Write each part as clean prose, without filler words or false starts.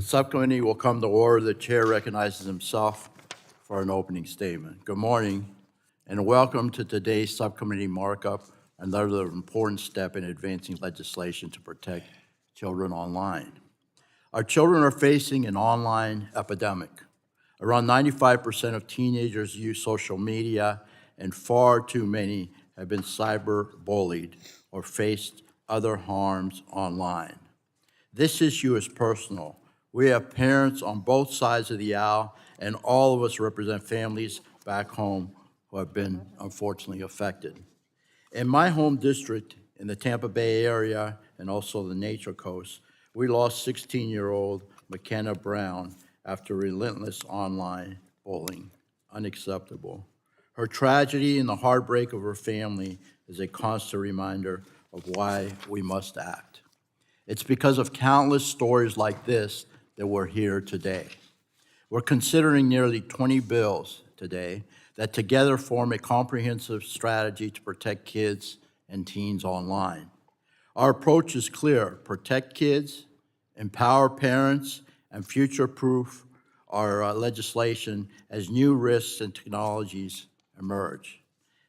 Subcommittee will come to order. The chair recognizes himself for an opening statement. Good morning, and welcome to today's subcommittee markup, another important step in advancing legislation to protect children online. Our children are facing an online epidemic. Around 95% of teenagers use social media, and far too many have been cyber-bullied or faced other harms online. This issue is personal. We have parents on both sides of the aisle, and all of us represent families back home who have been unfortunately affected. In my home district, in the Tampa Bay area and also the Nature Coast, we lost 16-year-old McKenna Brown after relentless online bullying. Unacceptable. Her tragedy and the heartbreak of her family is a constant reminder of why we must act. It's because of countless stories like this that we're here today. We're considering nearly 20 bills today that together form a comprehensive strategy to protect kids and teens online. Our approach is clear: protect kids, empower parents, and future-proof our legislation as new risks and technologies emerge.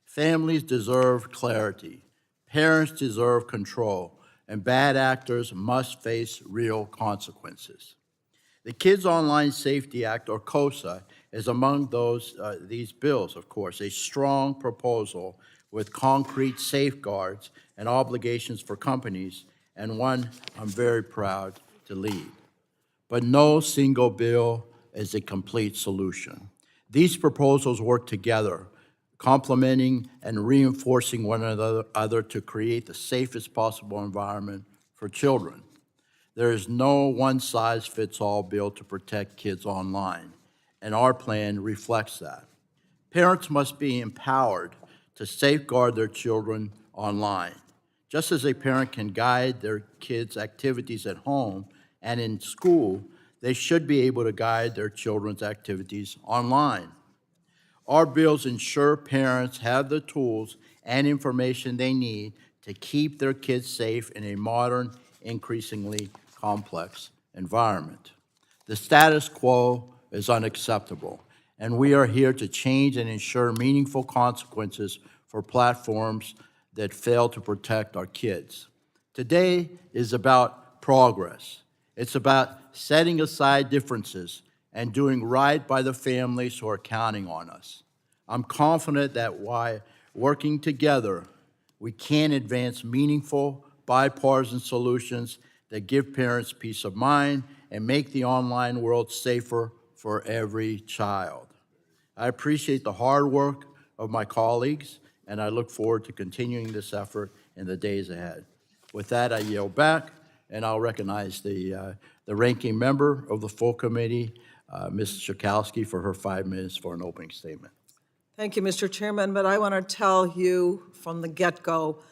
Families deserve clarity, parents deserve control, and bad actors must face real consequences. The Kids Online Safety Act, or KOSA, is among these bills, of course, a strong proposal with concrete safeguards and obligations for companies, and one I'm very proud to lead. But no single bill is a complete solution. These proposals work together, complementing and reinforcing one another to create the safest possible environment for children. There is no one-size-fits-all bill to protect kids online, and our plan reflects that. Parents must be empowered to safeguard their children online. Just as a parent can guide their kids' activities at home and in school, they should be able to guide their children's activities online. Our bills ensure parents have the tools and information they need to keep their kids safe in a modern, increasingly complex environment. The status quo is unacceptable, and we are here to change and ensure meaningful consequences for platforms that fail to protect our kids. Today is about progress. It's about setting aside differences and doing right by the families who are counting on us. I'm confident that by working together, we can advance meaningful, bipartisan solutions that give parents peace of mind and make the online world safer for every child. I appreciate the hard work of my colleagues, and I look forward to continuing this effort in the days ahead. With that, I yield back, and I'll recognize the ranking member of the full committee, Ms. Schakowsky, for her 5 minutes for an opening statement. Thank you, Mr. Chairman, but I want to tell you from the get-go,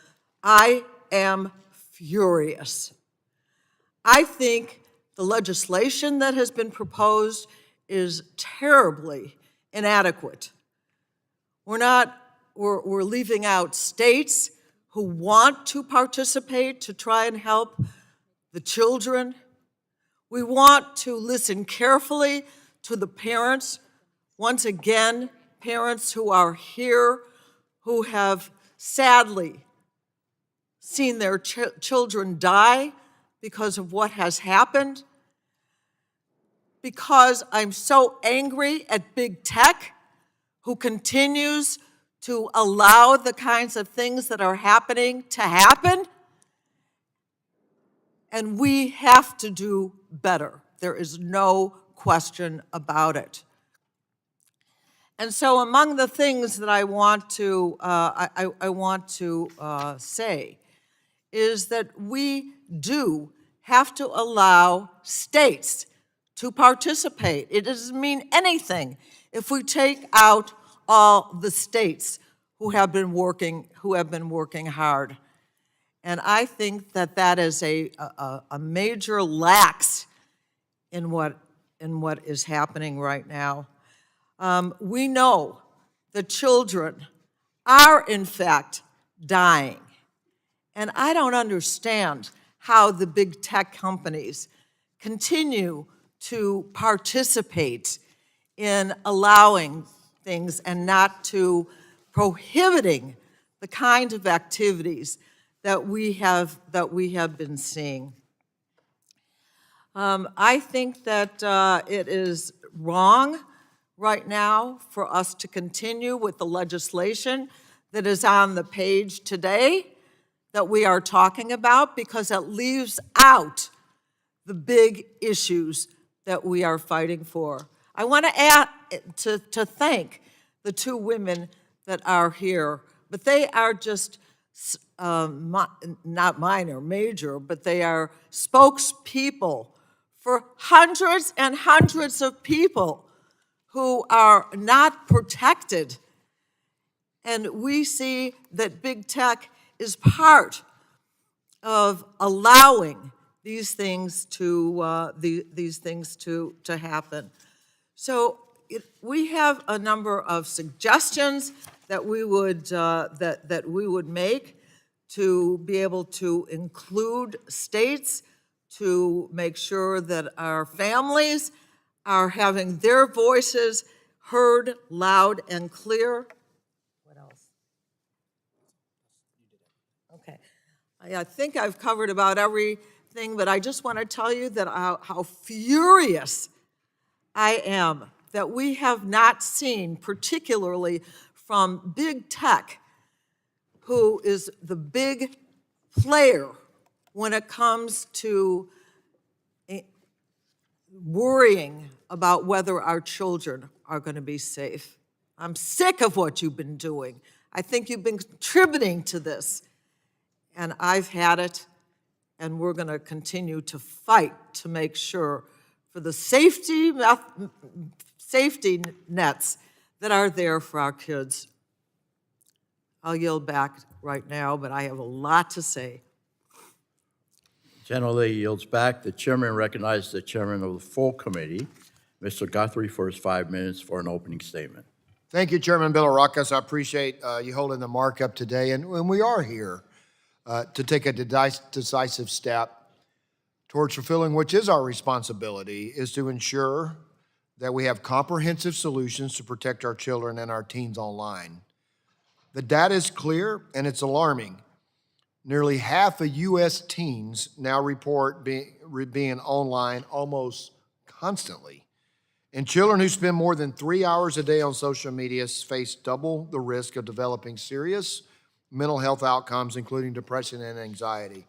I am furious. I think the legislation that has been proposed is terribly inadequate. We're leaving out states who want to participate to try and help the children. We want to listen carefully to the parents. Once again, parents who are here, who have sadly seen their children die because of what has happened. Because I'm so angry at big tech, who continues to allow the kinds of things that are happening to happen. And we have to do better. There is no question about it. And so among the things that I want to say is that we do have to allow states to participate. It doesn't mean anything if we take out all the states who have been working hard. And I think that that is a major lax in what is happening right now. We know that children are, in fact, dying. And I don't understand how the big tech companies continue to participate in allowing things and not to prohibiting the kind of activities that we have been seeing. I think that it is wrong right now for us to continue with the legislation that is on the page today that we are talking about, because it leaves out the big issues that we are fighting for. I want to thank the two women that are here, but they are just not minor, major, but they are spokespeople for hundreds and hundreds of people who are not protected. And we see that big tech is part of allowing these things to happen. So we have a number of suggestions that we would that we would make to be able to include states, to make sure that our families are having their voices heard loud and clear. What else? Okay. I think I've covered about everything, but I just want to tell you that how furious I am that we have not seen, particularly from big tech, who is the big player when it comes to worrying about whether our children are going to be safe. I'm sick of what you've been doing. I think you've been contributing to this, and I've had it, and we're going to continue to fight to make sure for the safety nets that are there for our kids. I'll yield back right now, but I have a lot to say. Generally yields back. The chairman recognizes the chairman of the full committee, Mr. Guthrie, for his 5 minutes for an opening statement. Thank you, Chairman Bilirakis. I appreciate you holding the markup today. And we are here to take a decisive step towards fulfilling, which is our responsibility, is to ensure that we have comprehensive solutions to protect our children and our teens online. The data is clear and it's alarming. Nearly half of U.S. teens now report being online almost constantly. And children who spend more than 3 hours a day on social media face double the risk of developing serious mental health outcomes, including depression and anxiety.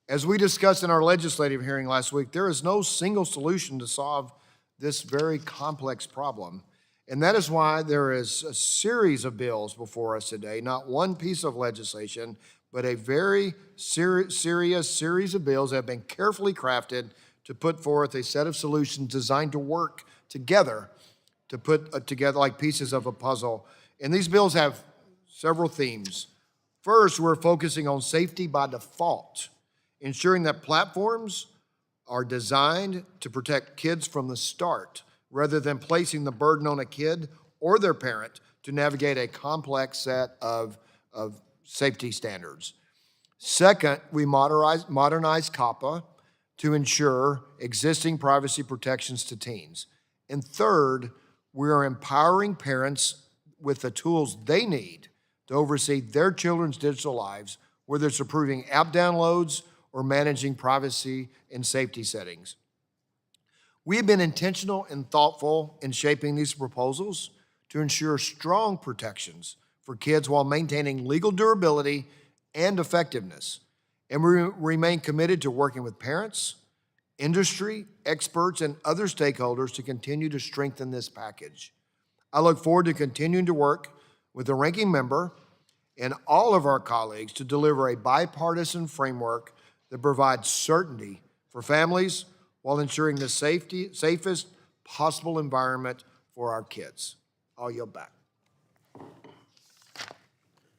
As we discussed in our legislative hearing last week, there is no single solution to solve this very complex problem. And that is why there is a series of bills before us today, not one piece of legislation, but a very serious series of bills that have been carefully crafted to put forth a set of solutions designed to work together, to put together like pieces of a puzzle. And these bills have several themes. First, we're focusing on safety by default, ensuring that platforms are designed to protect kids from the start, rather than placing the burden on a kid or their parent to navigate a complex set of safety standards. Second, we modernize COPPA to ensure existing privacy protections to teens. And third, we are empowering parents with the tools they need to oversee their children's digital lives, whether it's approving app downloads or managing privacy and safety settings. We've been intentional and thoughtful in shaping these proposals to ensure strong protections for kids while maintaining legal durability and effectiveness. And we remain committed to working with parents, industry, experts, and other stakeholders to continue to strengthen this package. I look forward to continuing to work with the ranking member and all of our colleagues to deliver a bipartisan framework that provides certainty for families while ensuring the safest possible environment for our kids. I'll yield back.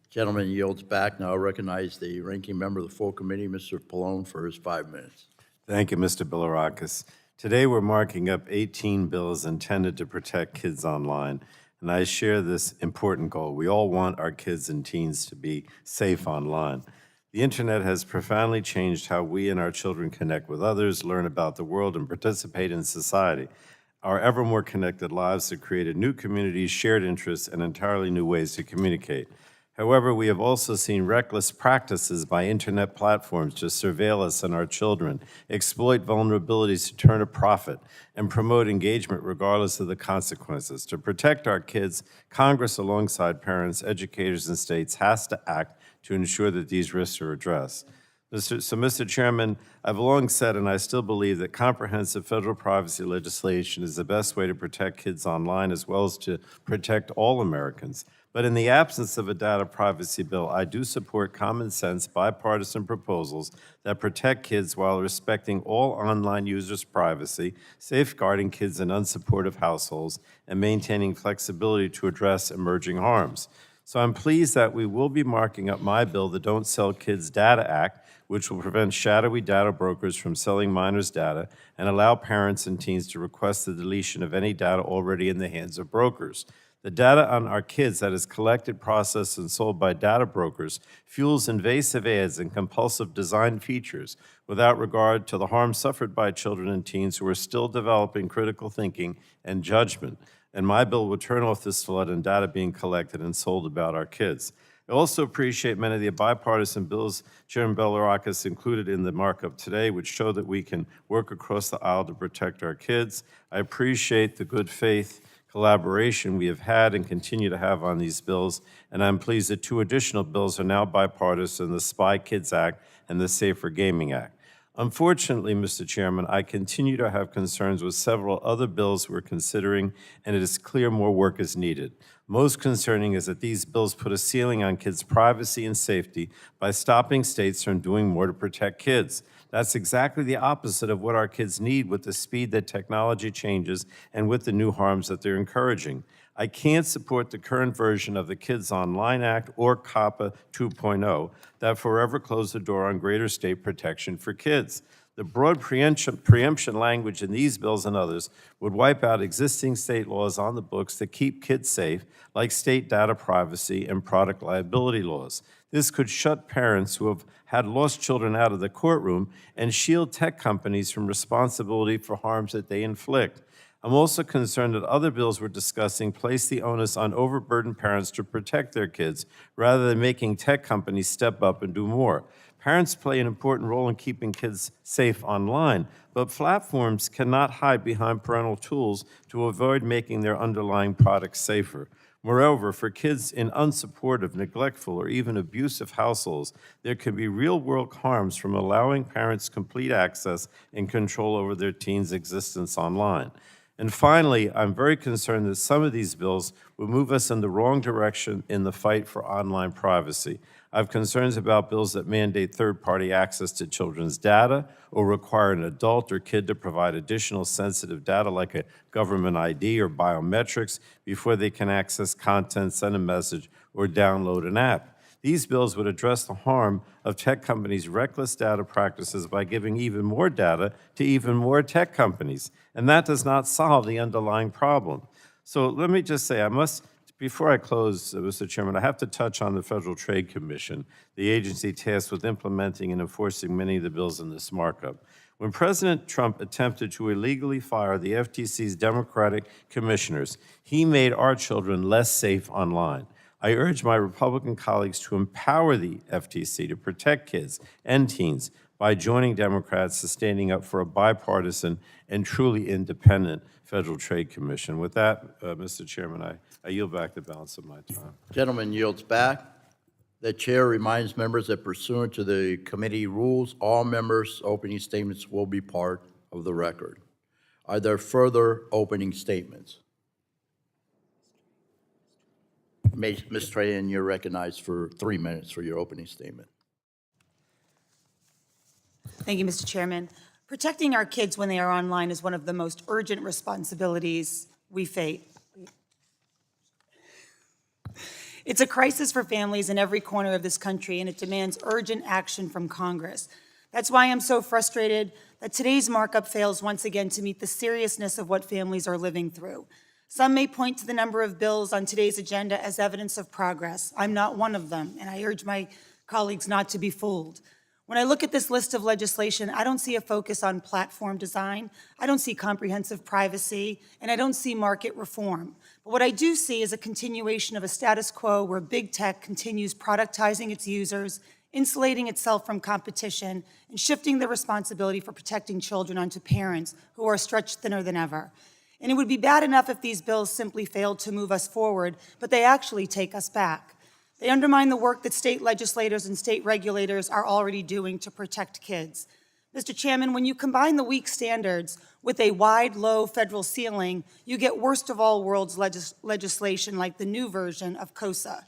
Gentleman yields back. Now I recognize the ranking member of the full committee, Mr. Pallone, for his 5 minutes. Thank you, Mr. Bilirakis. Today we're marking up 18 bills intended to protect kids online, and I share this important goal. We all want our kids and teens to be safe online. The internet has profoundly changed how we and our children connect with others, learn about the world, and participate in society. Our ever more connected lives have created new communities, shared interests, and entirely new ways to communicate. However, we have also seen reckless practices by internet platforms to surveil us and our children, exploit vulnerabilities to turn a profit, and promote engagement regardless of the consequences. To protect our kids, Congress, alongside parents, educators, and states, has to act to ensure that these risks are addressed. Mr. Chairman, I've long said, and I still believe, that comprehensive federal privacy legislation is the best way to protect kids online as well as to protect all Americans. But in the absence of a data privacy bill, I do support common sense bipartisan proposals that protect kids while respecting all online users' privacy, safeguarding kids in unsupportive households, and maintaining flexibility to address emerging harms. So I'm pleased that we will be marking up my bill, the Don't Sell Kids Data Act, which will prevent shadowy data brokers from selling minors' data and allow parents and teens to request the deletion of any data already in the hands of brokers. The data on our kids that is collected, processed, and sold by data brokers fuels invasive ads and compulsive design features without regard to the harm suffered by children and teens who are still developing critical thinking and judgment. And my bill would turn off this flood and data being collected and sold about our kids. I also appreciate many of the bipartisan bills Chairman Belarakis included in the markup today, which show that we can work across the aisle to protect our kids. I appreciate the good faith collaboration we have had and continue to have on these bills, and I'm pleased that 2 additional bills are now bipartisan, the Spy Kids Act and the Safer Gaming Act. Unfortunately, Mr. Chairman, I continue to have concerns with several other bills we're considering, and it is clear more work is needed. Most concerning is that these bills put a ceiling on kids' privacy and safety by stopping states from doing more to protect kids. That's exactly the opposite of what our kids need with the speed that technology changes and with the new harms that they're encouraging. I can't support the current version of the Kids Online Act or COPPA 2.0 that forever close the door on greater state protection for kids. The broad preemption language in these bills and others would wipe out existing state laws on the books that keep kids safe, like state data privacy and product liability laws. This could shut parents who have had lost children out of the courtroom and shield tech companies from responsibility for harms that they inflict. I'm also concerned that other bills we're discussing place the onus on overburdened parents to protect their kids rather than making tech companies step up and do more. Parents play an important role in keeping kids safe online, but platforms cannot hide behind parental tools to avoid making their underlying products safer. Moreover, for kids in unsupportive, neglectful, or even abusive households, there can be real-world harms from allowing parents complete access and control over their teens' existence online. And finally, I'm very concerned that some of these bills will move us in the wrong direction in the fight for online privacy. I have concerns about bills that mandate third-party access to children's data or require an adult or kid to provide additional sensitive data like a government ID or biometrics before they can access content, send a message, or download an app. These bills would address the harm of tech companies' reckless data practices by giving even more data to even more tech companies, and that does not solve the underlying problem. So let me just say, before I close, Mr. Chairman, I have to touch on the Federal Trade Commission, the agency tasked with implementing and enforcing many of the bills in this markup. When President Trump attempted to illegally fire the FTC's Democratic commissioners, he made our children less safe online. I urge my Republican colleagues to empower the FTC to protect kids and teens by joining Democrats in standing up for a bipartisan and truly independent Federal Trade Commission. With that, Mr. Chairman, I yield back the balance of my time. Gentleman yields back. The chair reminds members that pursuant to the committee rules, all members' opening statements will be part of the record. Are there further opening statements? Ms. Trahan, you're recognized for 3 minutes for your opening statement. Thank you, Mr. Chairman. Protecting our kids when they are online is one of the most urgent responsibilities we face. It's a crisis for families in every corner of this country, and it demands urgent action from Congress. That's why I'm so frustrated that today's markup fails once again to meet the seriousness of what families are living through. Some may point to the number of bills on today's agenda as evidence of progress. I'm not one of them, and I urge my colleagues not to be fooled. When I look at this list of legislation, I don't see a focus on platform design, I don't see comprehensive privacy, and I don't see market reform. But what I do see is a continuation of a status quo where big tech continues productizing its users, insulating itself from competition, and shifting the responsibility for protecting children onto parents who are stretched thinner than ever. And it would be bad enough if these bills simply failed to move us forward, but they actually take us back. They undermine the work that state legislators and state regulators are already doing to protect kids. Mr. Chairman, when you combine the weak standards with a wide, low federal ceiling, you get worst of all worlds legislation like the new version of COSA.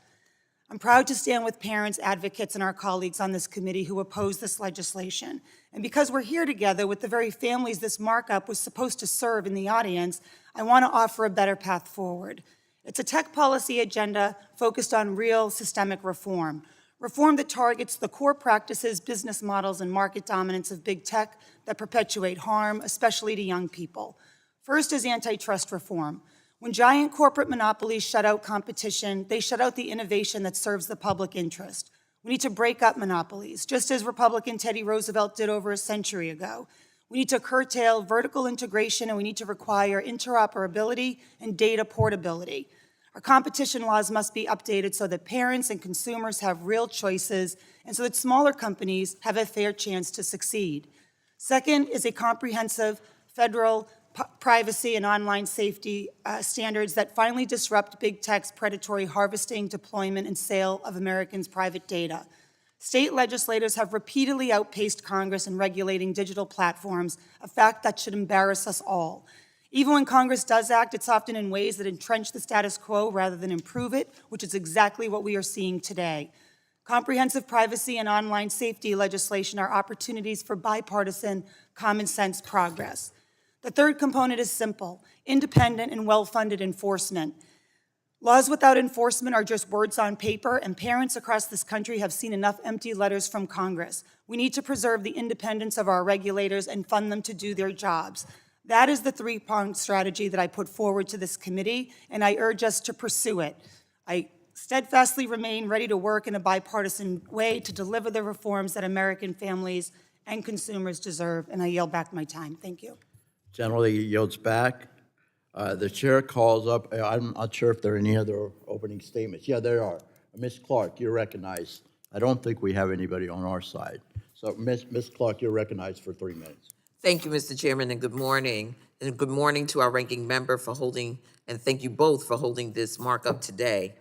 I'm proud to stand with parents, advocates, and our colleagues on this committee who oppose this legislation. And because we're here together with the very families this markup was supposed to serve in the audience, I want to offer a better path forward. It's a tech policy agenda focused on real systemic reform. Reform that targets the core practices, business models, and market dominance of big tech that perpetuate harm, especially to young people. First is antitrust reform. When giant corporate monopolies shut out competition, they shut out the innovation that serves the public interest. We need to break up monopolies, just as Republican Teddy Roosevelt did over a century ago. We need to curtail vertical integration, and we need to require interoperability and data portability. Our competition laws must be updated so that parents and consumers have real choices and so that smaller companies have a fair chance to succeed. Second is a comprehensive federal privacy and online safety standards that finally disrupt big tech's predatory harvesting, deployment, and sale of Americans' private data. State legislators have repeatedly outpaced Congress in regulating digital platforms, a fact that should embarrass us all. Even when Congress does act, it's often in ways that entrench the status quo rather than improve it, which is exactly what we are seeing today. Comprehensive privacy and online safety legislation are opportunities for bipartisan, common sense progress. The third component is simple: independent and well-funded enforcement. Laws without enforcement are just words on paper, and parents across this country have seen enough empty letters from Congress. We need to preserve the independence of our regulators and fund them to do their jobs. That is the three-pronged strategy that I put forward to this committee, and I urge us to pursue it. I steadfastly remain ready to work in a bipartisan way to deliver the reforms that American families and consumers deserve, and I yield back my time. Thank you. Generally yields back. The chair calls up, I'm not sure if there are any other opening statements. Yeah, there are. Ms. Clark, you're recognized. I don't think we have anybody on our side. So Ms. Clark, you're recognized for 3 minutes. Thank you, Mr. Chairman, and good morning. And good morning to our ranking member for holding, and thank you both for holding this markup today.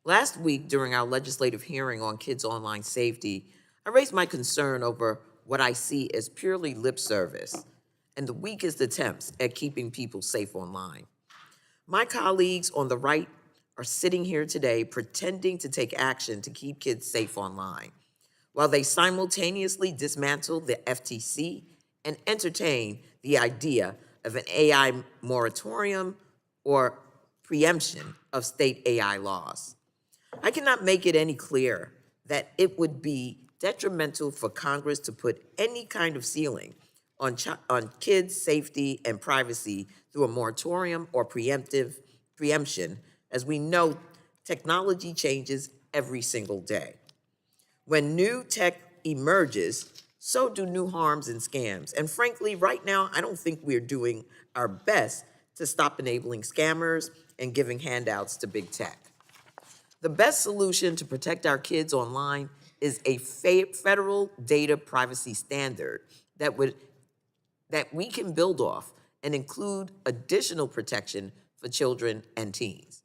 Last week, during our legislative hearing on kids' online safety, I raised my concern over what I see as purely lip service and the weakest attempts at keeping people safe online. My colleagues on the right are sitting here today pretending to take action to keep kids safe online, while they simultaneously dismantle the FTC and entertain the idea of an AI moratorium or preemption of state AI laws. I cannot make it any clearer that it would be detrimental for Congress to put any kind of ceiling on kids' safety and privacy through a moratorium or preemption, as we know technology changes every single day. When new tech emerges, so do new harms and scams. And frankly, right now, I don't think we're doing our best to stop enabling scammers and giving handouts to big tech. The best solution to protect our kids online is a federal data privacy standard that we can build off and include additional protection for children and teens.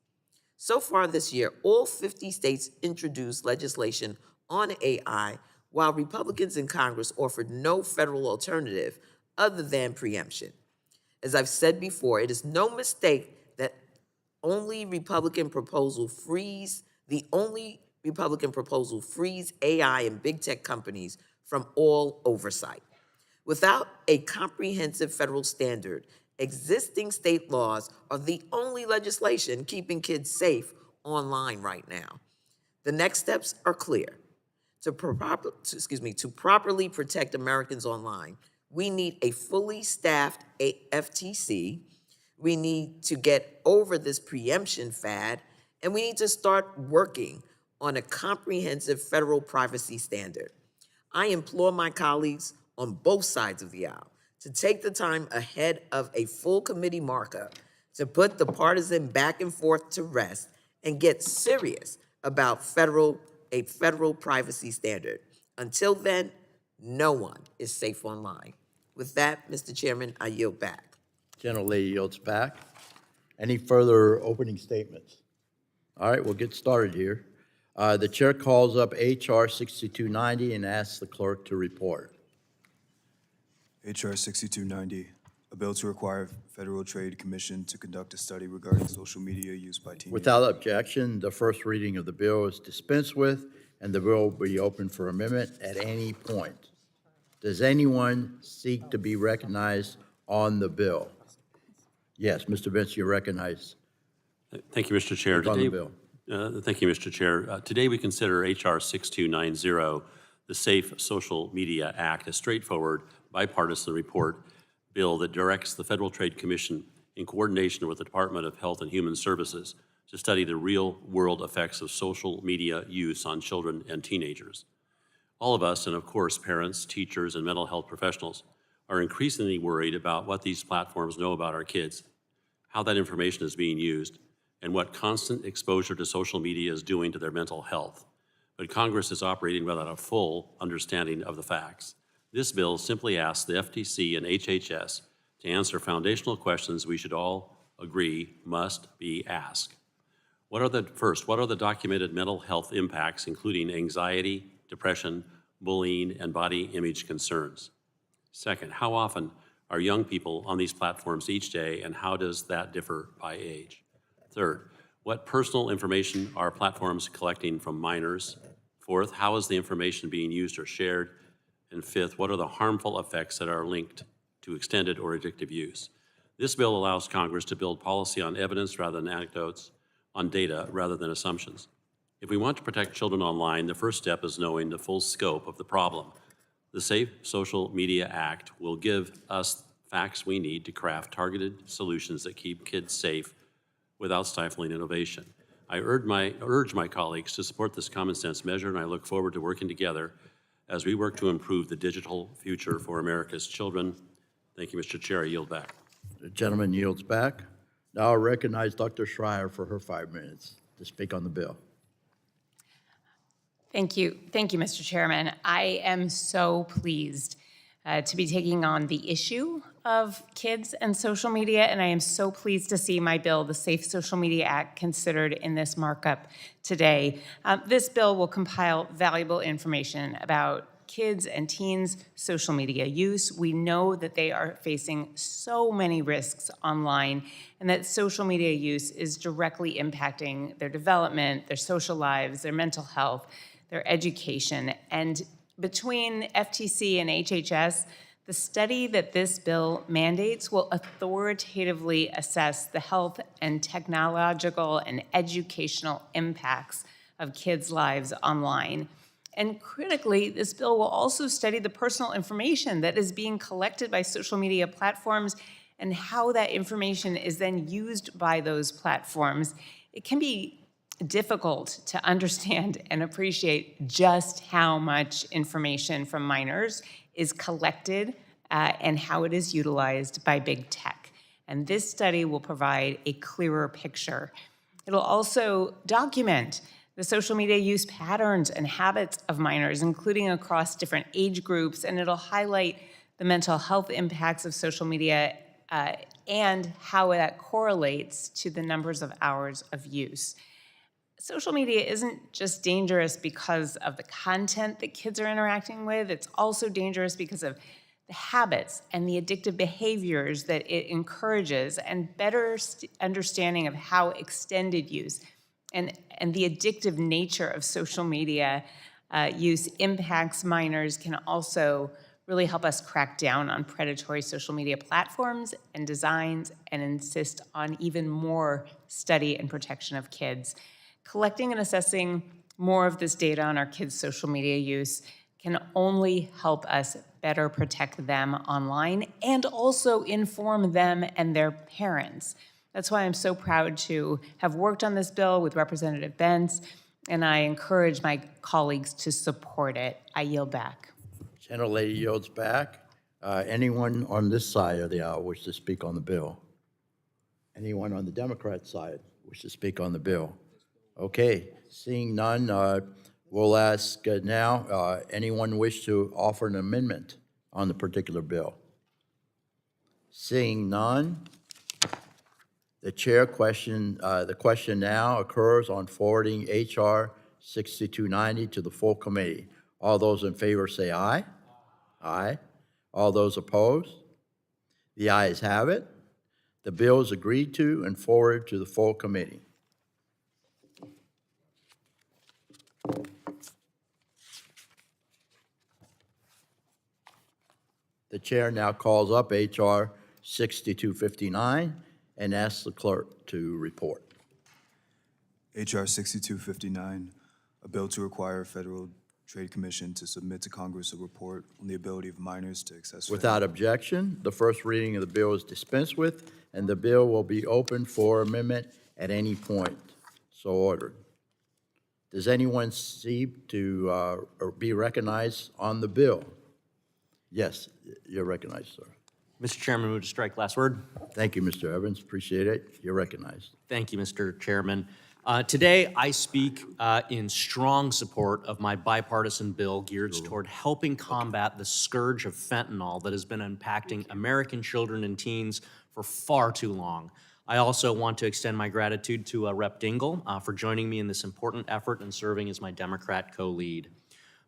So far this year, all 50 states introduced legislation on AI, while Republicans in Congress offered no federal alternative other than preemption. As I've said before, it is no mistake that the only Republican proposal frees AI and big tech companies from all oversight. Without a comprehensive federal standard, existing state laws are the only legislation keeping kids safe online right now. The next steps are clear. To properly protect Americans online, we need a fully staffed FTC, we need to get over this preemption fad, and we need to start working on a comprehensive federal privacy standard. I implore my colleagues on both sides of the aisle to take the time ahead of a full committee markup to put the partisan back and forth to rest and get serious about a federal privacy standard. Until then, no one is safe online. With that, Mr. Chairman, I yield back. Gentlelady yields back. Any further opening statements? All right, we'll get started here. The chair calls up H.R. 6290 and asks the clerk to report. H.R. 6290, a bill to require Federal Trade Commission to conduct a study regarding social media use by teenagers. Without objection, the first reading of the bill is dispensed with, and the bill will be open for amendment at any point. Does anyone seek to be recognized on the bill? Yes, Mr. Vince, you're recognized. Thank you, Mr. Chair. On the bill. Thank you, Mr. Chair. Today we consider H.R. 6290, the Safe Social Media Act, a straightforward, bipartisan report bill that directs the Federal Trade Commission, in coordination with the Department of Health and Human Services, to study the real-world effects of social media use on children and teenagers. All of us, and of course parents, teachers, and mental health professionals, are increasingly worried about what these platforms know about our kids, how that information is being used, and what constant exposure to social media is doing to their mental health. But Congress is operating without a full understanding of the facts. This bill simply asks the FTC and HHS to answer foundational questions we should all agree must be asked. What are the documented mental health impacts, including anxiety, depression, bullying, and body image concerns? Second, how often are young people on these platforms each day, and how does that differ by age? Third, what personal information are platforms collecting from minors? Fourth, how is the information being used or shared? And fifth, what are the harmful effects that are linked to extended or addictive use? This bill allows Congress to build policy on evidence rather than anecdotes, on data rather than assumptions. If we want to protect children online, the first step is knowing the full scope of the problem. The Safe Social Media Act will give us facts we need to craft targeted solutions that keep kids safe without stifling innovation. I urge my colleagues to support this common sense measure, and I look forward to working together as we work to improve the digital future for America's children. Thank you, Mr. Chair. I yield back. The gentleman yields back. Now I recognize Dr. Schreier for her 5 minutes to speak on the bill. Thank you, Mr. Chairman. I am so pleased to be taking on the issue of kids and social media, and I am so pleased to see my bill, the Safe Social Media Act, considered in this markup today. This bill will compile valuable information about kids and teens' social media use. We know that they are facing so many risks online, and that social media use is directly impacting their development, their social lives, their mental health, their education. And between FTC and HHS, the study that this bill mandates will authoritatively assess the health and technological and educational impacts of kids' lives online. And critically, this bill will also study the personal information that is being collected by social media platforms and how that information is then used by those platforms. It can be difficult to understand and appreciate just how much information from minors is collected and how it is utilized by big tech. And this study will provide a clearer picture. It'll also document the social media use patterns and habits of minors, including across different age groups, and it'll highlight the mental health impacts of social media and how that correlates to the numbers of hours of use. Social media isn't just dangerous because of the content that kids are interacting with, it's also dangerous because of the habits and the addictive behaviors that it encourages, and better understanding of how extended use and the addictive nature of social media use impacts minors can also really help us crack down on predatory social media platforms and designs and insist on even more study and protection of kids. Collecting and assessing more of this data on our kids' social media use can only help us better protect them online and also inform them and their parents. That's why I'm so proud to have worked on this bill with Representative Benz and I encourage my colleagues to support it. I yield back. Gentlelady yields back. Anyone on this side of the aisle wish to speak on the bill? Anyone on the Democrat side wish to speak on the bill? Okay, seeing none, we'll ask now, anyone wish to offer an amendment on the particular bill? Seeing none, the chair question, the question now occurs on forwarding H.R. 6290 to the full committee. All those in favor say aye. Aye. All those opposed? The ayes have it. The bill is agreed to and forwarded to the full committee. The chair now calls up H.R. 6259 and asks the clerk to report. H.R. 6259, a bill to require a Federal Trade Commission to submit to Congress a report on the ability of minors to access. Without objection, the first reading of the bill is dispensed with, and the bill will be open for amendment at any point. So ordered. Does anyone seek to or be recognized on the bill? Yes, you're recognized, sir. Mr. Chairman, move to strike last word. Thank you, Mr. Evans. Appreciate it. You're recognized. Thank you, Mr. Chairman. Today, I speak in strong support of my bipartisan bill geared toward helping combat the scourge of fentanyl that has been impacting American children and teens for far too long. I also want to extend my gratitude to Rep. Dingell for joining me in this important effort and serving as my Democrat co-lead.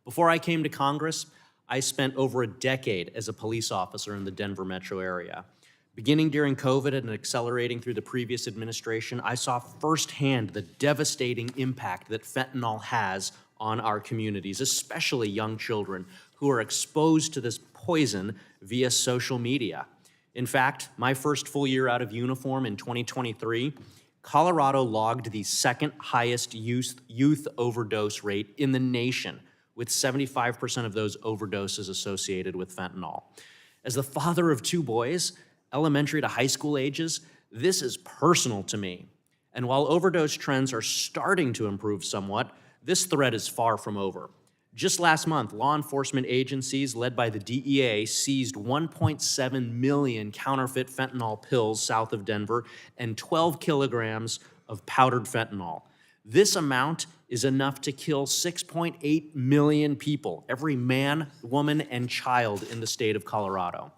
Before I came to Congress, I spent over a decade as a police officer in the Denver metro area. Beginning during COVID and accelerating through the previous administration, I saw firsthand the devastating impact that fentanyl has on our communities, especially young children who are exposed to this poison via social media. In fact, my first full year out of uniform in 2023, Colorado logged the second highest youth overdose rate in the nation, with 75% of those overdoses associated with fentanyl. As the father of two boys, elementary to high school ages, this is personal to me. And while overdose trends are starting to improve somewhat, this threat is far from over. Just last month, law enforcement agencies led by the DEA seized 1.7 million counterfeit fentanyl pills south of Denver and 12 kilograms of powdered fentanyl. This amount is enough to kill 6.8 million people, every man, woman, and child in the state of Colorado.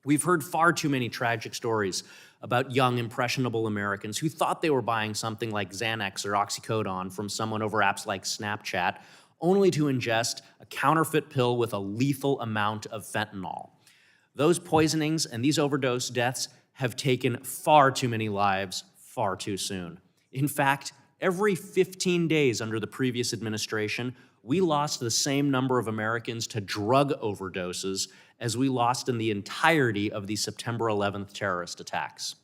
We've heard far too many tragic stories about young, impressionable Americans who thought they were buying something like Xanax or oxycodone from someone over apps like Snapchat, only to ingest a counterfeit pill with a lethal amount of fentanyl. Those poisonings and these overdose deaths have taken far too many lives far too soon. In fact, every 15 days under the previous administration, we lost the same number of Americans to drug overdoses as we lost in the entirety of the September 11th terrorist attacks.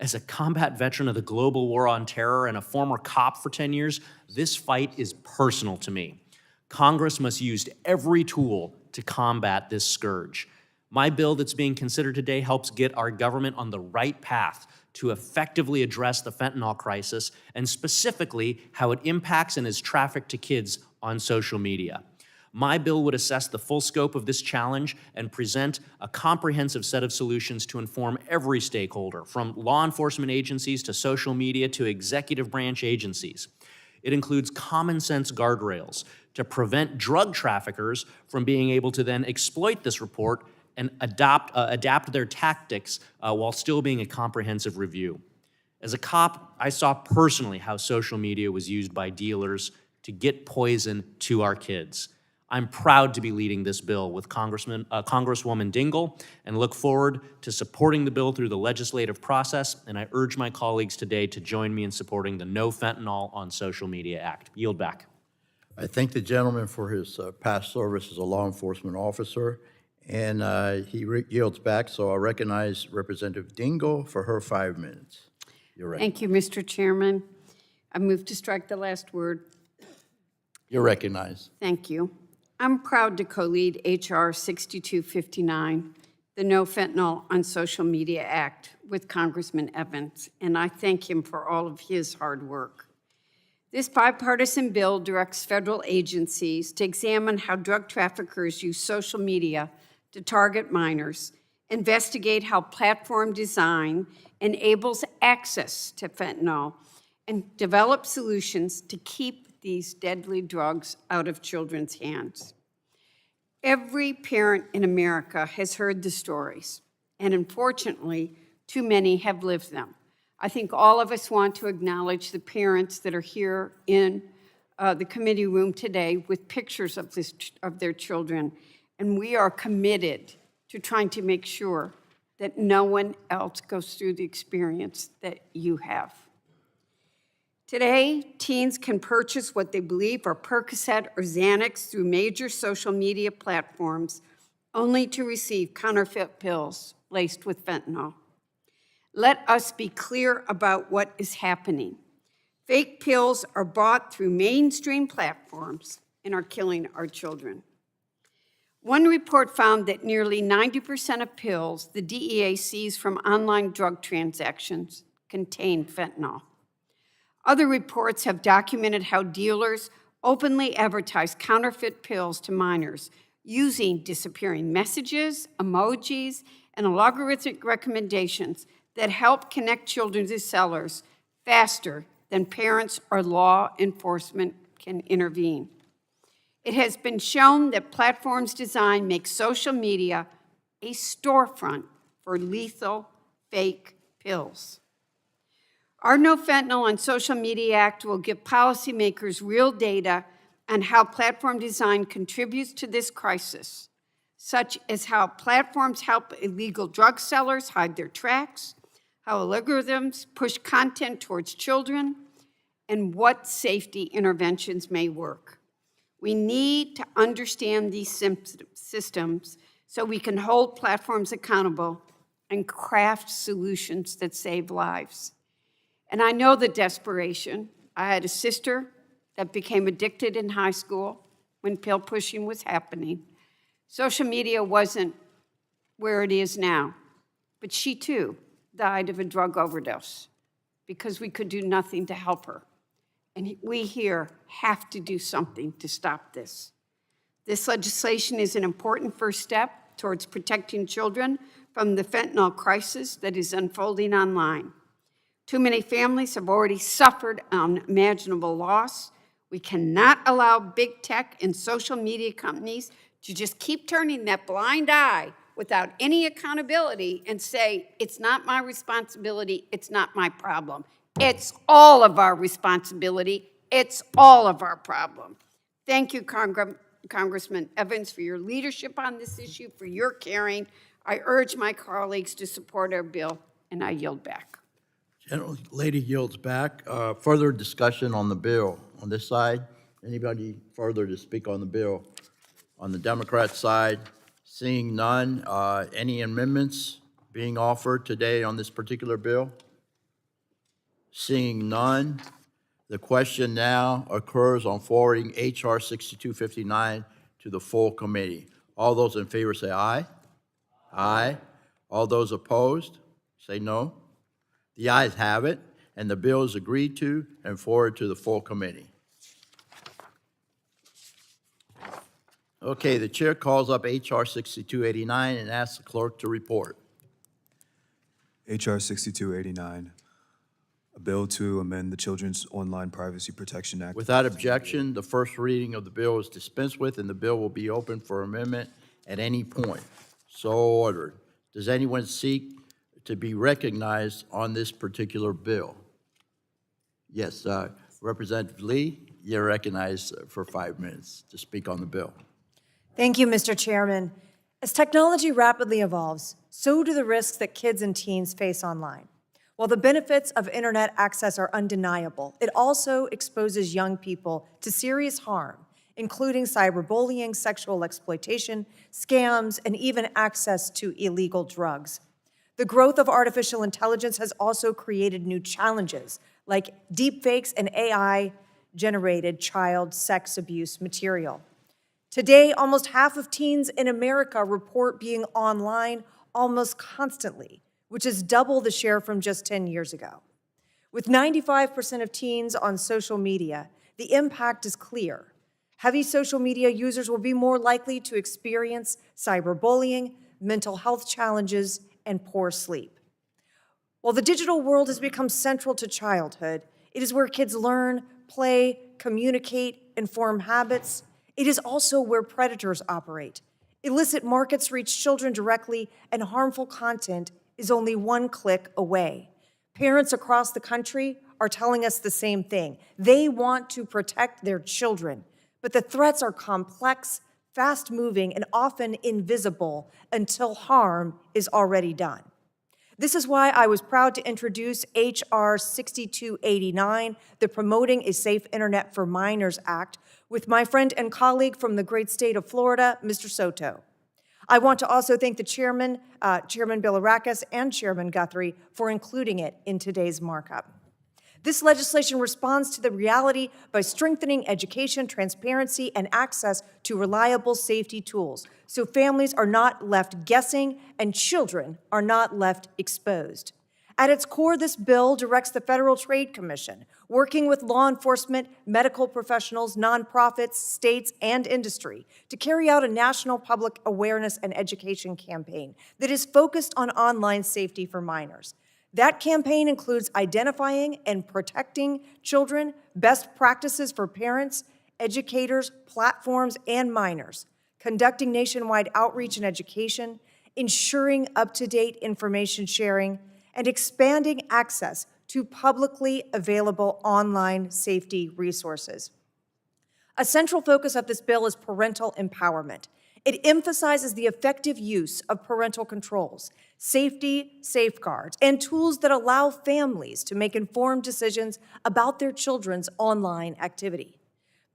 As a combat veteran of the global war on terror and a former cop for 10 years, this fight is personal to me. Congress must use every tool to combat this scourge. My bill that's being considered today helps get our government on the right path to effectively address the fentanyl crisis and specifically how it impacts and is trafficked to kids on social media. My bill would assess the full scope of this challenge and present a comprehensive set of solutions to inform every stakeholder, from law enforcement agencies to social media to executive branch agencies. It includes common sense guardrails to prevent drug traffickers from being able to then exploit this report and adapt their tactics while still being a comprehensive review. As a cop, I saw personally how social media was used by dealers to get poison to our kids. I'm proud to be leading this bill with Congresswoman Dingell and look forward to supporting the bill through the legislative process, and I urge my colleagues today to join me in supporting the No Fentanyl on Social Media Act. Yield back. I thank the gentleman for his past service as a law enforcement officer, and he yields back, so I'll recognize Representative Dingell for her 5 minutes. You're recognized. Thank you, Mr. Chairman. I move to strike the last word. You're recognized. Thank you. I'm proud to co-lead H.R. 6259, the No Fentanyl on Social Media Act, with Congressman Evans, and I thank him for all of his hard work. This bipartisan bill directs federal agencies to examine how drug traffickers use social media to target minors, investigate how platform design enables access to fentanyl, and develop solutions to keep these deadly drugs out of children's hands. Every parent in America has heard the stories, and unfortunately, too many have lived them. I think all of us want to acknowledge the parents that are here in the committee room today with pictures of their children, and we are committed to trying to make sure that no one else goes through the experience that you have. Today, teens can purchase what they believe are Percocet or Xanax through major social media platforms, only to receive counterfeit pills laced with fentanyl. Let us be clear about what is happening. Fake pills are bought through mainstream platforms and are killing our children. One report found that nearly 90% of pills the DEA seized from online drug transactions contain fentanyl. Other reports have documented how dealers openly advertise counterfeit pills to minors using disappearing messages, emojis, and algorithmic recommendations that help connect children to sellers faster than parents or law enforcement can intervene. It has been shown that platforms' design makes social media a storefront for lethal fake pills. Our No Fentanyl on Social Media Act will give policymakers real data on how platform design contributes to this crisis, such as how platforms help illegal drug sellers hide their tracks, how algorithms push content towards children, and what safety interventions may work. We need to understand these systems so we can hold platforms accountable and craft solutions that save lives. And I know the desperation. I had a sister that became addicted in high school when pill pushing was happening. Social media wasn't where it is now, but she too died of a drug overdose because we could do nothing to help her. And we here have to do something to stop this. This legislation is an important first step towards protecting children from the fentanyl crisis that is unfolding online. Too many families have already suffered unimaginable loss. We cannot allow big tech and social media companies to just keep turning that blind eye without any accountability and say, it's not my responsibility, it's not my problem. It's all of our responsibility, it's all of our problem. Thank you, Congressman Evans, for your leadership on this issue, for your caring. I urge my colleagues to support our bill, and I yield back. Lady yields back. Further discussion on the bill. On this side, anybody further to speak on the bill? On the Democrat side, seeing none, any amendments being offered today on this particular bill? Seeing none, the question now occurs on forwarding H.R. 6259 to the full committee. All those in favor say aye. Aye. All those opposed say no. The ayes have it, and the bill is agreed to and forwarded to the full committee. Okay, the chair calls up H.R. 6289 and asks the clerk to report. H.R. 6289, a bill to amend the Children's Online Privacy Protection Act. Without objection, the first reading of the bill is dispensed with, and the bill will be open for amendment at any point. So ordered. Does anyone seek to be recognized on this particular bill? Yes, Representative Lee, you're recognized for 5 minutes to speak on the bill. Thank you, Mr. Chairman. As technology rapidly evolves, so do the risks that kids and teens face online. While the benefits of internet access are undeniable, it also exposes young people to serious harm, including cyberbullying, sexual exploitation, scams, and even access to illegal drugs. The growth of artificial intelligence has also created new challenges, like deepfakes and AI-generated child sex abuse material. Today, almost half of teens in America report being online almost constantly, which is double the share from just 10 years ago. With 95% of teens on social media, the impact is clear. Heavy social media users will be more likely to experience cyberbullying, mental health challenges, and poor sleep. While the digital world has become central to childhood, it is where kids learn, play, communicate, and form habits. It is also where predators operate. Illicit markets reach children directly, and harmful content is only one click away. Parents across the country are telling us the same thing. They want to protect their children, but the threats are complex, fast-moving, and often invisible until harm is already done. This is why I was proud to introduce H.R. 6289, the Promoting a Safe Internet for Minors Act, with my friend and colleague from the great state of Florida, Mr. Soto. I want to also thank the Chairman, Chairman Bilirakis, and Chairman Guthrie for including it in today's markup. This legislation responds to the reality by strengthening education, transparency, and access to reliable safety tools, so families are not left guessing and children are not left exposed. At its core, this bill directs the Federal Trade Commission, working with law enforcement, medical professionals, nonprofits, states, and industry, to carry out a national public awareness and education campaign that is focused on online safety for minors. That campaign includes identifying and protecting children, best practices for parents, educators, platforms, and minors, conducting nationwide outreach and education, ensuring up-to-date information sharing, and expanding access to publicly available online safety resources. A central focus of this bill is parental empowerment. It emphasizes the effective use of parental controls, safety safeguards, and tools that allow families to make informed decisions about their children's online activity.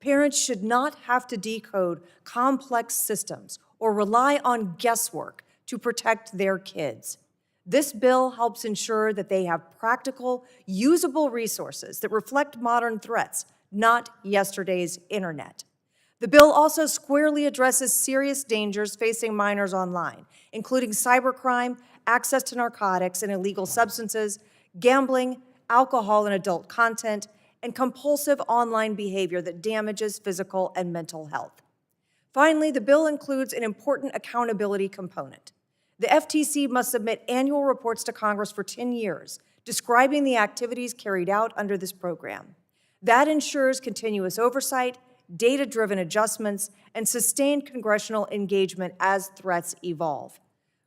Parents should not have to decode complex systems or rely on guesswork to protect their kids. This bill helps ensure that they have practical, usable resources that reflect modern threats, not yesterday's internet. The bill also squarely addresses serious dangers facing minors online, including cybercrime, access to narcotics and illegal substances, gambling, alcohol and adult content, and compulsive online behavior that damages physical and mental health. Finally, the bill includes an important accountability component. The FTC must submit annual reports to Congress for 10 years, describing the activities carried out under this program. That ensures continuous oversight, data-driven adjustments, and sustained congressional engagement as threats evolve.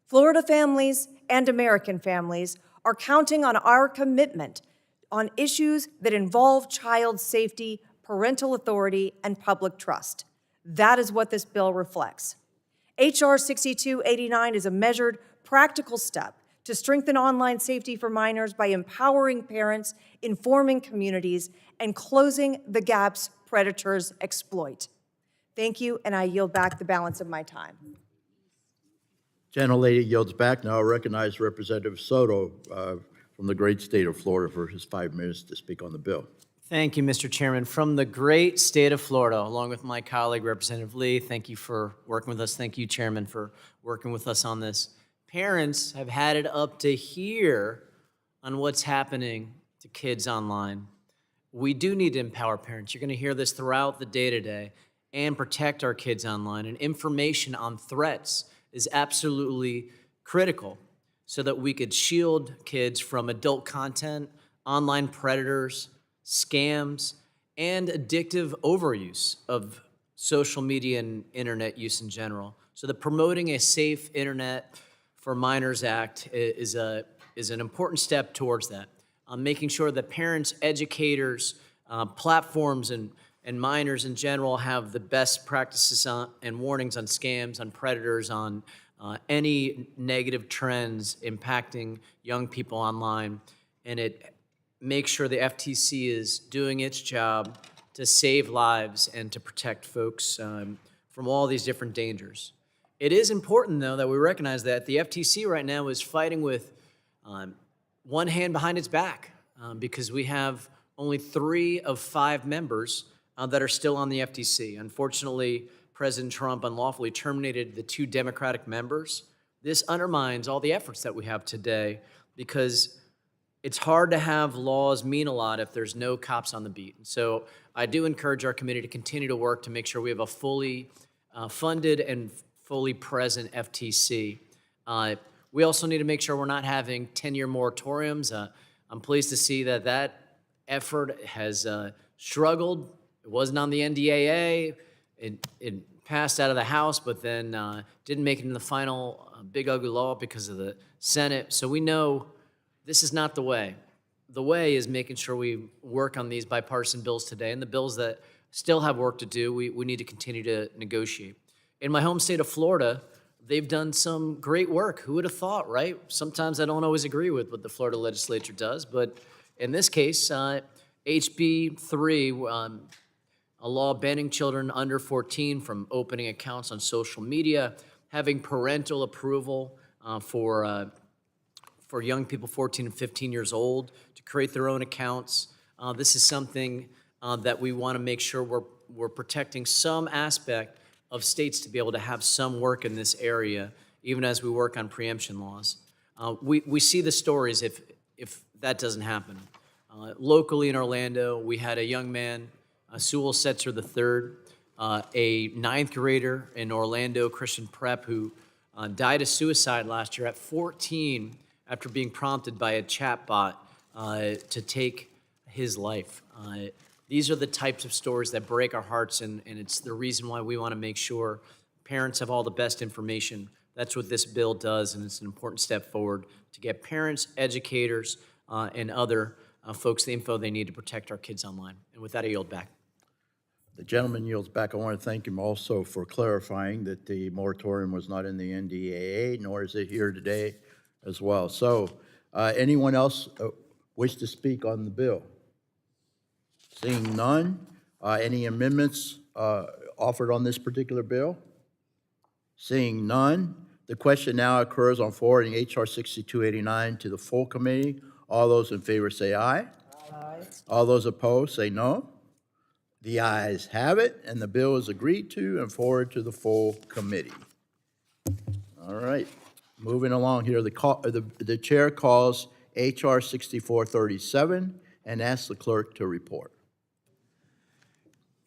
Florida families and American families are counting on our commitment on issues that involve child safety, parental authority, and public trust. That is what this bill reflects. H.R. 6289 is a measured, practical step to strengthen online safety for minors by empowering parents, informing communities, and closing the gaps predators exploit. Thank you, and I yield back the balance of my time. Gentlelady yields back. Now I recognize Representative Soto from the great state of Florida for his 5 minutes to speak on the bill. Thank you, Mr. Chairman. From the great state of Florida, along with my colleague, Representative Lee, thank you for working with us. Thank you, Chairman, for working with us on this. Parents have had it up to here on what's happening to kids online. We do need to empower parents. You're going to hear this throughout the day today, and protect our kids online. And information on threats is absolutely critical so that we could shield kids from adult content, online predators, scams, and addictive overuse of social media and internet use in general. So the Promoting a Safe Internet for Minors Act is an important step towards that. Making sure that parents, educators, platforms, and minors in general have the best practices on, and warnings on scams, on predators, on any negative trends impacting young people online. And it makes sure the FTC is doing its job to save lives and to protect folks from all these different dangers. It is important, though, that we recognize that the FTC right now is fighting with one hand behind its back because we have only 3 of 5 members that are still on the FTC. Unfortunately, President Trump unlawfully terminated the 2 Democratic members. This undermines all the efforts that we have today because it's hard to have laws mean a lot if there's no cops on the beat. And so I do encourage our committee to continue to work to make sure we have a fully funded and fully present FTC. We also need to make sure we're not having 10-year moratoriums. I'm pleased to see that effort has struggled. It wasn't on the NDAA. It passed out of the House, but then didn't make it in the final big ugly law because of the Senate. So we know this is not the way. The way is making sure we work on these bipartisan bills today, and the bills that still have work to do, we need to continue to negotiate. In my home state of Florida, they've done some great work. Who would have thought, right? Sometimes I don't always agree with what the Florida legislature does, but in this case, HB 3, a law banning children under 14 from opening accounts on social media, having parental approval for young people 14 and 15 years old to create their own accounts. This is something that we want to make sure we're protecting some aspect of states to be able to have some work in this area, even as we work on preemption laws. We see the stories if that doesn't happen. Locally in Orlando, we had a young man, Sewell Setzer III, a 9th grader in Orlando Christian Prep who died of suicide last year at 14 after being prompted by a chatbot to take his life. These are the types of stories that break our hearts, and it's the reason why we want to make sure parents have all the best information. That's what this bill does, and it's an important step forward to get parents, educators, and other folks the info they need to protect our kids online. And with that, I yield back. The gentleman yields back. I want to thank him also for clarifying that the moratorium was not in the NDAA, nor is it here today as well. So anyone else wish to speak on the bill? Seeing none, any amendments offered on this particular bill? Seeing none, the question now occurs on forwarding H.R. 6289 to the full committee. All those in favor say aye. Aye. All those opposed say no. The ayes have it, and the bill is agreed to and forwarded to the full committee. All right, moving along here, the chair calls H.R. 6437 and asks the clerk to report.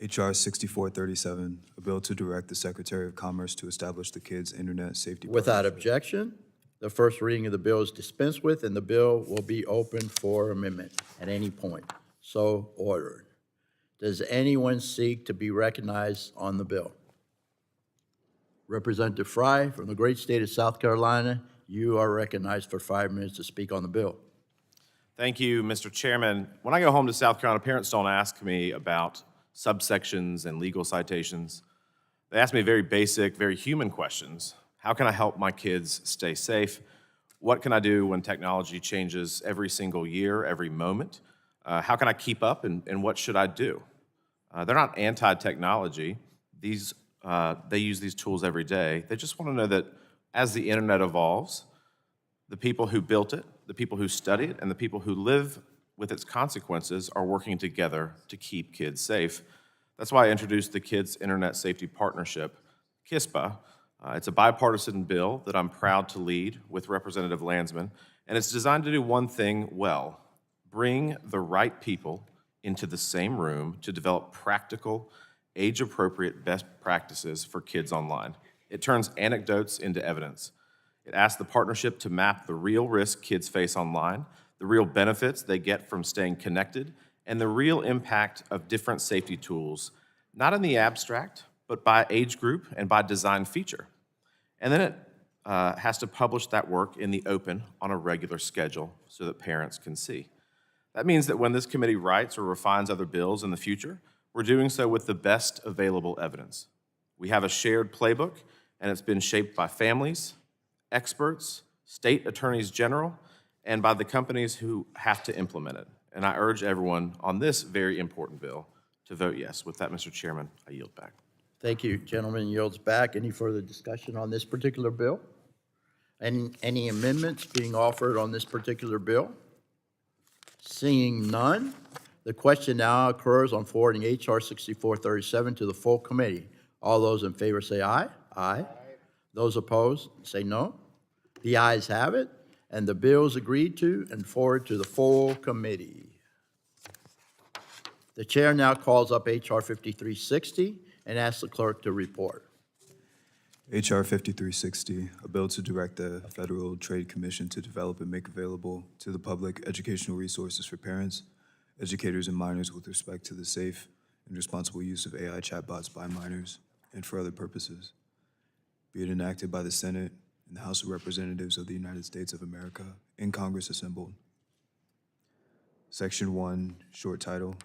H.R. 6437, a bill to direct the Secretary of Commerce to establish the Kids Internet Safety Without Partnership. objection, the first reading of the bill is dispensed with, and the bill will be open for amendment at any point. So ordered. Does anyone seek to be recognized on the bill? Representative Fry from the great state of South Carolina, you are recognized for 5 minutes to speak on the bill. Thank you, Mr. Chairman. When I go home to South Carolina, parents don't ask me about subsections and legal citations. They ask me very basic, very human questions. How can I help my kids stay safe? What can I do when technology changes every single year, every moment? How can I keep up, and what should I do? They're not anti-technology. They use these tools every day. They just want to know that as the internet evolves, the people who built it, the people who study it, and the people who live with its consequences are working together to keep kids safe. That's why I introduced the Kids Internet Safety Partnership, KISPA. It's a bipartisan bill that I'm proud to lead with Representative Landsman, and it's designed to do one thing well: bring the right people into the same room to develop practical, age-appropriate best practices for kids online. It turns anecdotes into evidence. It asks the partnership to map the real risk kids face online, the real benefits they get from staying connected, and the real impact of different safety tools, not in the abstract, but by age group and by design feature. And then it has to publish that work in the open on a regular schedule so that parents can see. That means that when this committee writes or refines other bills in the future, we're doing so with the best available evidence. We have a shared playbook, and it's been shaped by families, experts, state attorneys general, and by the companies who have to implement it. And I urge everyone on this very important bill to vote yes. With that, Mr. Chairman, I yield back. Thank you. Gentleman yields back. Any further discussion on this particular bill? Any amendments being offered on this particular bill? Seeing none, the question now occurs on forwarding H.R. 6437 to the full committee. All those in favor say aye. Aye. Those opposed say no. The ayes have it, and the bill is agreed to and forwarded to the full committee. The chair now calls up H.R. 5360 and asks the clerk to report. H.R. 5360, a bill to direct the Federal Trade Commission to develop and make available to the public educational resources for parents, educators, and minors with respect to the safe and responsible use of AI chatbots by minors and for other purposes. Be it enacted by the Senate and the House of Representatives of the United States of America in Congress assembled. Section 1, short title.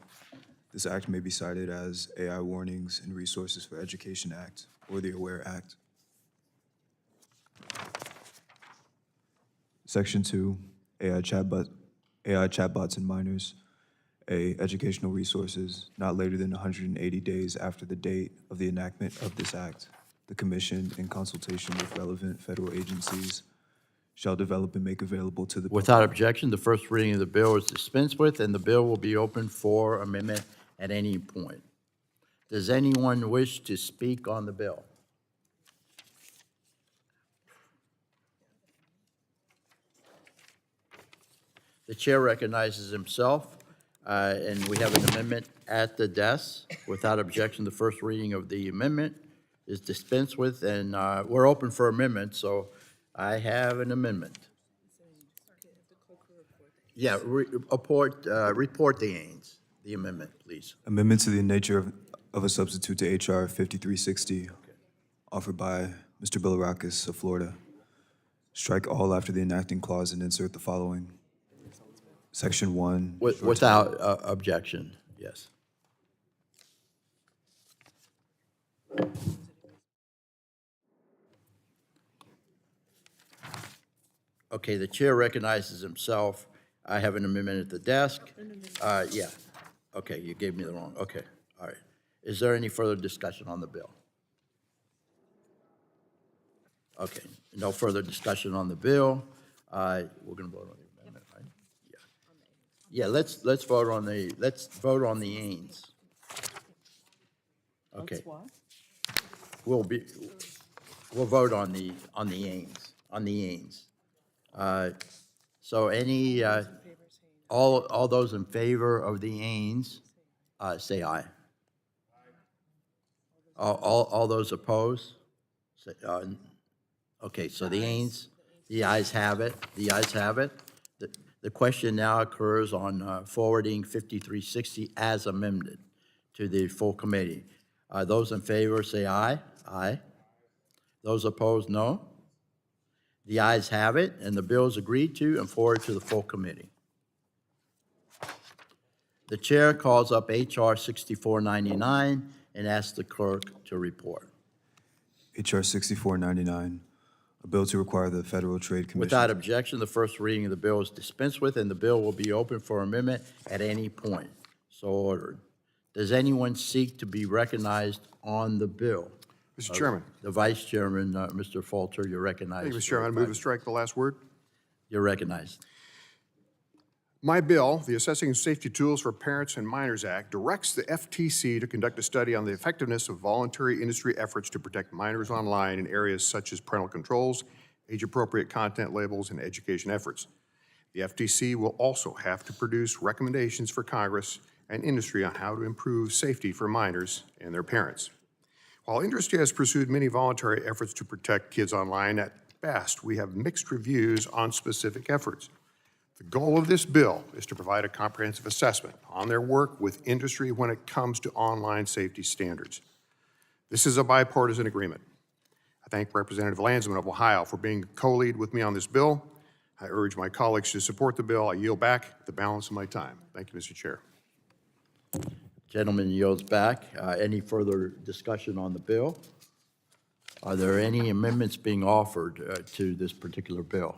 This act may be cited as AI Warnings and Resources for Education Act or the AWARE Act. Section 2, AI chatbots and minors. A, educational resources not later than 180 days after the date of the enactment of this act. The Commission, in consultation with relevant federal agencies, shall develop and make available to the Without objection, the first reading of the bill is dispensed with, and the bill will be open for amendment at any point. Does anyone wish to speak on the bill? The chair recognizes himself, and we have an amendment at the desk. Without objection, the first reading of the amendment is dispensed with, and we're open for amendment, so I have an amendment. Yeah, report the Ains, the amendment, please. amendment to the nature of a substitute to H.R. 5360, offered by Mr. Bilirakis of Florida. Strike all after the enacting clause and insert the following. Section 1. Without objection, yes. Okay, the chair recognizes himself. I have an amendment at the desk. Yeah, okay, you gave me the wrong, okay, all right. Is there any further discussion on the bill? Okay, no further discussion on the bill. We're gonna vote on the amendment, right? Yeah. Yeah, let's vote on the Ains. Okay. We'll vote on the Ains. So any, all those in favor of the Ains, say aye. All those opposed? Say, okay, so the Ains, the ayes have it, The question now occurs on forwarding 5360 as amended to the full committee. Those in favor say aye. Aye. Those opposed, no. The ayes have it, and the bill is agreed to and forwarded to the full committee. The chair calls up H.R. 6499 and asks the clerk to report. H.R. 6499, a bill to require the Federal Trade Commission. Without objection, the first reading of the bill is dispensed with, and the bill will be open for amendment at any point. So ordered. Does anyone seek to be recognized on the bill? Mr. Chairman. The Vice Chairman, Mr. Falter, you're recognized. Thank you, Mr. Chairman. I move to strike the last word. You're recognized. My bill, the Assessing Safety Tools for Parents and Minors Act, directs the FTC to conduct a study on the effectiveness of voluntary industry efforts to protect minors online in areas such as parental controls, age-appropriate content labels, and education efforts. The FTC will also have to produce recommendations for Congress and industry on how to improve safety for minors and their parents. While industry has pursued many voluntary efforts to protect kids online, at best, we have mixed reviews on specific efforts. The goal of this bill is to provide a comprehensive assessment on their work with industry when it comes to online safety standards. This is a bipartisan agreement. I thank Representative Landsman of Ohio for being co-lead with me on this bill. I urge my colleagues to support the bill. I yield back the balance of my time. Thank you, Mr. Chair. Gentleman yields back. Any further discussion on the bill? Are there any amendments being offered to this particular bill?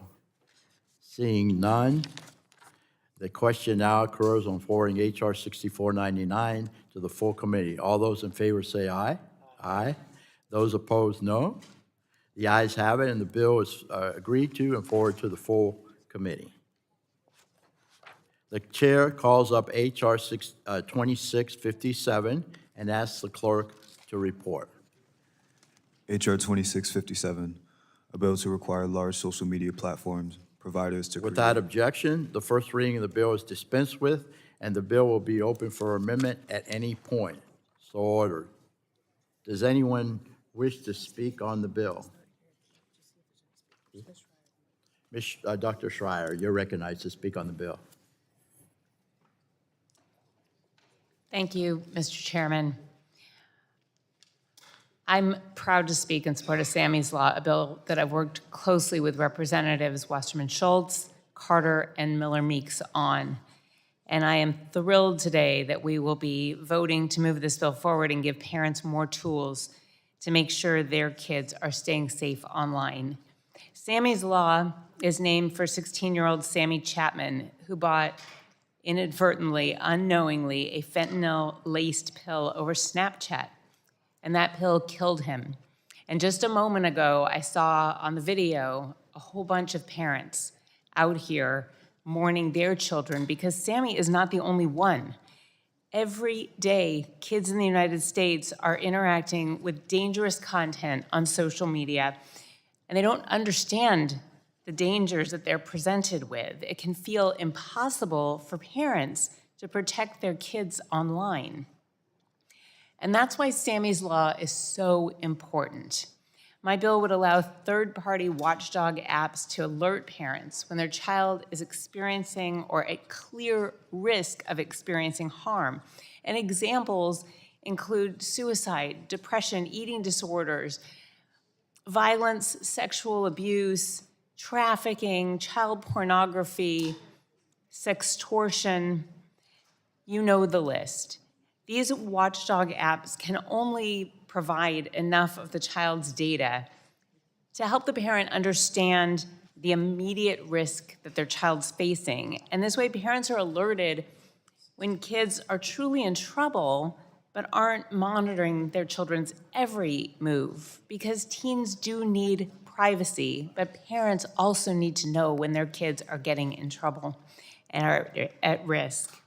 Seeing none, the question now occurs on forwarding H.R. 6499 to the full committee. All those in favor say aye. Aye. Those opposed, no. The ayes have it, and the bill is agreed to and forwarded to the full committee. The chair calls up H.R. 2657 and asks the clerk to report. H.R. 2657, a bill to require large social media platforms providers to Without create. objection, the first reading of the bill is dispensed with, and the bill will be open for amendment at any point. So ordered. Does anyone wish to speak on the bill? Dr. Schreier, you're recognized to speak on the bill. Thank you, Mr. Chairman. I'm proud to speak in support of Sammy's Law, a bill that I've worked closely with Representatives Westerman Schultz, Carter, and Miller Meeks on. And I am thrilled today that we will be voting to move this bill forward and give parents more tools to make sure their kids are staying safe online. Sammy's Law is named for 16-year-old Sammy Chapman, who bought inadvertently, unknowingly, a fentanyl-laced pill over Snapchat, and that pill killed him. And just a moment ago, I saw on the video a whole bunch of parents out here mourning their children because Sammy is not the only one. Every day, kids in the United States are interacting with dangerous content on social media, and they don't understand the dangers that they're presented with. It can feel impossible for parents to protect their kids online. And that's why Sammy's Law is so important. My bill would allow third-party watchdog apps to alert parents when their child is experiencing or at clear risk of experiencing harm. And examples include suicide, depression, eating disorders, violence, sexual abuse, trafficking, child pornography, sextortion, you know the list. These watchdog apps can only provide enough of the child's data to help the parent understand the immediate risk that their child's facing. And this way, parents are alerted when kids are truly in trouble but aren't monitoring their children's every move, because teens do need privacy, but parents also need to know when their kids are getting in trouble and are at risk.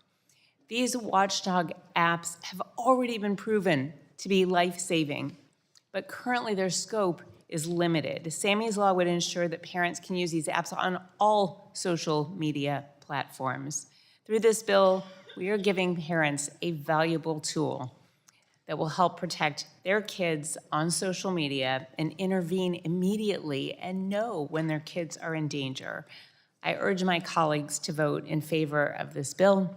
These watchdog apps have already been proven to be life-saving, but currently their scope is limited. Sammy's Law would ensure that parents can use these apps on all social media platforms. Through this bill, we are giving parents a valuable tool that will help protect their kids on social media and intervene immediately and know when their kids are in danger. I urge my colleagues to vote in favor of this bill,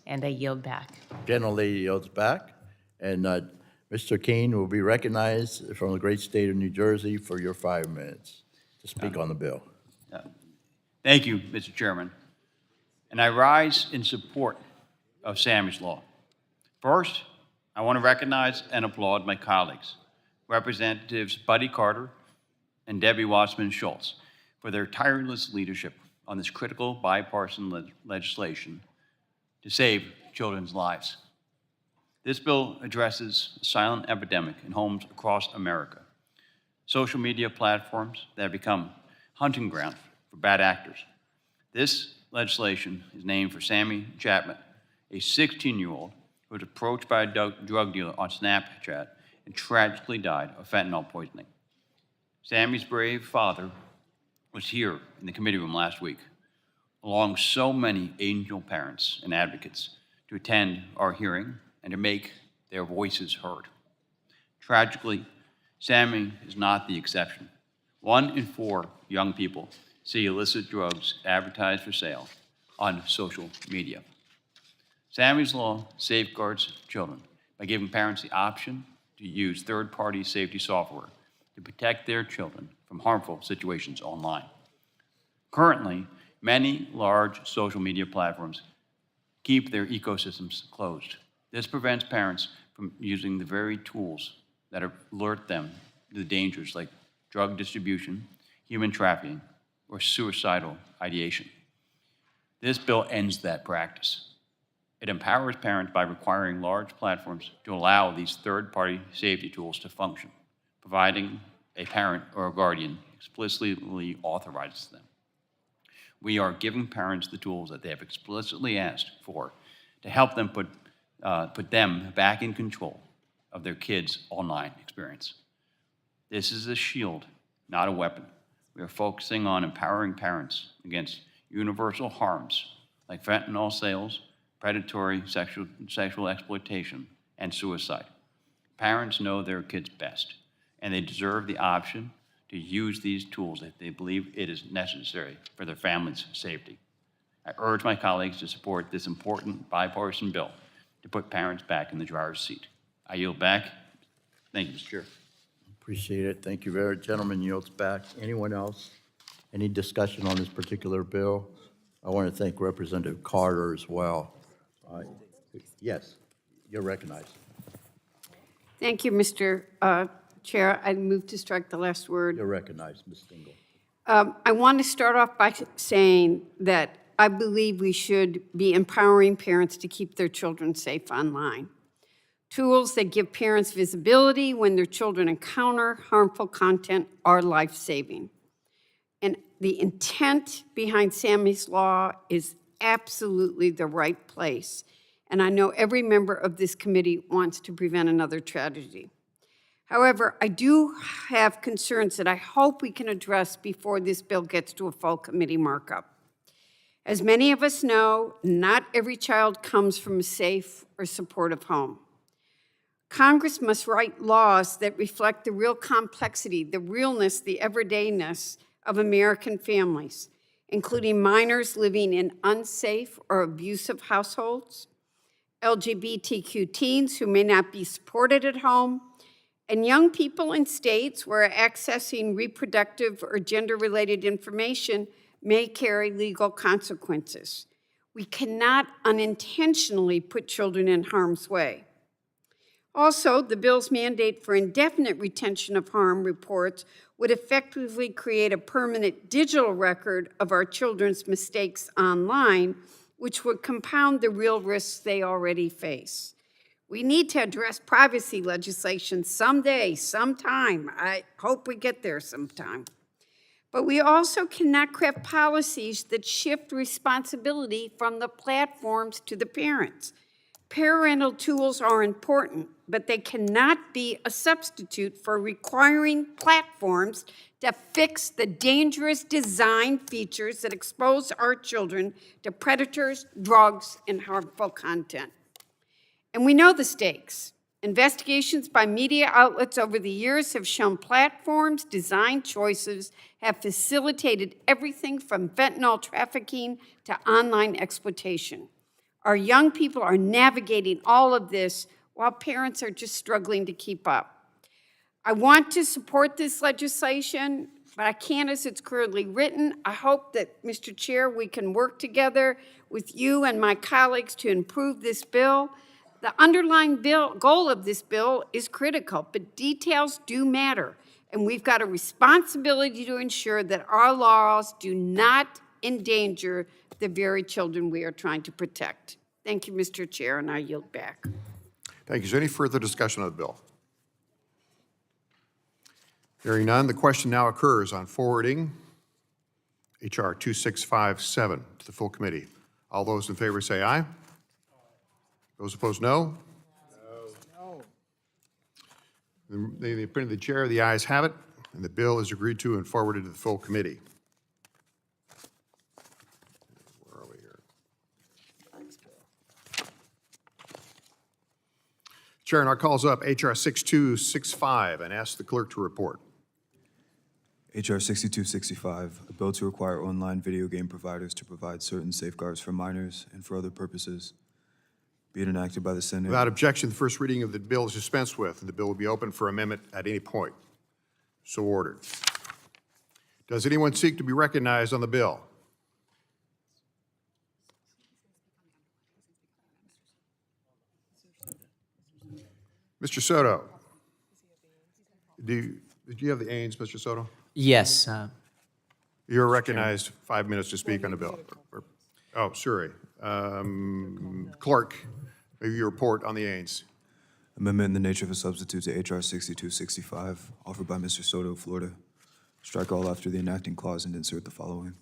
and I yield back. Gentlelady yields back. And Mr. Keene will be recognized from the great state of New Jersey for your 5 minutes to speak on the bill. Thank you, Mr. Chairman. And I rise in support of Sammy's Law. First, I want to recognize and applaud my colleagues, Representatives Buddy Carter and Debbie Wasserman Schultz, for their tireless leadership on this critical bipartisan legislation to save children's lives. This bill addresses a silent epidemic in homes across America. Social media platforms that have become hunting grounds for bad actors. This legislation is named for Sammy Chapman, a 16-year-old who was approached by a drug dealer on Snapchat and tragically died of fentanyl poisoning. Sammy's brave father was here in the committee room last week, along so many angel parents and advocates, to attend our hearing and to make their voices heard. Tragically, Sammy is not the exception. 1 in 4 young people see illicit drugs advertised for sale on social media. Sammy's Law safeguards children by giving parents the option to use third-party safety software to protect their children from harmful situations online. Currently, many large social media platforms keep their ecosystems closed. This prevents parents from using the very tools that alert them to the dangers like drug distribution, human trafficking, or suicidal ideation. This bill ends that practice. It empowers parents by requiring large platforms to allow these third-party safety tools to function, providing a parent or a guardian explicitly authorizes them. We are giving parents the tools that they have explicitly asked for to help them put them back in control of their kids' online experience. This is a shield, not a weapon. we are focusing on empowering parents against universal harms like fentanyl sales, predatory sexual exploitation, and suicide. Parents know their kids best, and they deserve the option to use these tools if they believe it is necessary for their family's safety. I urge my colleagues to support this important bipartisan bill to put parents back in the driver's seat. I yield back. Thank you, Mr. Chair. Appreciate it. Thank you very much. Gentleman yields back. Anyone else? Any discussion on this particular bill? I want to thank Representative Carter as well. Yes, you're recognized. Thank you, Mr. Chair. I move to strike the last word. You're recognized, Ms. Dingell. I want to start off by saying that I believe we should be empowering parents to keep their children safe online. Tools that give parents visibility when their children encounter harmful content are life-saving. And the intent behind Sammy's law is absolutely the right place. And I know every member of this committee wants to prevent another tragedy. However, I do have concerns that I hope we can address before this bill gets to a full committee markup. As many of us know, not every child comes from a safe or supportive home. Congress must write laws that reflect the real complexity, the realness, the everydayness of American families, including minors living in unsafe or abusive households, LGBTQ teens who may not be supported at home, and young people in states where accessing reproductive or gender-related information may carry legal consequences. We cannot unintentionally put children in harm's way. Also, the bill's mandate for indefinite retention of harm reports would effectively create a permanent digital record of our children's mistakes online, which would compound the real risks they already face. We need to address privacy legislation someday, sometime. I hope we get there sometime. But we also cannot craft policies that shift responsibility from the platforms to the parents. Parental tools are important, but they cannot be a substitute for requiring platforms to fix the dangerous design features that expose our children to predators, drugs, and harmful content. And we know the stakes. Investigations by media outlets over the years have shown platforms' design choices have facilitated everything from fentanyl trafficking to online exploitation. Our young people are navigating all of this while parents are just struggling to keep up. I want to support this legislation, but I can't as it's currently written. I hope that, Mr. Chair, we can work together with you and my colleagues to improve this bill. The underlying goal of this bill is critical, but details do matter. And we've got a responsibility to ensure that our laws do not endanger the very children we are trying to protect. Thank you, Mr. Chair, and I yield back. Thank you. Is there any further discussion of the bill? Hearing none, the question now occurs on forwarding H.R. 2657 to the full committee. All those in favor say aye. Those opposed, no? No. The opinion of the chair, the ayes have it, and the bill is agreed to and forwarded to the full committee. Where are we here? Chair now calls up H.R. 6265 and asks the clerk to report. H.R. 6265, a bill to require online video game providers to provide certain safeguards for minors and for other purposes. Be it enacted by the Senate. Without objection, the first reading of the bill is dispensed with, and the bill will be open for amendment at any point. So ordered. Does anyone seek to be recognized on the bill? Mr. Soto. Did you have the Ains, Mr. Soto? Yes. You're recognized 5 minutes to speak on the bill. Oh, sorry. Clerk, maybe your report on the Ains. Amendment in the nature of a substitute to H.R. 6265, offered by Mr. Soto, Florida. Strike all after the enacting clause and insert the following.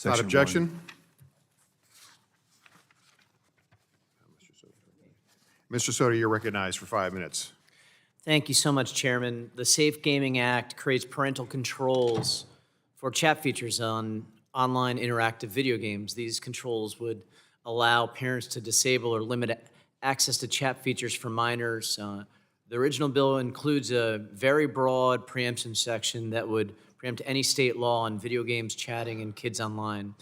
Without objection. Mr. Soto, you're recognized for 5 minutes. Thank you so much, Chairman. The Safe Gaming Act creates parental controls for chat features on online interactive video games. These controls would allow parents to disable or limit access to chat features for minors. The original bill includes a very broad preemption section that would preempt any state law on video games, chatting, and kids online.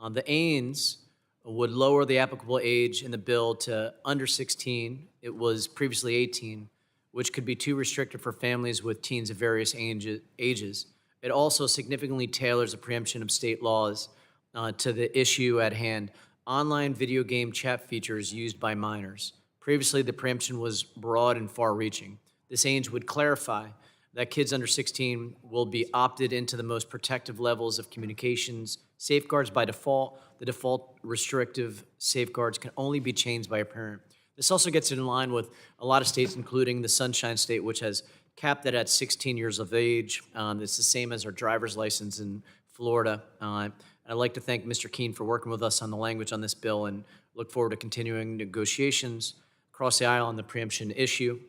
The AINS would lower the applicable age in the bill to under 16. It was previously 18, which could be too restrictive for families with teens of various ages. It also significantly tailors the preemption of state laws to the issue at hand, online video game chat features used by minors. Previously, the preemption was broad and far-reaching. This age would clarify that kids under 16 will be opted into the most protective levels of communications safeguards by default. The default restrictive safeguards can only be changed by a parent. This also gets in line with a lot of states, including the Sunshine State, which has capped it at 16 years of age. It's the same as our driver's license in Florida. I'd like to thank Mr. Keene for working with us on the language on this bill and look forward to continuing negotiations across the aisle on the preemption issue.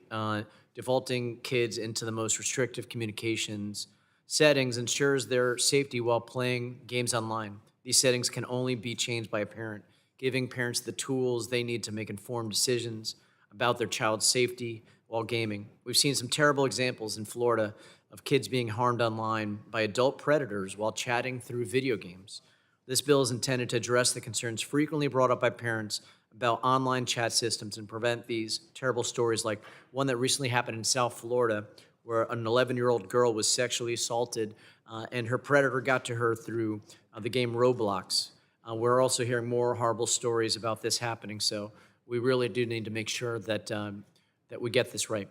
Defaulting kids into the most restrictive communications settings ensures their safety while playing games online. These settings can only be changed by a parent, giving parents the tools they need to make informed decisions about their child's safety while gaming. We've seen some terrible examples in Florida of kids being harmed online by adult predators while chatting through video games. This bill is intended to address the concerns frequently brought up by parents about online chat systems and prevent these terrible stories like one that recently happened in South Florida where an 11-year-old girl was sexually assaulted and her predator got to her through the game Roblox. We're also hearing more horrible stories about this happening, so we really do need to make sure that, that we get this right.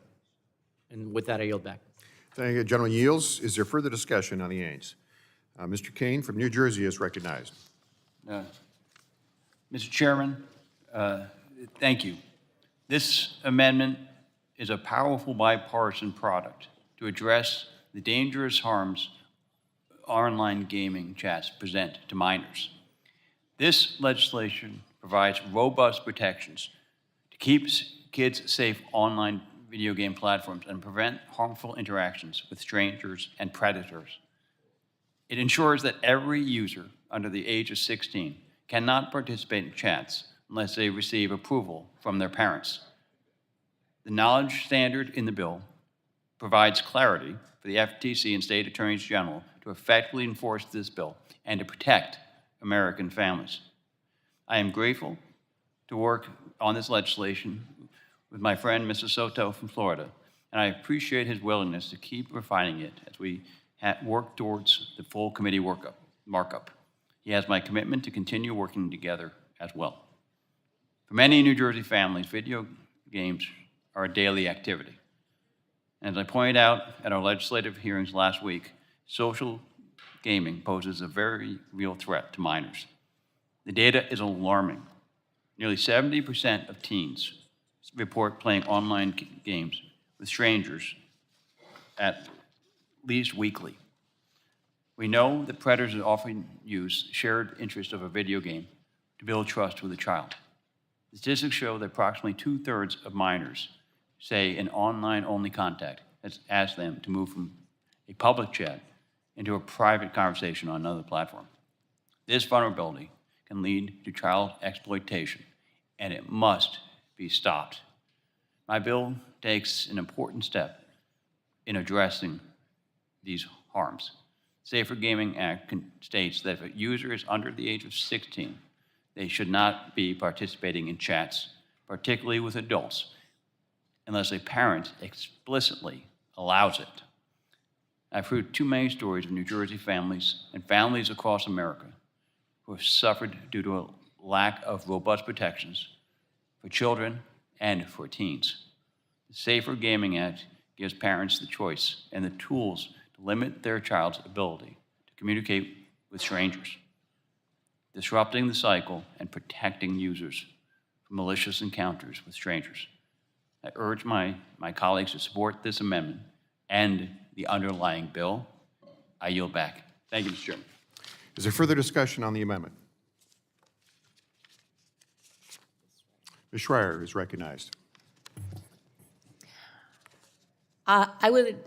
And with that, I yield back. Thank you. Gentleman yields. Is there further discussion on the AINS? Mr. Kane from New Jersey is recognized. Mr. Chairman, thank you. This amendment is a powerful bipartisan product to address the dangerous harms online gaming chats present to minors. This legislation provides robust protections to keep kids safe online video game platforms and prevent harmful interactions with strangers and predators. It ensures that every user under the age of 16 cannot participate in chats unless they receive approval from their parents. The knowledge standard in the bill provides clarity for the FTC and state attorneys general to effectively enforce this bill and to protect American families. I am grateful to work on this legislation with my friend, Mr. Soto from Florida, and I appreciate his willingness to keep refining it as we work towards the full committee markup. He has my commitment to continue working together as well. For many New Jersey families, video games are a daily activity. As I pointed out at our legislative hearings last week, social gaming poses a very real threat to minors. The data is alarming. Nearly 70% of teens report playing online games with strangers at least weekly. We know that predators often use shared interest of a video game to build trust with a child. Statistics show that approximately 2/3 of minors say an online-only contact has asked them to move from a public chat into a private conversation on another platform. This vulnerability can lead to child exploitation, and it must be stopped. My bill takes an important step in addressing these harms. Safer Gaming Act states that if a user is under the age of 16, they should not be participating in chats, particularly with adults, unless a parent explicitly allows it. I've heard too many stories of New Jersey families and families across America who have suffered due to a lack of robust protections for children and for teens. The Safer Gaming Act gives parents the choice and the tools to limit their child's ability to communicate with strangers, disrupting the cycle and protecting users from malicious encounters with strangers. I urge my colleagues to support this amendment and the underlying bill. I yield back. Thank you, Mr. Chairman. Is there further discussion on the amendment? Ms. Schreier is recognized. I would,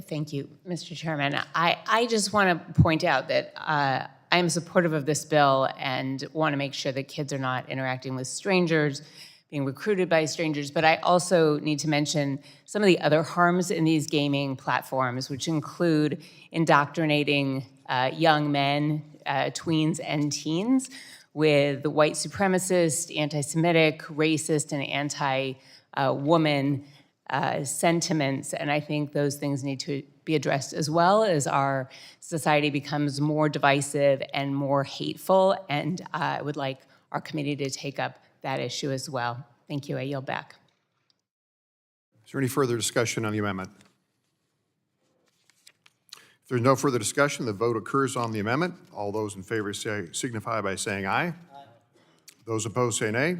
thank you, Mr. Chairman. I just want to point out that I am supportive of this bill and want to make sure that kids are not interacting with strangers, being recruited by strangers, but I also need to mention some of the other harms in these gaming platforms, which include indoctrinating young men, tweens and teens with the white supremacist, anti-Semitic, racist, and anti-woman sentiments, and I think those things need to be addressed as well as our society becomes more divisive and more hateful, and I would like our committee to take up that issue as well. Thank you. I yield back. Is there any further discussion on the amendment? If there's no further discussion, the vote occurs on the amendment. All those in favor signify by saying aye. Aye. Those opposed say nay.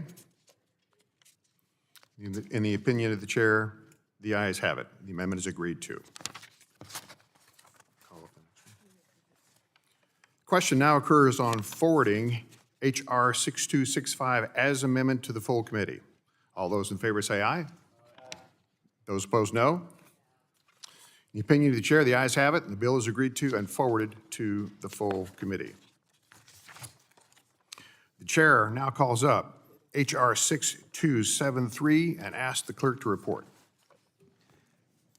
In the opinion of the chair, the ayes have it. The amendment is agreed to. Question now occurs on forwarding H.R. 6265 as amendment to the full committee. All those in favor say aye. Aye. Those opposed, no. In the opinion of the chair, the ayes have it, and the bill is agreed to and forwarded to the full committee. The chair now calls up H.R. 6273 and asks the clerk to report.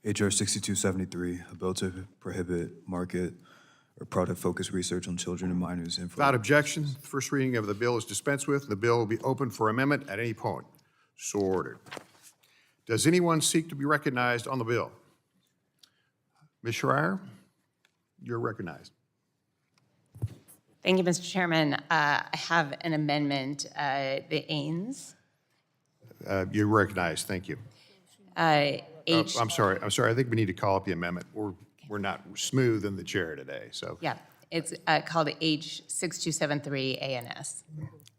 H.R. 6273, a bill to prohibit market or product-focused research on children and minors. Without objection, the first reading of the bill is dispensed with, and the bill will be open for amendment at any point. So ordered. Does anyone seek to be recognized on the bill? Ms. Schreier, you're recognized. Thank you, Mr. Chairman. I have an amendment, the Ains. You're recognized. Thank you. I'm sorry. I think we need to call up the amendment. We're not smooth in the chair today, so. Yeah, it's called H6273 ANS.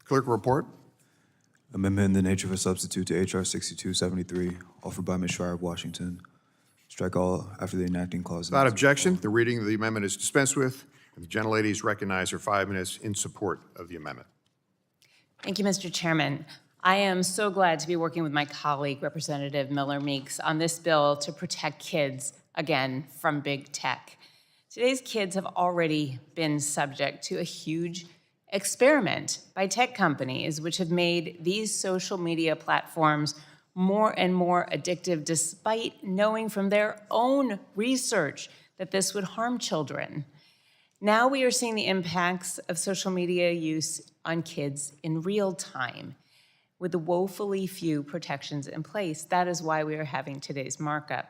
Clerk report. Amendment in the nature of a substitute to H.R. 6273, offered by Ms. Schreier of Washington. Strike all after the enacting clause. Without objection, the reading of the amendment is dispensed with, and the gentleladies recognize for 5 minutes in support of the amendment. Thank you, Mr. Chairman. I am so glad to be working with my colleague, Representative Miller Meeks, on this bill to protect kids, again, from big tech. Today's kids have already been subject to a huge experiment by tech companies, which have made these social media platforms more and more addictive, despite knowing from their own research that this would harm children. Now we are seeing the impacts of social media use on kids in real time, with the woefully few protections in place. That is why we are having today's markup.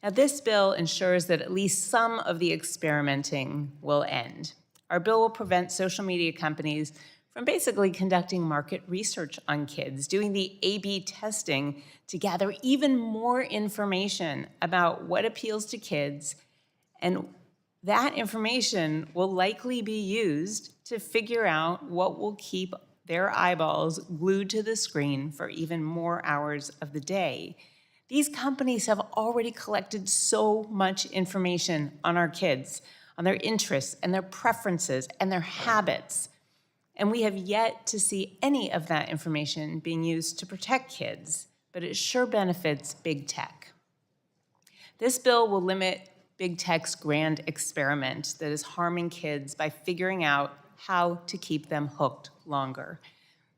Now, this bill ensures that at least some of the experimenting will end. Our bill will prevent social media companies from basically conducting market research on kids, doing the A/B testing to gather even more information about what appeals to kids, and that information will likely be used to figure out what will keep their eyeballs glued to the screen for even more hours of the day. These companies have already collected so much information on our kids, on their interests and their preferences and their habits. And we have yet to see any of that information being used to protect kids, but it sure benefits big tech. This bill will limit big tech's grand experiment that is harming kids by figuring out how to keep them hooked longer.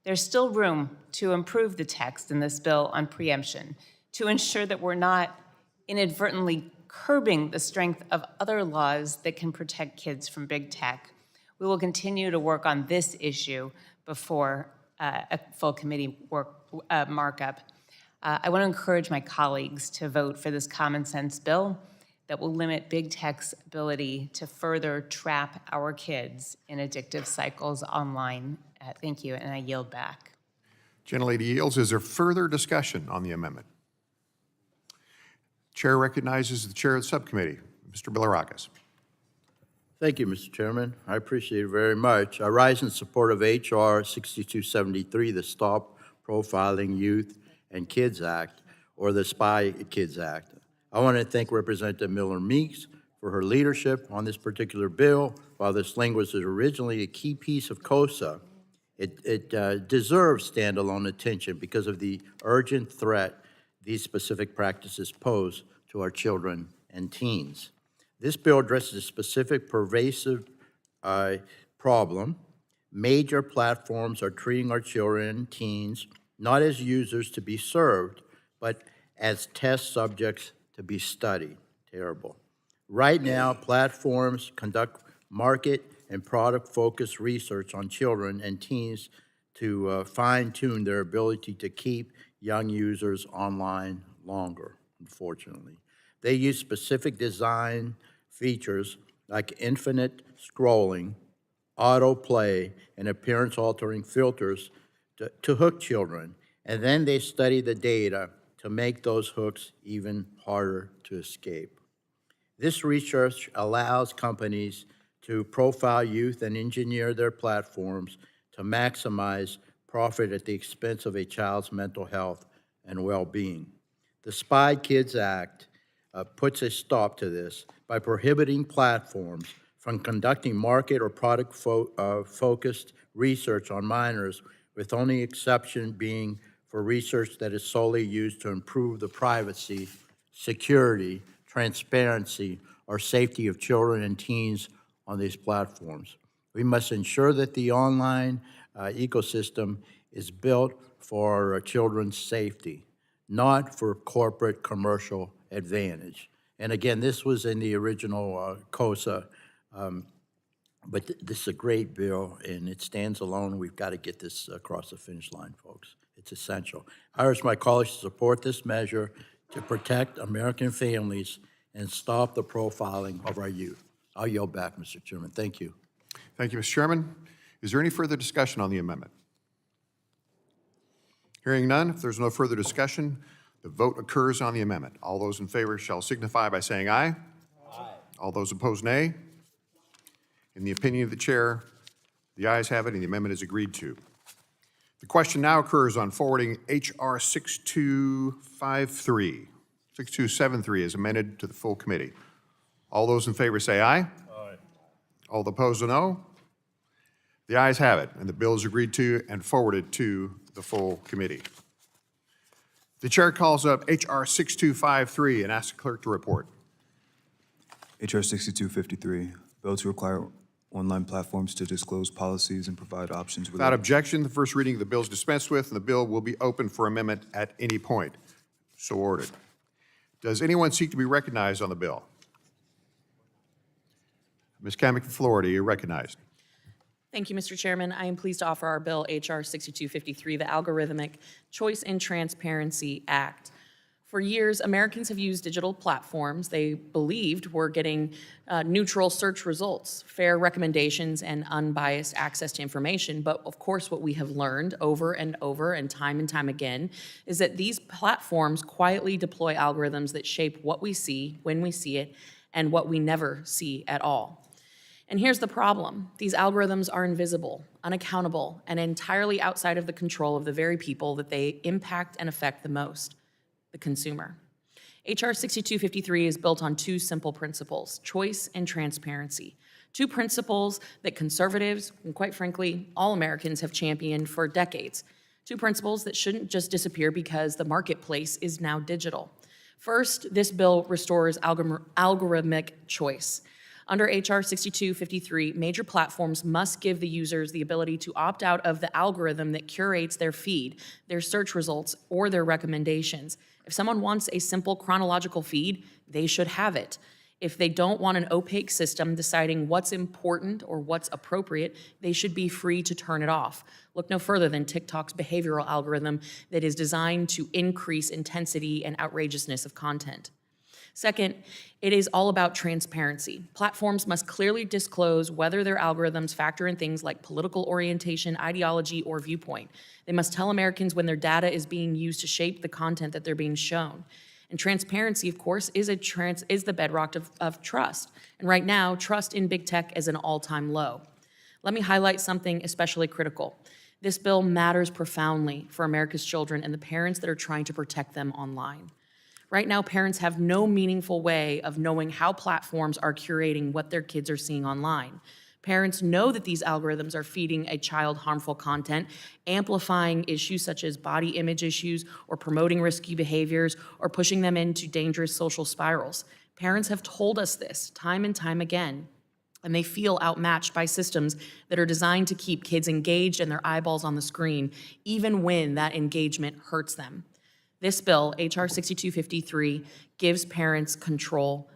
There's still room to improve the text in this bill on preemption to ensure that we're not inadvertently curbing the strength of other laws that can protect kids from big tech. We will continue to work on this issue before a full committee markup. I want to encourage my colleagues to vote for this common sense bill that will limit big tech's ability to further trap our kids in addictive cycles online. Thank you, and I yield back. Gentlelady yields. Is there further discussion on the amendment? Chair recognizes the chair of the subcommittee, Mr. Bilirakis. Thank you, Mr. Chairman. I appreciate it very much. I rise in support of H.R. 6273, the Stop Profiling Youth and Kids Act, or the Spy Kids Act. I want to thank Representative Miller Meeks for her leadership on this particular bill. While this language was originally a key piece of COSA, it deserves standalone attention because of the urgent threat these specific practices pose to our children and teens. This bill addresses a specific pervasive problem. Major platforms are treating our children and teens not as users to be served, but as test subjects to be studied. Terrible. Right now, platforms conduct market and product-focused research on children and teens to fine-tune their ability to keep young users online longer, unfortunately. They use specific design features like infinite scrolling, autoplay, and appearance-altering filters to hook children, and then they study the data to make those hooks even harder to escape. This research allows companies to profile youth and engineer their platforms to maximize profit at the expense of a child's mental health and well-being. The Spy Kids Act puts a stop to this by prohibiting platforms from conducting market or product-focused research on minors, with only exception being for research that is solely used to improve the privacy, security, transparency, or safety of children and teens on these platforms. We must ensure that the online ecosystem is built for children's safety, not for corporate commercial advantage. And again, this was in the original COSA, but this is a great bill, and it stands alone. We've got to get this across the finish line, folks. It's essential. I urge my colleagues to support this measure to protect American families and stop the profiling of our youth. I'll yield back, Mr. Chairman. Thank you. Thank you, Mr. Chairman. Is there any further discussion on the amendment? Hearing none, if there's no further discussion, the vote occurs on the amendment. All those in favor shall signify by saying aye. Aye. All those opposed, nay. In the opinion of the chair, the ayes have it and the amendment is agreed to. The question now occurs on forwarding H.R. 6273 as amended to the full committee. All those in favor say aye. Aye. All opposed, no. The ayes have it, and the bill is agreed to and forwarded to the full committee. The chair calls up H.R. 6253 and asks the clerk to report. H.R. 6253, bill to require online platforms to disclose policies and provide options Without objection, the first reading of the bill is dispensed with, and the bill will be open for amendment at any point. So ordered. Does anyone seek to be recognized on the bill? Ms. Kamick from Florida, you're recognized. Thank you, Mr. Chairman. I am pleased to offer our bill, H.R. 6253, the Algorithmic Choice and Transparency Act. For years, Americans have used digital platforms they believed were getting neutral search results, fair recommendations, and unbiased access to information. But of course, what we have learned over and over and time again is that these platforms quietly deploy algorithms that shape what we see, when we see it, and what we never see at all. And here's the problem. These algorithms are invisible, unaccountable, and entirely outside of the control of the very people that they impact and affect the most, the consumer. H.R. 6253 is built on two simple principles, choice and transparency. Two principles that conservatives, and quite frankly, all Americans have championed for decades. Two principles that shouldn't just disappear because the marketplace is now digital. First, this bill restores algorithmic choice. Under H.R. 6253, major platforms must give the users the ability to opt out of the algorithm that curates their feed, their search results, or their recommendations. If someone wants a simple chronological feed, they should have it. If they don't want an opaque system deciding what's important or what's appropriate, they should be free to turn it off. Look no further than TikTok's behavioral algorithm that is designed to increase intensity and outrageousness of content. Second, it is all about transparency. Platforms must clearly disclose whether their algorithms factor in things like political orientation, ideology, or viewpoint. They must tell Americans when their data is being used to shape the content that they're being shown. And transparency, of course, is the bedrock of trust. And right now, trust in big tech is an all-time low. Let me highlight something especially critical. This bill matters profoundly for America's children and the parents that are trying to protect them online. Right now, parents have no meaningful way of knowing how platforms are curating what their kids are seeing online. Parents know that these algorithms are feeding a child harmful content, amplifying issues such as body image issues, or promoting risky behaviors, or pushing them into dangerous social spirals. Parents have told us this time and time again, and they feel outmatched by systems that are designed to keep kids engaged and their eyeballs on the screen, even when that engagement hurts them. This bill, H.R. 6253, gives parents control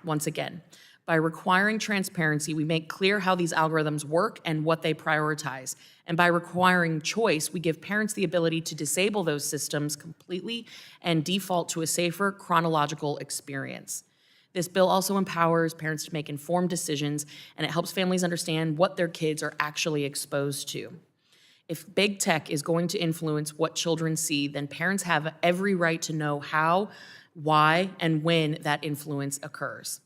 once again. By requiring transparency, we make clear how these algorithms work and what they prioritize. And by requiring choice, we give parents the ability to disable those systems completely and default to a safer chronological experience. This bill also empowers parents to make informed decisions, and it helps families understand what their kids are actually exposed to. If big tech is going to influence what children see, then parents have every right to know how, why, and when that influence occurs.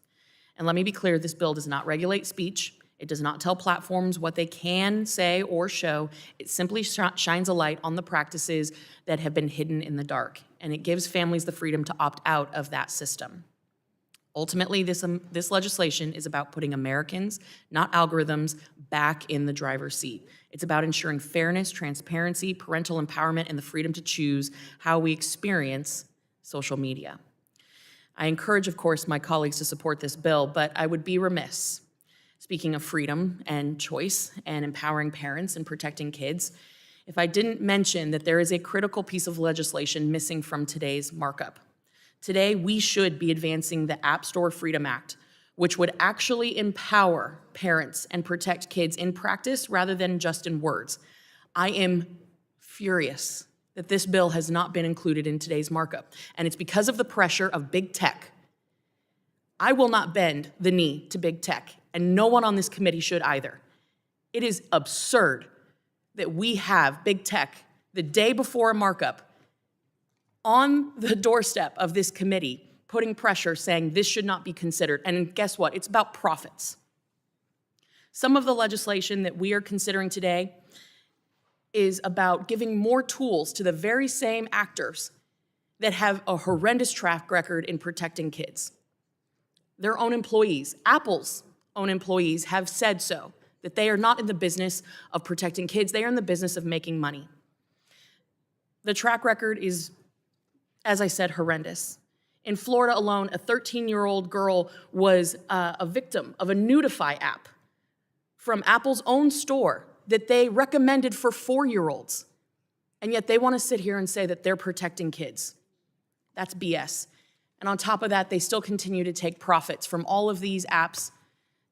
And let me be clear, this bill does not regulate speech. It does not tell platforms what they can say or show. It simply shines a light on the practices that have been hidden in the dark, and it gives families the freedom to opt out of that system. Ultimately, this legislation is about putting Americans, not algorithms, back in the driver's seat. It's about ensuring fairness, transparency, parental empowerment, and the freedom to choose how we experience social media. I encourage, of course, my colleagues to support this bill, but I would be remiss, speaking of freedom and choice and empowering parents and protecting kids, if I didn't mention that there is a critical piece of legislation missing from today's markup. Today, we should be advancing the App Store Freedom Act, which would actually empower parents and protect kids in practice rather than just in words. I am furious that this bill has not been included in today's markup, and it's because of the pressure of big tech. I will not bend the knee to big tech, and no one on this committee should either. It is absurd that we have big tech the day before a markup on the doorstep of this committee, putting pressure, saying this should not be considered. And guess what? It's about profits. Some of the legislation that we are considering today is about giving more tools to the very same actors that have a horrendous track record in protecting kids. Their own employees, Apple's own employees, have said so, that they are not in the business of protecting kids, they are in the business of making money. The track record is, as I said, horrendous. In Florida alone, a 13-year-old girl was a victim of a Nudify app from Apple's own store that they recommended for 4-year-olds. And yet they want to sit here and say that they're protecting kids. That's BS. And on top of that, they still continue to take profits from all of these apps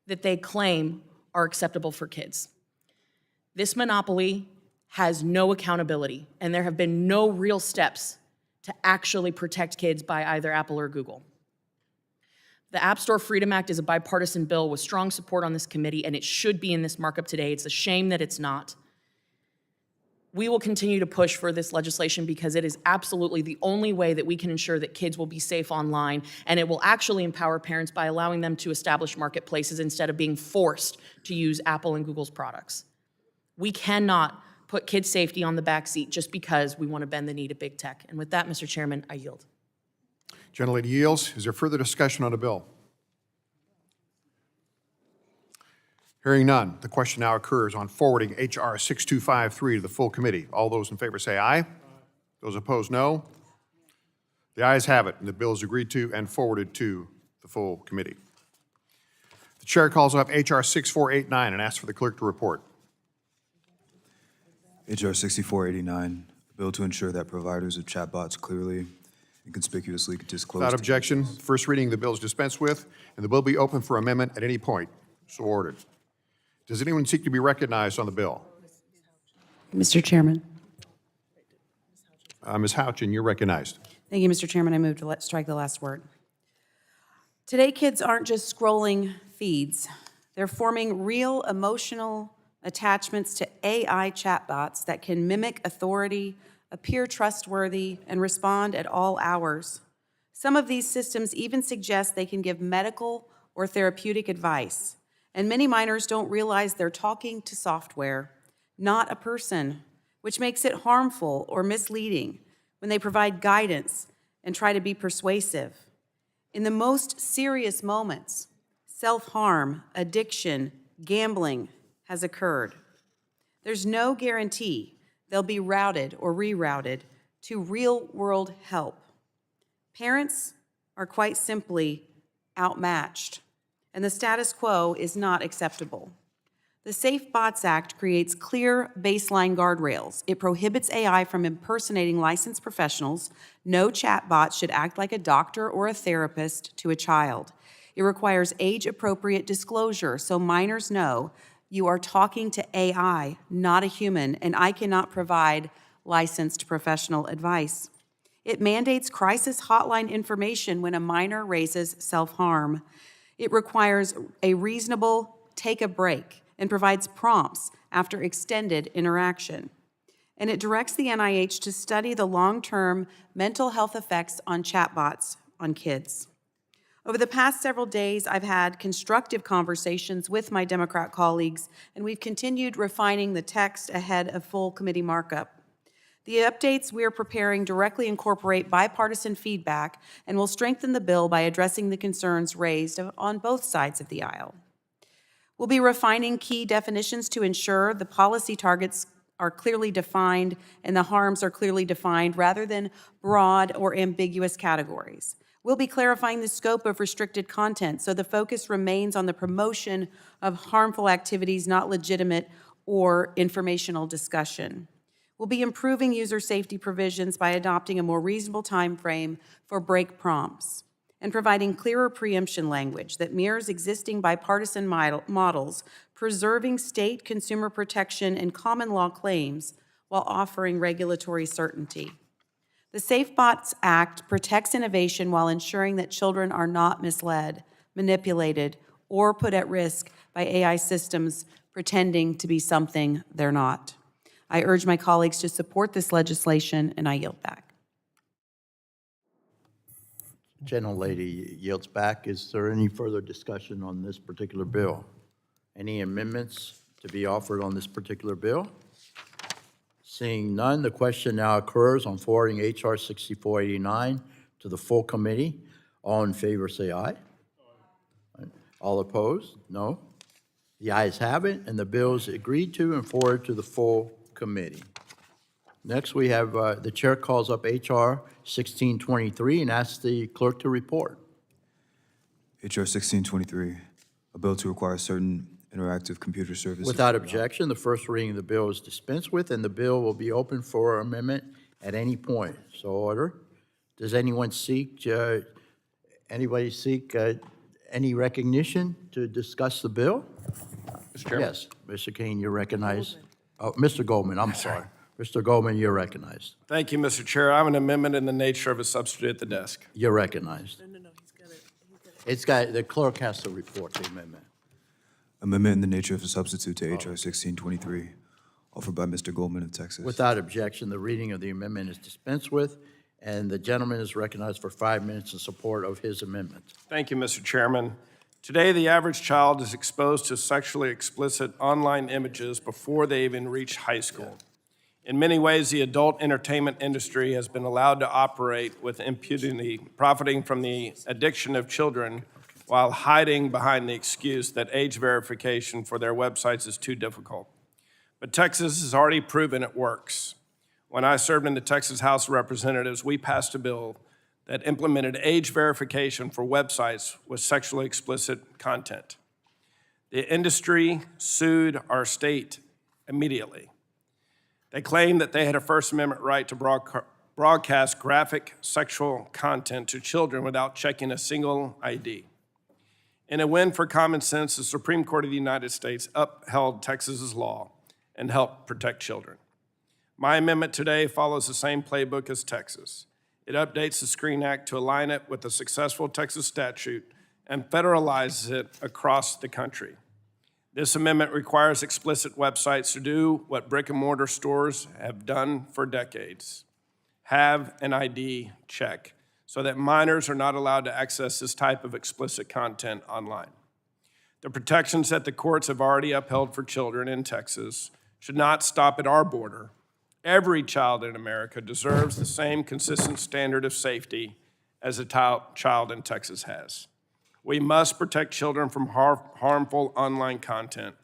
that they claim are acceptable for kids. This monopoly has no accountability, and there have been no real steps to actually protect kids by either Apple or Google. The App Store Freedom Act is a bipartisan bill with strong support on this committee, and it should be in this markup today. It's a shame that it's not. We will continue to push for this legislation because it is absolutely the only way that we can ensure that kids will be safe online, and it will actually empower parents by allowing them to establish marketplaces instead of being forced to use Apple and Google's products. We cannot put kids' safety on the back seat just because we want to bend the knee to big tech. And with that, Mr. Chairman, I yield. Gentlelady yields. Is there further discussion on the bill? Hearing none, the question now occurs on forwarding H.R. 6253 to the full committee. All those in favor say aye. Those opposed, no. The ayes have it, and the bill is agreed to and forwarded to the full committee. The chair calls up H.R. 6489 and asks for the clerk to report. H.R. 6489, a bill to ensure that providers of chatbots clearly and conspicuously disclose. Without objection, first reading, the bill is dispensed with, and the bill be open for amendment at any point. So ordered. Does anyone seek to be recognized on the bill? Mr. Chairman. Ms. Houchin, you're recognized. Thank you, Mr. Chairman. I move to strike the last word. Today, kids aren't just scrolling feeds. They're forming real emotional attachments to AI chatbots that can mimic authority, appear trustworthy, and respond at all hours. Some of these systems even suggest they can give medical or therapeutic advice. And many minors don't realize they're talking to software, not a person, which makes it harmful or misleading when they provide guidance and try to be persuasive. In the most serious moments, self-harm, addiction, gambling has occurred. There's no guarantee they'll be routed or rerouted to real-world help. Parents are quite simply outmatched, and the status quo is not acceptable. The Safe Bots Act creates clear baseline guardrails. It prohibits AI from impersonating licensed professionals. No chatbot should act like a doctor or a therapist to a child. It requires age-appropriate disclosure so minors know you are talking to AI, not a human, and I cannot provide licensed professional advice. It mandates crisis hotline information when a minor raises self-harm. It requires a reasonable take a break and provides prompts after extended interaction. And it directs the NIH to study the long-term mental health effects on chatbots on kids. Over the past several days, I've had constructive conversations with my Democrat colleagues, and we've continued refining the text ahead of full committee markup. The updates we are preparing directly incorporate bipartisan feedback and will strengthen the bill by addressing the concerns raised on both sides of the aisle. We'll be refining key definitions to ensure the policy targets are clearly defined and the harms are clearly defined rather than broad or ambiguous categories. We'll be clarifying the scope of restricted content so the focus remains on the promotion of harmful activities, not legitimate or informational discussion. We'll be improving user safety provisions by adopting a more reasonable time frame for break prompts and providing clearer preemption language that mirrors existing bipartisan models, preserving state consumer protection and common law claims while offering regulatory certainty. The Safe Bots Act protects innovation while ensuring that children are not misled, manipulated, or put at risk by AI systems pretending to be something they're not. I urge my colleagues to support this legislation, and I yield back. Gentlelady yields back. Is there any further discussion on this particular bill? Any amendments to be offered on this particular bill? Seeing none, the question now occurs on forwarding H.R. 6489 to the full committee. All in favor say aye. All opposed? No. The ayes have it, and the bill is agreed to and forwarded to the full committee. Next, we have the chair calls up H.R. 1623 and asks the clerk to report. H.R. 1623, a bill to require certain interactive computer services. Without objection, the first reading of the bill is dispensed with, and the bill will be open for amendment at any point. So order. Does anyone seek, any recognition to discuss the bill? Mr. Chairman? Yes, Mr. Kane, you're recognized. Oh, Mr. Goldman, I'm sorry. Mr. Goldman, you're recognized. Thank you, Mr. Chair. I have an amendment in the nature of a substitute at the desk. You're recognized. No, he's got it. The clerk has to report the amendment. Amendment in the nature of a substitute to H.R. 1623, offered by Mr. Goldman of Texas. Without objection, the reading of the amendment is dispensed with, and the gentleman is recognized for 5 minutes in support of his amendment. Thank you, Mr. Chairman. Today, the average child is exposed to sexually explicit online images before they even reach high school. In many ways, the adult entertainment industry has been allowed to operate with impunity, profiting from the addiction of children while hiding behind the excuse that age verification for their websites is too difficult. But Texas has already proven it works. When I served in the Texas House of Representatives, we passed a bill that implemented age verification for websites with sexually explicit content. The industry sued our state immediately. They claimed that they had a First Amendment right to broadcast graphic sexual content to children without checking a single ID. In a win for common sense, the Supreme Court of the United States upheld Texas's law and helped protect children. My amendment today follows the same playbook as Texas. It updates the Screen Act to align it with the successful Texas statute and federalizes it across the country. This amendment requires explicit websites to do what brick-and-mortar stores have done for decades: have an ID check, so that minors are not allowed to access this type of explicit content online. The protections that the courts have already upheld for children in Texas should not stop at our border. Every child in America deserves the same consistent standard of safety as a child in Texas has. We must protect children from harmful online content,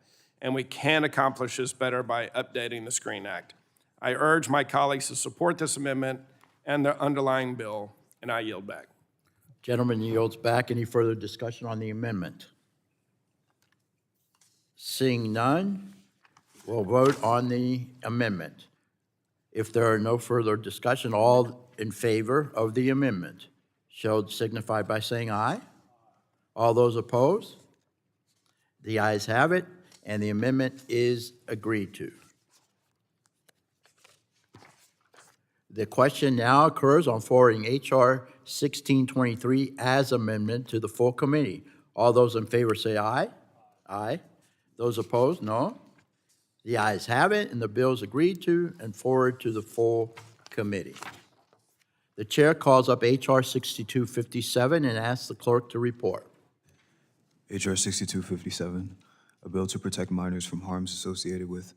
and we can accomplish this better by updating the Screen Act. I urge my colleagues to support this amendment and the underlying bill, and I yield back. Gentleman yields back. Any further discussion on the amendment? Seeing none, we'll vote on the amendment. If there are no further discussion, all in favor of the amendment shall signify by saying aye. All those opposed? The ayes have it, and the amendment is agreed to. The question now occurs on forwarding H.R. 1623 as amendment to the full committee. All those in favor say aye. Aye. Those opposed, no. The ayes have it, and the bill is agreed to and forwarded to the full committee. The chair calls up H.R. 6257 and asks the clerk to report. H.R. 6257, a bill to protect minors from harms associated with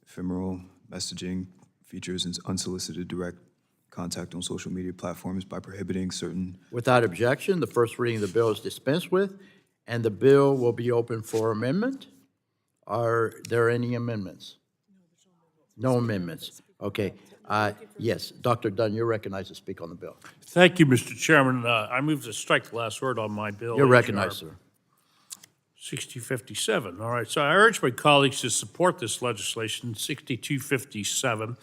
ephemeral messaging features and unsolicited direct contact on social media platforms by prohibiting certain... Without objection, the first reading of the bill is dispensed with, and the bill will be open for amendment. Are there any amendments? No amendments. Okay. Yes, Dr. Dunn, you're recognized to speak on the bill. Thank you, Mr. Chairman. I move to strike the last word on my bill. You're recognized, sir. 6257. All right, so I urge my colleagues to support this legislation, 6257,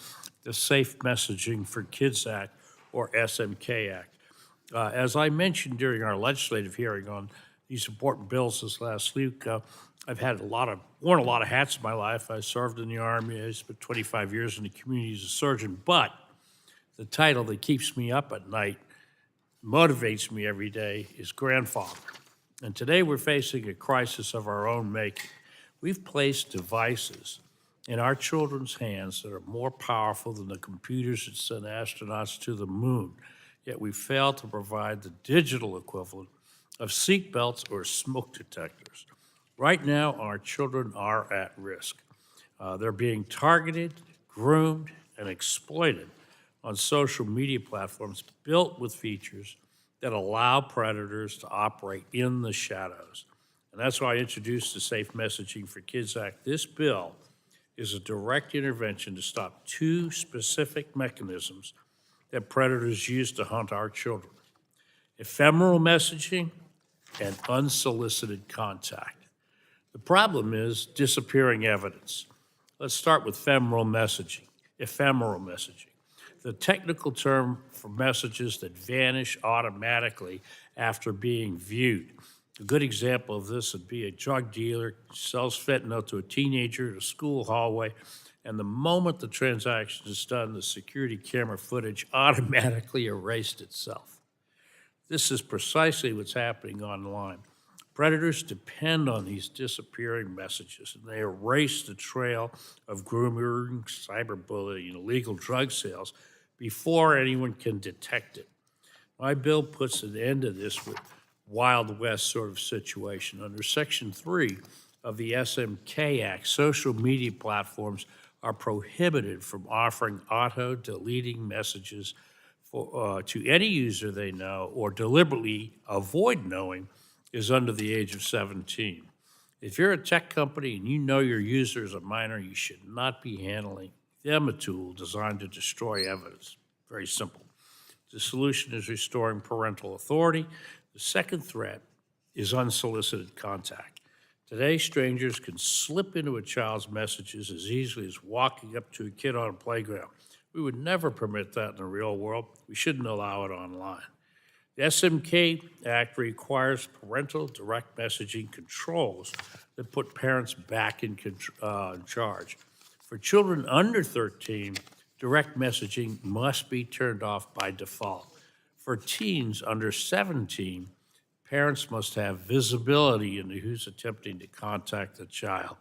the Safe Messaging for Kids Act, or SMK Act. As I mentioned during our legislative hearing on these important bills this last week, I've had worn a lot of hats in my life. I served in the Army. I spent 25 years in the community as a surgeon. But the title that keeps me up at night, motivates me every day, is grandfather. And today we're facing a crisis of our own making. We've placed devices in our children's hands that are more powerful than the computers that send astronauts to the moon. Yet we fail to provide the digital equivalent of seatbelts or smoke detectors. Right now, our children are at risk. They're being targeted, groomed, and exploited on social media platforms built with features that allow predators to operate in the shadows. And that's why I introduced the Safe Messaging for Kids Act. This bill is a direct intervention to stop two specific mechanisms that predators use to hunt our children: ephemeral messaging and unsolicited contact. The problem is disappearing evidence. Let's start with ephemeral messaging. The technical term for messages that vanish automatically after being viewed. A good example of this would be a drug dealer sells fentanyl to a teenager in a school hallway, and the moment the transaction is done, the security camera footage automatically erased itself. This is precisely what's happening online. Predators depend on these disappearing messages, and they erase the trail of grooming, cyberbullying, and illegal drug sales before anyone can detect it. My bill puts an end to this Wild West sort of situation. Under Section 3 of the SMK Act, social media platforms are prohibited from offering auto-deleting messages to any user they know or deliberately avoid knowing is under the age of 17. If you're a tech company and you know your user is a minor, you should not be handling them a tool designed to destroy evidence. Very simple. The solution is restoring parental authority. The second threat is unsolicited contact. Today, strangers can slip into a child's messages as easily as walking up to a kid on a playground. We would never permit that in the real world. We shouldn't allow it online. The SMK Act requires parental direct messaging controls that put parents back in charge. For children under 13, direct messaging must be turned off by default. For teens under 17, parents must have visibility into who's attempting to contact the child.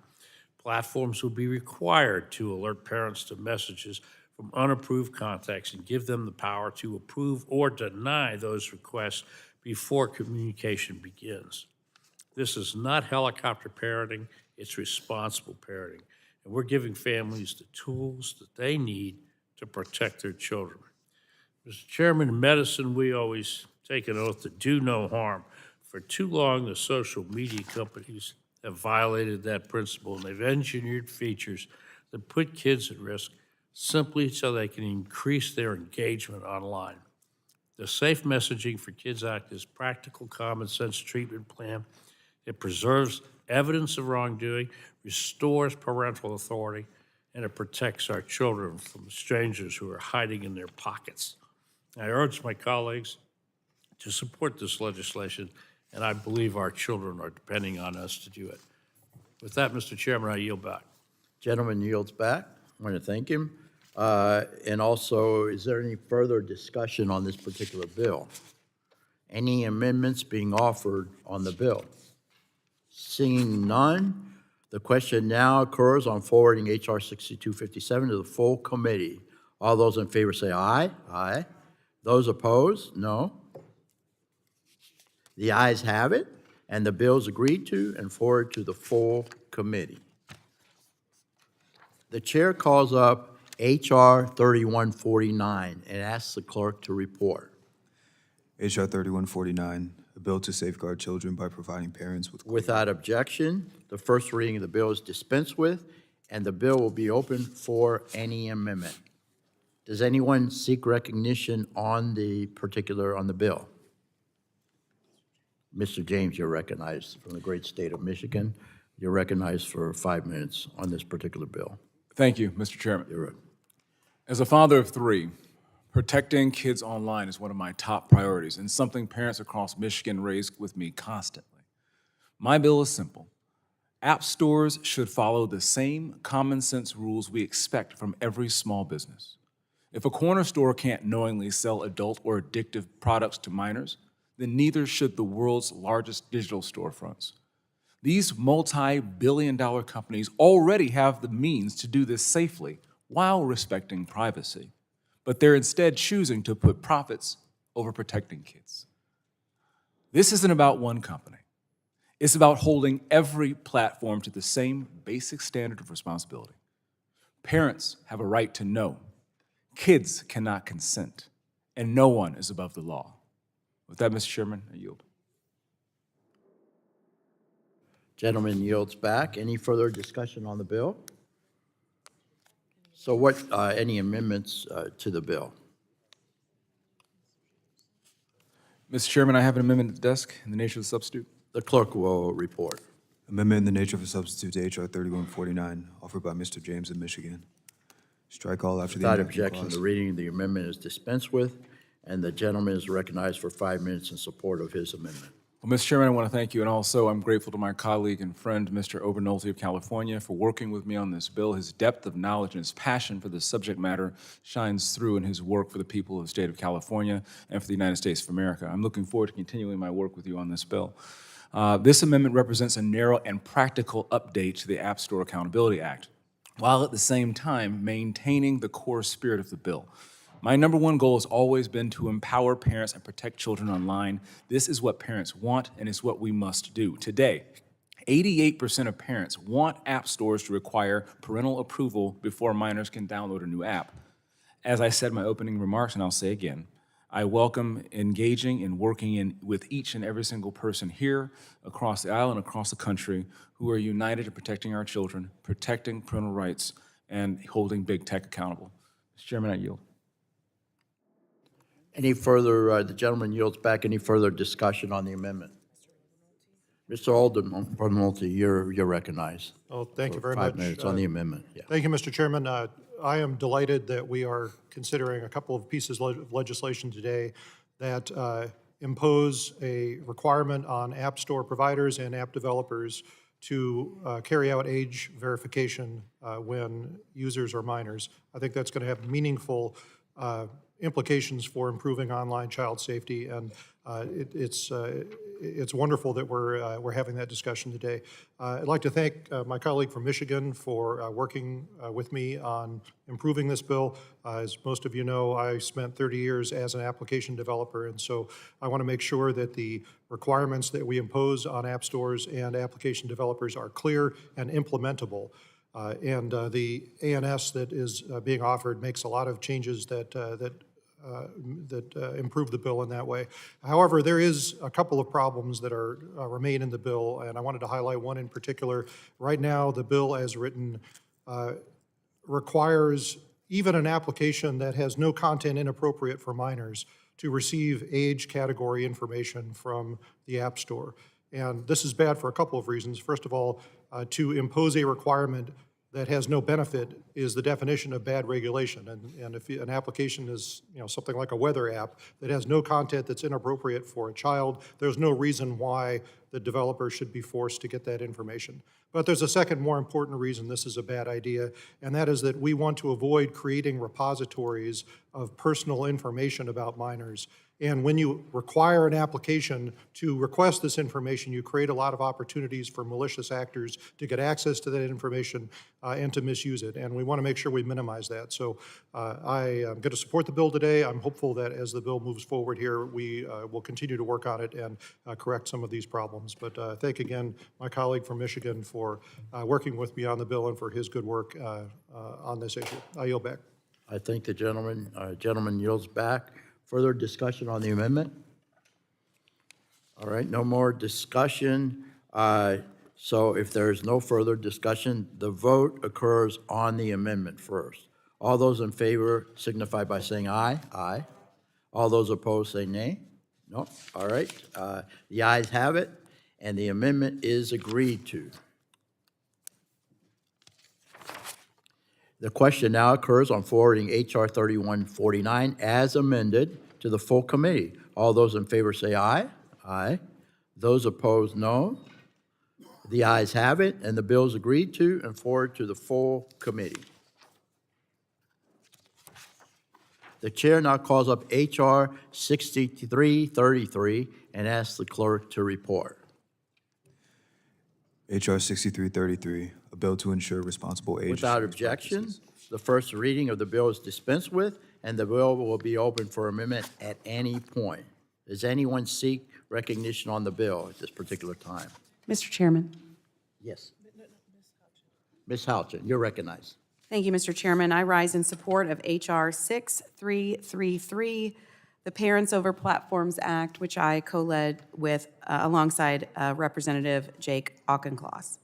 Platforms will be required to alert parents to messages from unapproved contacts and give them the power to approve or deny those requests before communication begins. This is not helicopter parenting, it's responsible parenting. And we're giving families the tools that they need to protect their children. Mr. Chairman, in medicine, we always take an oath to do no harm. For too long, the social media companies have violated that principle, and they've engineered features that put kids at risk simply so they can increase their engagement online. The Safe Messaging for Kids Act is practical, common sense treatment plan. It preserves evidence of wrongdoing, restores parental authority, and it protects our children from strangers who are hiding in their pockets. I urge my colleagues to support this legislation, and I believe our children are depending on us to do it. With that, Mr. Chairman, I yield back. Gentleman yields back. I want to thank him. And also, is there any further discussion on this particular bill? Any amendments being offered on the bill? Seeing none, the question now occurs on forwarding H.R. 6257 to the full committee. All those in favor say aye. Aye. Those opposed, no. The ayes have it, and the bill is agreed to and forwarded to the full committee. The chair calls up H.R. 3149 and asks the clerk to report. H.R. 3149, a bill to safeguard children by providing parents with... Without objection, the first reading of the bill is dispensed with, and the bill will be open for any amendment. Does anyone seek recognition on the bill? Mr. James, you're recognized from the great state of Michigan. You're recognized for 5 minutes on this particular bill. Thank you, Mr. Chairman. You're right. As a father of three, protecting kids online is one of my top priorities and something parents across Michigan raise with me constantly. My bill is simple. App stores should follow the same common sense rules we expect from every small business. If a corner store can't knowingly sell adult or addictive products to minors, then neither should the world's largest digital storefronts. These multi-billion-dollar companies already have the means to do this safely while respecting privacy, but they're instead choosing to put profits over protecting kids. This isn't about one company. It's about holding every platform to the same basic standard of responsibility. Parents have a right to know. Kids cannot consent, and no one is above the law. With that, Mr. Chairman, I yield. Gentleman yields back. Any further discussion on the bill? So any amendments to the bill? Mr. Chairman, I have an amendment at the desk in the nature of the substitute. The clerk will report. Amendment in the nature of a substitute to H.R. 3149, offered by Mr. James of Michigan. Strike all after the Without enacting objection, clause. the reading of the amendment is dispensed with, and the gentleman is recognized for 5 minutes in support of his amendment. Well, Mr. Chairman, I want to thank you, and also I'm grateful to my colleague and friend, Mr. Obernolte of California, for working with me on this bill. His depth of knowledge and his passion for this subject matter shines through in his work for the people of the state of California and for the United States of America. I'm looking forward to continuing my work with you on this bill. This amendment represents a narrow and practical update to the App Store Accountability Act, while at the same time maintaining the core spirit of the bill. My number one goal has always been to empower parents and protect children online. This is what parents want, and it's what we must do. Today, 88% of parents want app stores to require parental approval before minors can download a new app. As I said in my opening remarks, and I'll say again, I welcome engaging and working with each and every single person here, across the aisle and across the country, who are united in protecting our children, protecting parental rights, and holding big tech accountable. Mr. Chairman, I yield. Any further, the gentleman yields back, any further discussion on the amendment? Mr. Obernolte, you're recognized. Oh, thank you very for much. 5 minutes on the amendment. Yeah. Thank you, Mr. Chairman. I am delighted that we are considering a couple of pieces of legislation today that impose a requirement on app store providers and app developers to carry out age verification when users are minors. I think that's going to have meaningful implications for improving online child safety, and it's wonderful that we're having that discussion today. I'd like to thank my colleague from Michigan for working with me on improving this bill. As most of you know, I spent 30 years as an application developer, and so I want to make sure that the requirements that we impose on app stores and application developers are clear and implementable. The ANS that is being offered makes a lot of changes that improve the bill in that way. However, there is a couple of problems that are remain in the bill, and I wanted to highlight one in particular. Right now, the bill as written requires even an application that has no content inappropriate for minors to receive age category information from the App Store. And this is bad for a couple of reasons. First of all, to impose a requirement that has no benefit is the definition of bad regulation. And if an application is, something like a weather app that has no content that's inappropriate for a child, there's no reason why the developer should be forced to get that information. But there's a second, more important reason this is a bad idea, and that is that we want to avoid creating repositories of personal information about minors. And when you require an application to request this information, you create a lot of opportunities for malicious actors to get access to that information and to misuse it. And we want to make sure we minimize that. So I am going to support the bill today. I'm hopeful that as the bill moves forward here, we will continue to work on it and correct some of these problems. But thank again my colleague from Michigan for working with me on the bill and for his good work on this issue. I yield back. I thank the gentleman. Gentleman yields back. Further discussion on the amendment? All right, no more discussion. So if there is no further discussion, the vote occurs on the amendment first. All those in favor signify by saying aye. Aye. All those opposed say nay. No. All right. The ayes have it, and the amendment is agreed to. The question now occurs on forwarding H.R. 3149 as amended to the full committee. All those in favor say aye. Aye. Those opposed, no. The ayes have it, and the bill is agreed to and forwarded to the full committee. The chair now calls up H.R. 6333 and asks the clerk to report. H.R. 6333, a bill to ensure responsible age. Without objection, the first reading of the bill is dispensed with, and the bill will be open for amendment at any point. Does anyone seek recognition on the bill at this particular time? Mr. Chairman. Yes. Ms. Houchin, you're recognized. Thank you, Mr. Chairman. I rise in support of H.R. 6333, the Parents Over Platforms Act, which I co-led with alongside Representative Jake Auchincloss.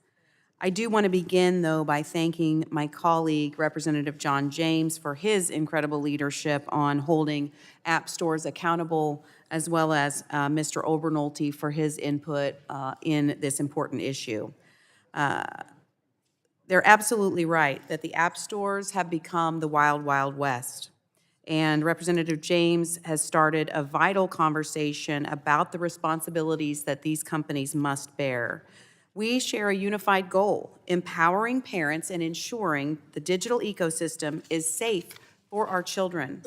I do want to begin, though, by thanking my colleague, Representative John James, for his incredible leadership on holding app stores accountable, as well as Mr. Obernolte for his input in this important issue. They're absolutely right that the app stores have become the wild, wild west. And Representative James has started a vital conversation about the responsibilities that these companies must bear. We share a unified goal, empowering parents and ensuring the digital ecosystem is safe for our children.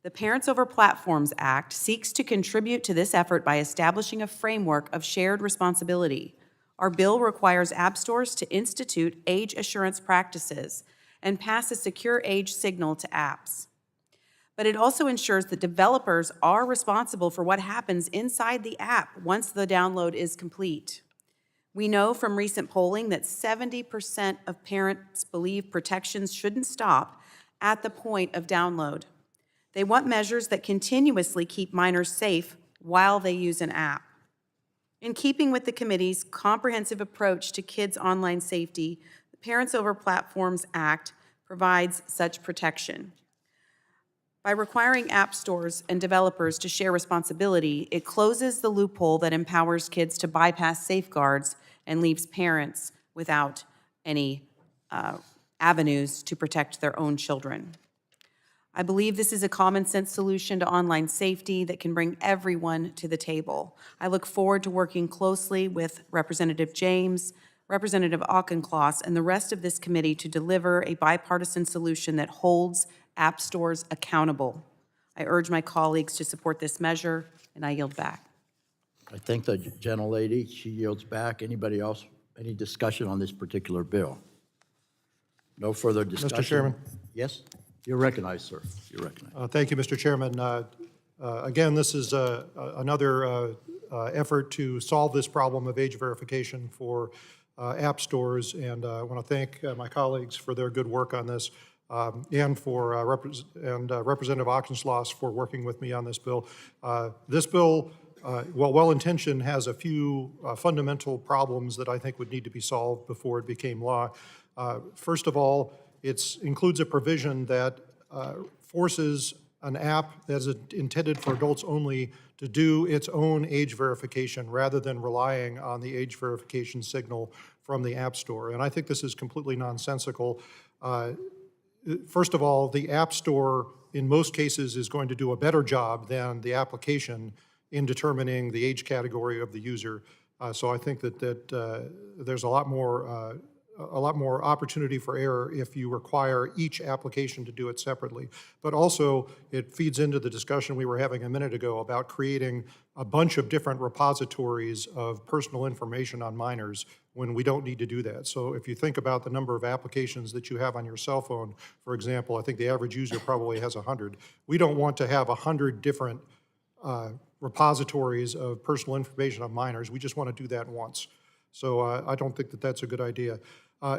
The Parents Over Platforms Act seeks to contribute to this effort by establishing a framework of shared responsibility. Our bill requires app stores to institute age assurance practices and pass a secure age signal to apps. But it also ensures that developers are responsible for what happens inside the app once the download is complete. We know from recent polling that 70% of parents believe protections shouldn't stop at the point of download. They want measures that continuously keep minors safe while they use an app. In keeping with the committee's comprehensive approach to kids' online safety, the Parents Over Platforms Act provides such protection. By requiring app stores and developers to share responsibility, it closes the loophole that empowers kids to bypass safeguards and leaves parents without any avenues to protect their own children. I believe this is a common sense solution to online safety that can bring everyone to the table. I look forward to working closely with Representative James, Representative Auchincloss, and the rest of this committee to deliver a bipartisan solution that holds app stores accountable. I urge my colleagues to support this measure, and I yield back. I thank the gentlelady. She yields back. Anybody else? Any discussion on this particular bill? No further discussion. Mr. Chairman. Yes? You're recognized, sir. You're recognized. Thank you, Mr. Chairman. Again, this is another effort to solve this problem of age verification for app stores, and I want to thank my colleagues for their good work on this. and for Representative Auchincloss for working with me on this bill. This bill, while well-intentioned, has a few fundamental problems that I think would need to be solved before it became law. First of all, it includes a provision that forces an app that is intended for adults only to do its own age verification rather than relying on the age verification signal from the App Store. And I think this is completely nonsensical. First of all, the App Store, in most cases, is going to do a better job than the application in determining the age category of the user. So I think that there's a lot more opportunity for error if you require each application to do it separately. But also, it feeds into the discussion we were having a minute ago about creating a bunch of different repositories of personal information on minors when we don't need to do that. So if you think about the number of applications that you have on your cell phone, for example, I think the average user probably has 100. We don't want to have 100 different repositories of personal information on minors. We just want to do that once. So I don't think that that's a good idea.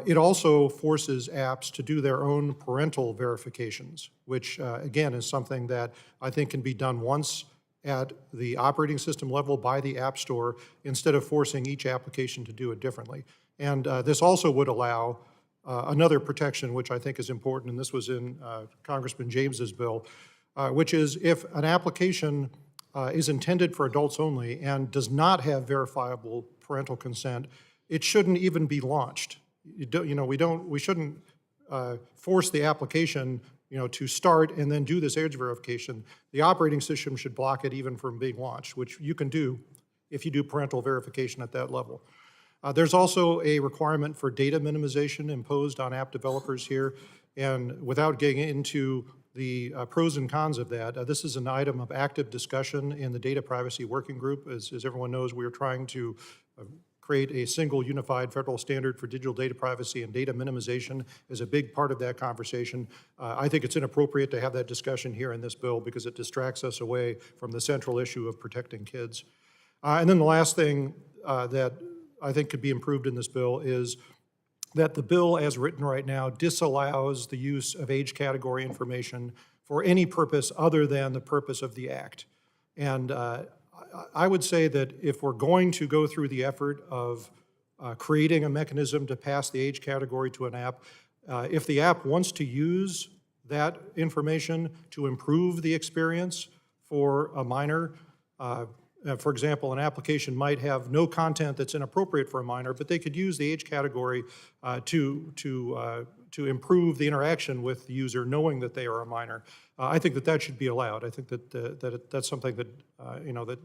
It also forces apps to do their own parental verifications, which again is something that I think can be done once at the operating system level by the App Store instead of forcing each application to do it differently. And this also would allow another protection, which I think is important, and this was in Congressman James's bill, which is if an application is intended for adults only and does not have verifiable parental consent, it shouldn't even be launched. We shouldn't force the application, to start and then do this age verification. The operating system should block it even from being launched, which you can do if you do parental verification at that level. There's also a requirement for data minimization imposed on app developers here, and without getting into the pros and cons of that, this is an item of active discussion in the Data Privacy Working Group. As everyone knows, we are trying to create a single unified federal standard for digital data privacy, and data minimization is a big part of that conversation. I think it's inappropriate to have that discussion here in this bill because it distracts us away from the central issue of protecting kids. And then the last thing that I think could be improved in this bill is that the bill as written right now disallows the use of age category information for any purpose other than the purpose of the act. And I would say that if we're going to go through the effort of creating a mechanism to pass the age category to an app, if the app wants to use that information to improve the experience for a minor, for example, an application might have no content that's inappropriate for a minor, but they could use the age category to improve the interaction with the user knowing that they are a minor. I think that should be allowed. I think that that's something that, that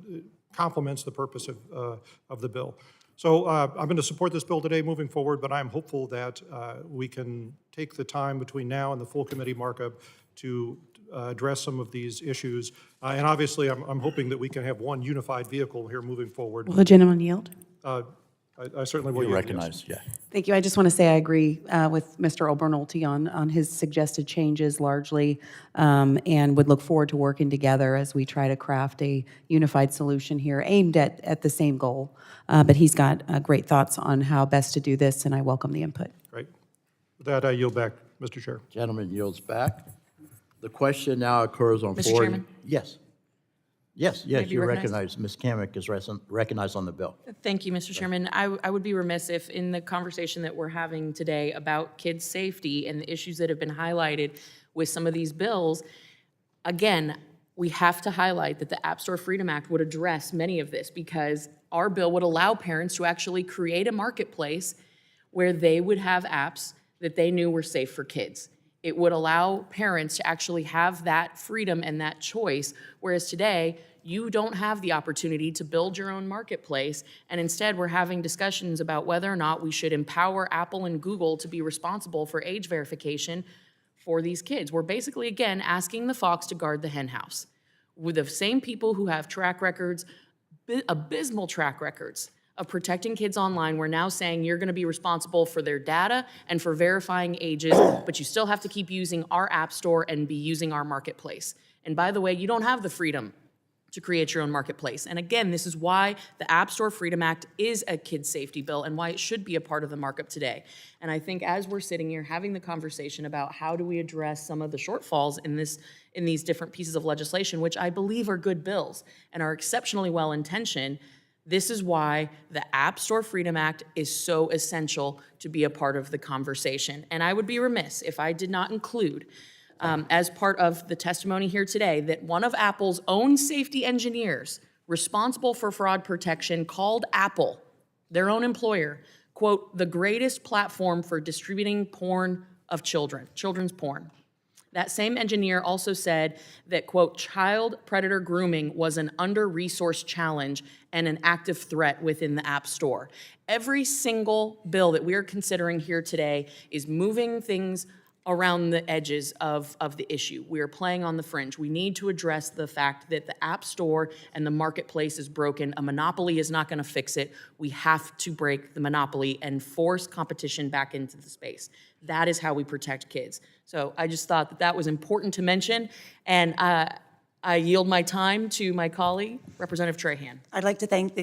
complements the purpose of the bill. So I'm going to support this bill today moving forward, but I'm hopeful that we can take the time between now and the full committee markup to address some of these issues. And obviously, I'm hoping that we can have one unified vehicle here moving forward. Will the gentleman yield? I certainly will. You recognize, yeah. Thank you. I just want to say I agree with Mr. Obernolte on his suggested changes largely, and would look forward to working together as we try to craft a unified solution here aimed at the same goal. But he's got great thoughts on how best to do this, and I welcome the input. Great. With that, I yield back, Mr. Chair. Gentleman yields back. The question now occurs on Mr. floor. Chairman? Yes. Yes, May I be you recognized? recognize, Ms. Kamick is recognized on the bill. Thank you, Mr. Chairman. I would be remiss if in the conversation that we're having today about kids' safety and the issues that have been highlighted with some of these bills, again, we have to highlight that the App Store Freedom Act would address many of this because our bill would allow parents to actually create a marketplace where they would have apps that they knew were safe for kids. It would allow parents to actually have that freedom and that choice, whereas today, you don't have the opportunity to build your own marketplace, and instead we're having discussions about whether or not we should empower Apple and Google to be responsible for age verification for these kids. We're basically, again, asking the fox to guard the hen house. With the same people who have track records, abysmal track records, of protecting kids online, we're now saying you're going to be responsible for their data and for verifying ages, but you still have to keep using our app store and be using our marketplace. And by the way, you don't have the freedom to create your own marketplace. And again, this is why the App Store Freedom Act is a kid safety bill and why it should be a part of the markup today. And I think as we're sitting here having the conversation about how do we address some of the shortfalls in these different pieces of legislation, which I believe are good bills and are exceptionally well-intentioned, this is why the App Store Freedom Act is so essential to be a part of the conversation. And I would be remiss if I did not include as part of the testimony here today, that one of Apple's own safety engineers responsible for fraud protection called Apple, their own employer, quote, the greatest platform for distributing porn of children, children's porn. That same engineer also said that, quote, child predator grooming was an under-resourced challenge and an active threat within the App Store. Every single bill that we are considering here today is moving things around the edges of the issue. We are playing on the fringe. We need to address the fact that the App Store and the marketplace is broken. A monopoly is not going to fix it. We have to break the monopoly and force competition back into the space. That is how we protect kids. So I just thought that that was important to mention, and I yield my time to my colleague, Representative Trahan. I'd like to thank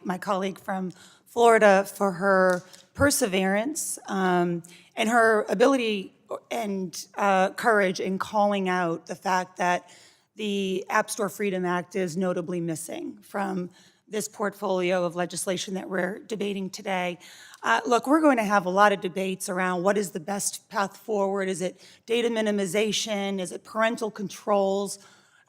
my colleague from Florida for her perseverance and her ability and courage in calling out the fact that the App Store Freedom Act is notably missing from this portfolio of legislation that we're debating today. Look, we're going to have a lot of debates around what is the best path forward. Is it data minimization? Is it parental controls?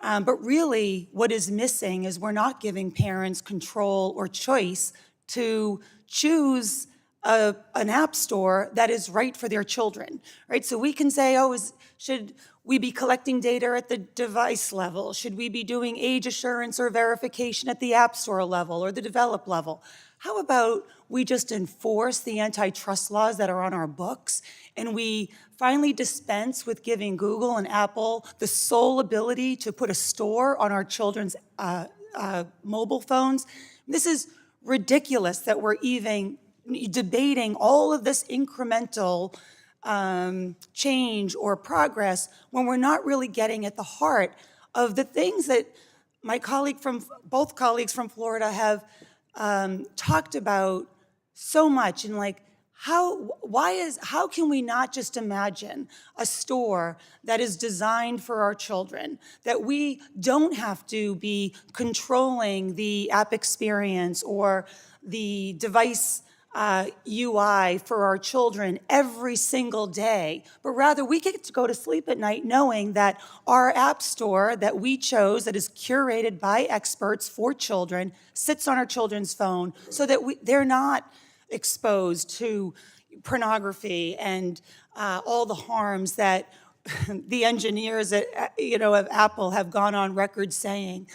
But really, what is missing is we're not giving parents control or choice to choose an app store that is right for their children, right? So we can say, should we be collecting data at the device level? Should we be doing age assurance or verification at the app store level or the develop level? How about we just enforce the antitrust laws that are on our books and we finally dispense with giving Google and Apple the sole ability to put a store on our children's mobile phones? This is ridiculous that we're even debating all of this incremental change or progress when we're not really getting at the heart of the things that both colleagues from Florida have talked about so much. And like, how can we not just imagine a store that is designed for our children, that we don't have to be controlling the app experience or the device UI for our children every single day, but rather we get to go to sleep at night knowing that our app store that we chose, that is curated by experts for children, sits on our children's phone so that they're not exposed to pornography and all the harms that the engineers at, of Apple have gone on record saying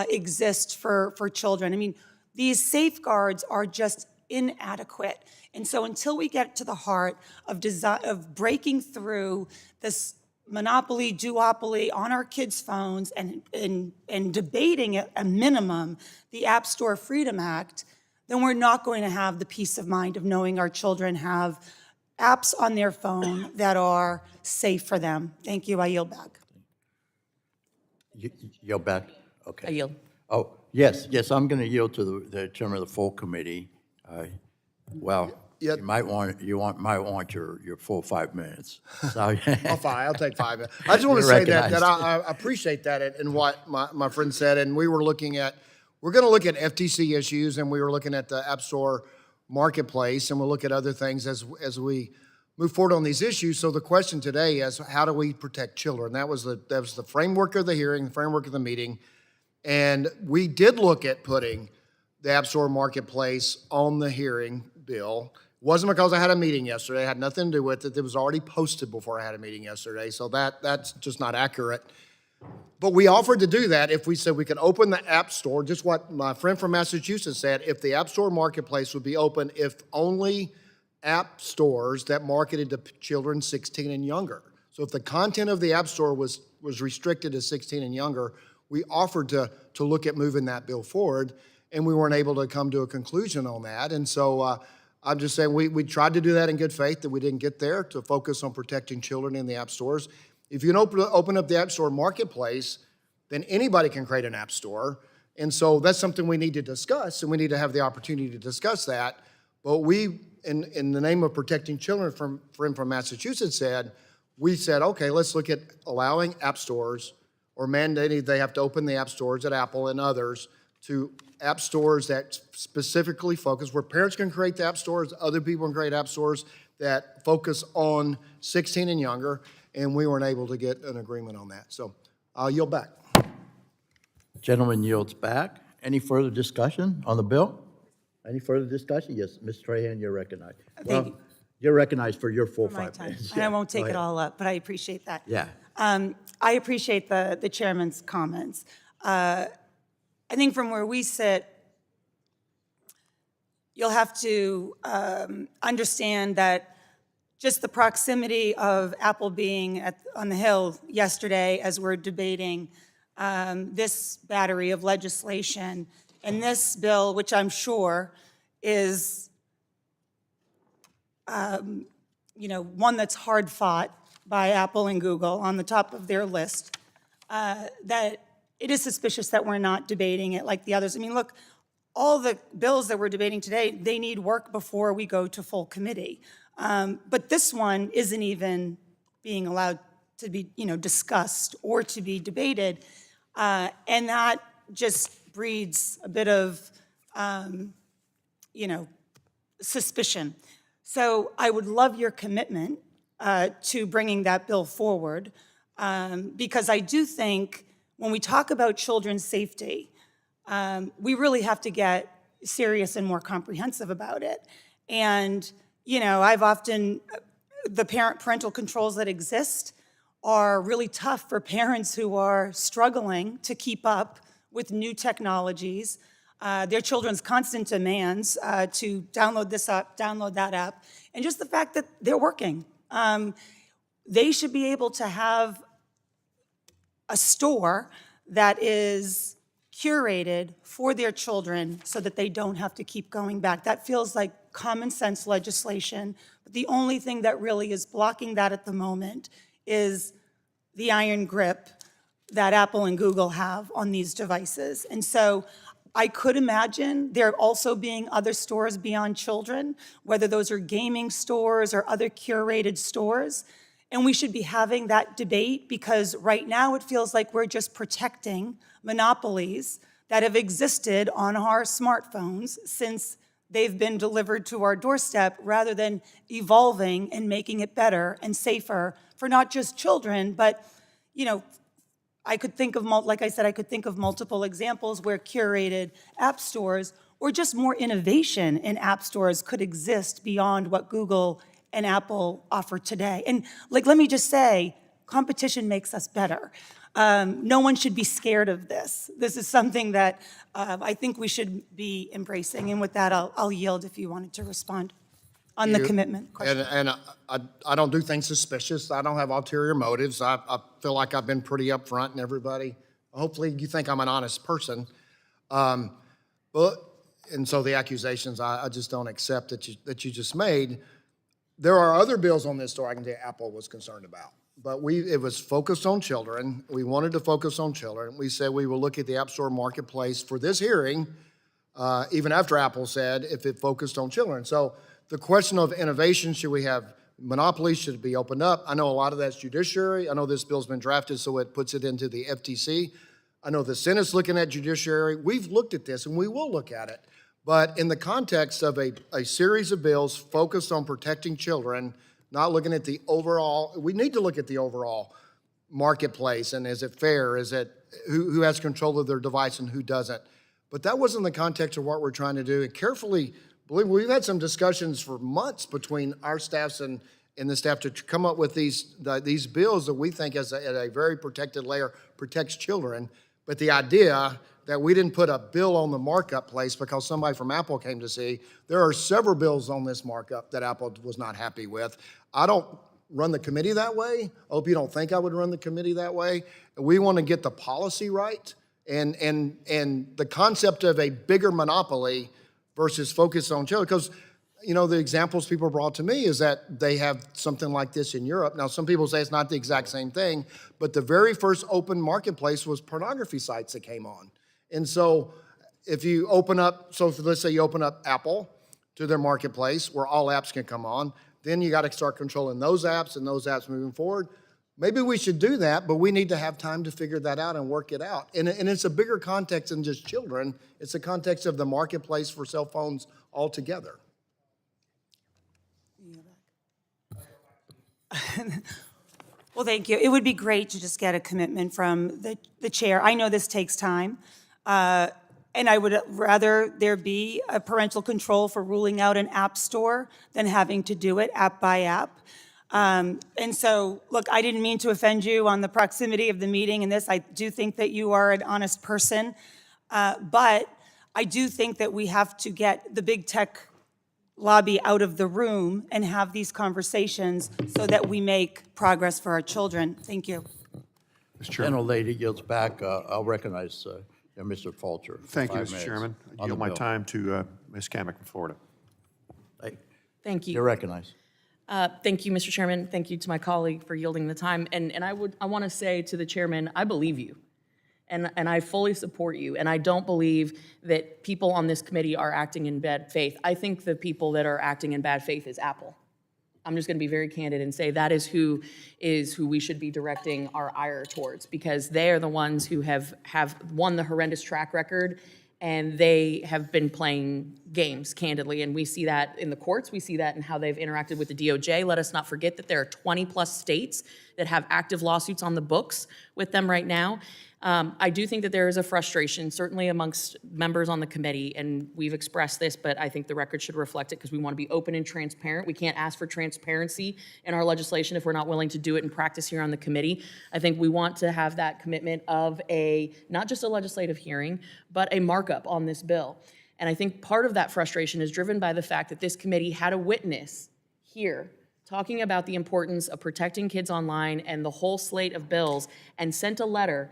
exist for children. I mean, these safeguards are just inadequate. And so until we get to the heart of breaking through this monopoly, duopoly on our kids' phones and debating at a minimum the App Store Freedom Act, then we're not going to have the peace of mind of knowing our children have apps on their phone that are safe for them. Thank you. I yield back. Yield back? Okay. I yield. Oh, yes, I'm going to yield to the chairman of the full committee. You might want your full 5 minutes. So, I'll take 5 minutes. I just want to say that I appreciate that and what my friend said. And we're going to look at FTC issues, and we were looking at the App Store marketplace, and we'll look at other things as we move forward on these issues. So the question today is, how do we protect children? That was the framework of the hearing, the framework of the meeting. And we did look at putting the App Store marketplace on the hearing bill. It wasn't because I had a meeting yesterday. It had nothing to do with it. It was already posted before I had a meeting yesterday. So that's just not accurate. But we offered to do that if we said we could open the App Store, just what my friend from Massachusetts said, if the App Store marketplace would be open if only app stores that marketed to children 16 and younger. So if the content of the App Store was restricted to 16 and younger, we offered to look at moving that bill forward, and we weren't able to come to a conclusion on that. And so I'm just saying we tried to do that in good faith, that we didn't get there, to focus on protecting children in the app stores. If you can open up the App Store marketplace, then anybody can create an app store. And so that's something we need to discuss, and we need to have the opportunity to discuss that. But we, in the name of protecting children, from Massachusetts we said, okay, let's look at allowing app stores or mandating they have to open the app stores at Apple and others to app stores that specifically focus, where parents can create the app stores, other people can create app stores that focus on 16 and younger, and we weren't able to get an agreement on that. So I'll yield back. Gentleman yields back. Any further discussion on the bill? Any further discussion? Yes, Ms. Trahan, you're recognized. Thank you. You're recognized for your full For my 5 time. minutes. And I won't take Go it ahead. all up, but I appreciate that. Yeah. I appreciate the chairman's comments. I think from where we sit, you'll have to understand that just the proximity of Apple being on the Hill yesterday as we're debating this battery of legislation and this bill, which I'm sure is one that's hard fought by Apple and Google on the top of their list, that it is suspicious that we're not debating it like the others. I mean, look, all the bills that we're debating today, they need work before we go to full committee. But this one isn't even being allowed to be, discussed or to be debated. And that just breeds a bit of, suspicion. So I would love your commitment to bringing that bill forward, because I do think when we talk about children's safety, we really have to get serious and more comprehensive about it. And, I've often, the parental controls that exist are really tough for parents who are struggling to keep up with new technologies, their children's constant demands to download this app, download that app, and just the fact that they're working. They should be able to have a store that is curated for their children so that they don't have to keep going back. That feels like common sense legislation, but the only thing that really is blocking that at the moment is the iron grip that Apple and Google have on these devices. And so I could imagine there also being other stores beyond children, whether those are gaming stores or other curated stores. And we should be having that debate, because right now it feels like we're just protecting monopolies that have existed on our smartphones since they've been delivered to our doorstep, rather than evolving and making it better and safer for not just children, but, I could think of, like I said, I could think of multiple examples where curated app stores or just more innovation in app stores could exist beyond what Google and Apple offer today. And let me just say, competition makes us better. No one should be scared of this. This is something that I think we should be embracing. And with that, I'll yield if you wanted to respond on the commitment question. And I don't do things suspicious. I don't have ulterior motives. I feel like I've been pretty upfront, and everybody, hopefully you think I'm an honest person. And so the accusations, I just don't accept that you just made. There are other bills on this store I can tell you Apple was concerned about. But it was focused on children. We wanted to focus on children. We said we will look at the App Store marketplace for this hearing, even after Apple said if it focused on children. So the question of innovation, should we have monopolies, should it be opened up? I know a lot of that's judiciary. I know this bill's been drafted so it puts it into the FTC. I know the Senate's looking at judiciary. We've looked at this, and we will look at it. But in the context of a series of bills focused on protecting children, not looking at the overall, we need to look at the overall marketplace, and is it fair? Is it who has control of their device and who doesn't? But that wasn't the context of what we're trying to do. And carefully, believe me, we've had some discussions for months between our staffs and the staff to come up with these bills that we think at a very protected layer protects children. But the idea that we didn't put a bill on the markup place because somebody from Apple came to see, there are several bills on this markup that Apple was not happy with. I don't run the committee that way. I hope you don't think I would run the committee that way. We want to get the policy right, and the concept of a bigger monopoly versus focus on children. Because you know, the examples people brought to me is that they have something like this in Europe. Now, some people say it's not the exact same thing, but the very first open marketplace was pornography sites that came on. And so if you open up, so let's say you open up Apple to their marketplace where all apps can come on, then you got to start controlling those apps and those apps moving forward. Maybe we should do that, but we need to have time to figure that out and work it out. And it's a bigger context than just children. It's the context of the marketplace for cell phones altogether. Well, thank you. It would be great to just get a commitment from the chair. I know this takes time, and I would rather there be a parental control for ruling out an app store than having to do it app by app. And so, look, I didn't mean to offend you on the proximity of the meeting and this. I do think that you are an honest person, but I do think that we have to get the big tech lobby out of the room and have these conversations so that we make progress for our children. Thank you. Mr. Chairman. Gentlelady yields back. I'll recognize Mr. Falter. for Thank you, 5 Mr. minutes Chairman. I on the yield my bill. time to Ms. Kamek from Florida. Thank you. You're recognized. Thank you, Mr. Chairman. Thank you to my colleague for yielding the time. And I want to say to the chairman, I believe you. And I fully support you. And I don't believe that people on this committee are acting in bad faith. I think the people that are acting in bad faith is Apple. I'm just going to be very candid and say that is who we should be directing our ire towards, because they are the ones who have won the horrendous track record, and they have been playing games, candidly. And we see that in the courts. We see that in how they've interacted with the DOJ. Let us not forget that there are 20-plus states that have active lawsuits on the books with them right now. I do think that there is a frustration, certainly amongst members on the committee, and we've expressed this, but I think the record should reflect it because we want to be open and transparent. We can't ask for transparency in our legislation if we're not willing to do it in practice here on the committee. I think we want to have that commitment of not just a legislative hearing, but a markup on this bill. And I think part of that frustration is driven by the fact that this committee had a witness here talking about the importance of protecting kids online and the whole slate of bills, and sent a letter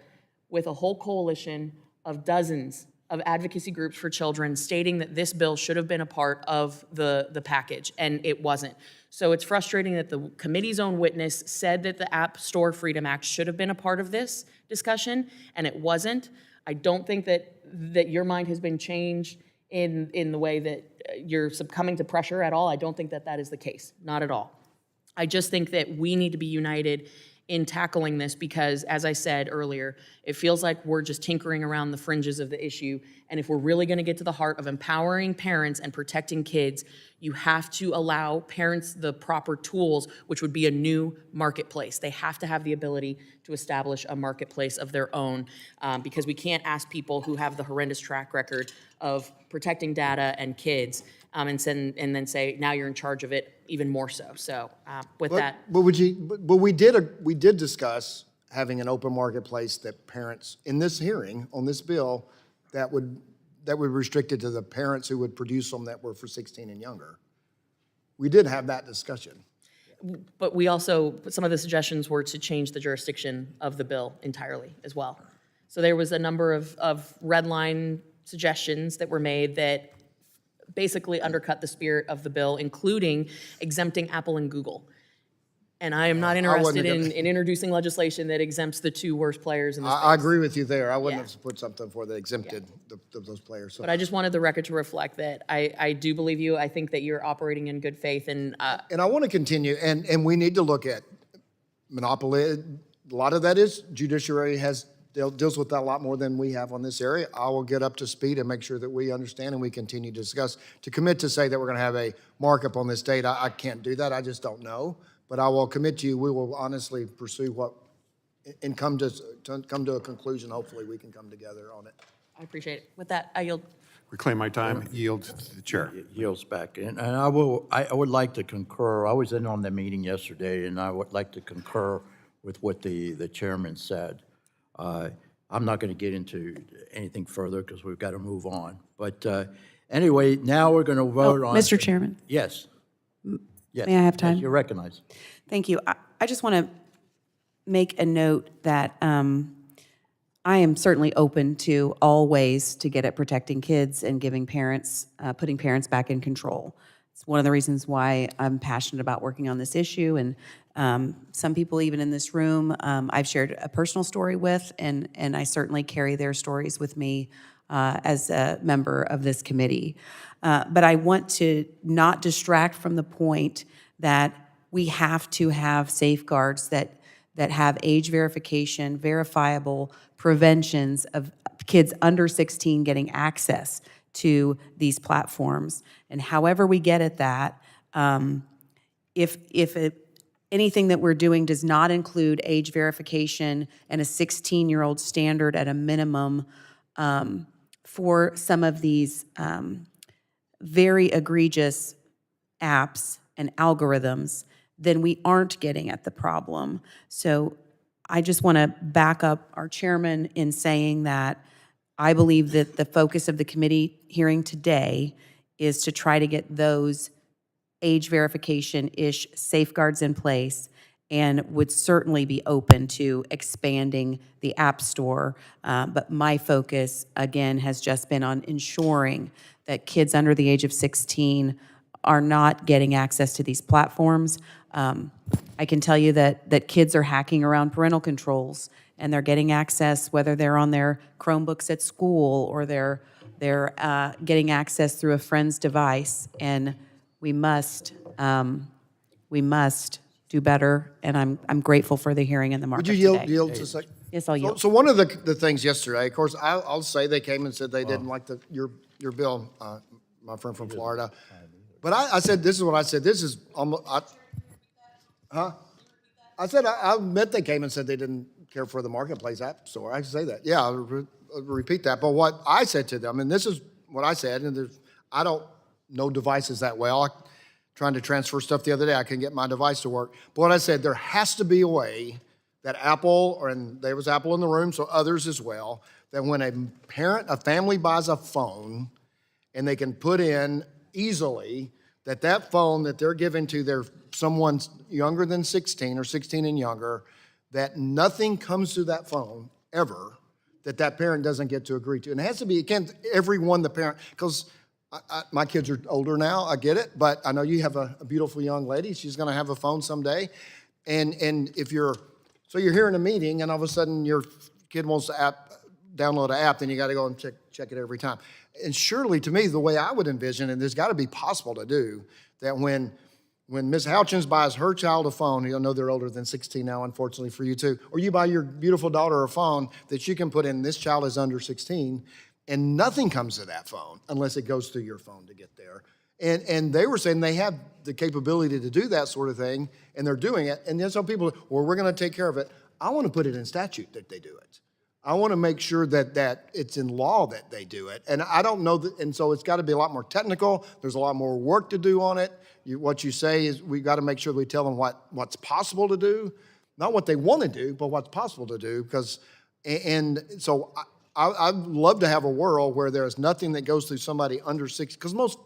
with a whole coalition of dozens of advocacy groups for children stating that this bill should have been a part of the package, and it wasn't. So it's frustrating that the committee's own witness said that the App Store Freedom Act should have been a part of this discussion, and it wasn't. I don't think that your mind has been changed in the way that you're succumbing to pressure at all. I don't think that that is the case, not at all. I just think that we need to be united in tackling this because, as I said earlier, it feels like we're just tinkering around the fringes of the issue. And if we're really going to get to the heart of empowering parents and protecting kids, you have to allow parents the proper tools, which would be a new marketplace. They have to have the ability to establish a marketplace of their own, because we can't ask people who have the horrendous track record of protecting data and kids and then say, now you're in charge of it even more so. So with that. But we did discuss having an open marketplace that parents, in this hearing on this bill, that would restrict it to the parents who would produce them that were for 16 and younger. We did have that discussion. But we also, some of the suggestions were to change the jurisdiction of the bill entirely as well. So there was a number of red line suggestions that were made that basically undercut the spirit of the bill, including exempting Apple and Google. And I am not interested in introducing legislation that exempts the two worst players in the space. I agree with you there. I wouldn't have put something for that exempted those players. So. But I just wanted the record to reflect that I do believe you. I think that you're operating in good faith. And I want to continue, and we need to look at monopoly. A lot of that is judiciary deals with that a lot more than we have on this area. I will get up to speed and make sure that we understand and we continue to discuss. To commit to say that we're going to have a markup on this date, I can't do that. I just don't know. But I will commit to you, we will honestly pursue and come to a conclusion. Hopefully we can come together on it. I appreciate it. With that, I yield. Reclaim my time, yield to the chair. Yields back. And I would like to concur. I was in on the meeting yesterday, and I would like to concur with what the chairman said. I'm not going to get into anything further because we've got to move on. But anyway, now we're going to vote on. Mr. Chairman. Yes. Yes. May I have time? Yes, you're recognized. Thank you. I just want to make a note that I am certainly open to all ways to get at protecting kids and giving parents, putting parents back in control. It's one of the reasons why I'm passionate about working on this issue. And some people, even in this room, I've shared a personal story with, and I certainly carry their stories with me as a member of this committee. But I want to not distract from the point that we have to have safeguards that have age verification, verifiable preventions of kids under 16 getting access to these platforms. And however we get at that, anything that we're doing does not include age verification and a 16-year-old standard at a minimum for some of these very egregious apps and algorithms, then we aren't getting at the problem. So I just want to back up our chairman in saying that I believe that the focus of the committee hearing today is to try to get those age verification-ish safeguards in place, and would certainly be open to expanding the App Store. But my focus, again, has just been on ensuring that kids under the age of 16 are not getting access to these platforms. I can tell you that kids are hacking around parental controls, and they're getting access, whether they're on their Chromebooks at school or they're getting access through a friend's device. And we must do better. And I'm grateful for the hearing in the market Would you today. yield to a second? Yes, I'll yield. So one of the things yesterday, of course, I'll say they came and said they didn't like your bill, my friend from Florida. But I said, this is what I said, this is almost, I said, I admit they came and said they didn't care for the Marketplace App Store. I say that. Yeah, I'll repeat that. But what I said to them, and this is what I said, and I don't know devices that well. Trying to transfer stuff the other day, I couldn't get my device to work. But what I said, there has to be a way that Apple, and there was Apple in the room, so others as well, that when a family buys a phone, and they can put in easily that phone that they're giving to someone younger than 16 or 16 and younger, that nothing comes to that phone ever that parent doesn't get to agree to. And it has to be, it can't everyone the parent, because my kids are older now, I get it, but I know you have a beautiful young lady. She's going to have a phone someday. And if you're here in a meeting and all of a sudden your kid wants to download an app, then you got to go and check it every time. And surely, to me, the way I would envision, and there's got to be possible to do, that when Ms. Houchins buys her child a phone, you'll know they're older than 16 now, unfortunately for you too, or you buy your beautiful daughter a phone that you can put in, this child is under 16, and nothing comes to that phone unless it goes through your phone to get there. And they were saying they have the capability to do that sort of thing, and they're doing it. And then some people, well, we're going to take care of it. I want to put it in statute that they do it. I want to make sure that it's in law that they do it. And I don't know, and so it's got to be a lot more technical. There's a lot more work to do on it. What you say is we've got to make sure we tell them what's possible to do, not what they want to do, but what's possible to do. So I'd love to have a world where there's nothing that goes through somebody under 16, because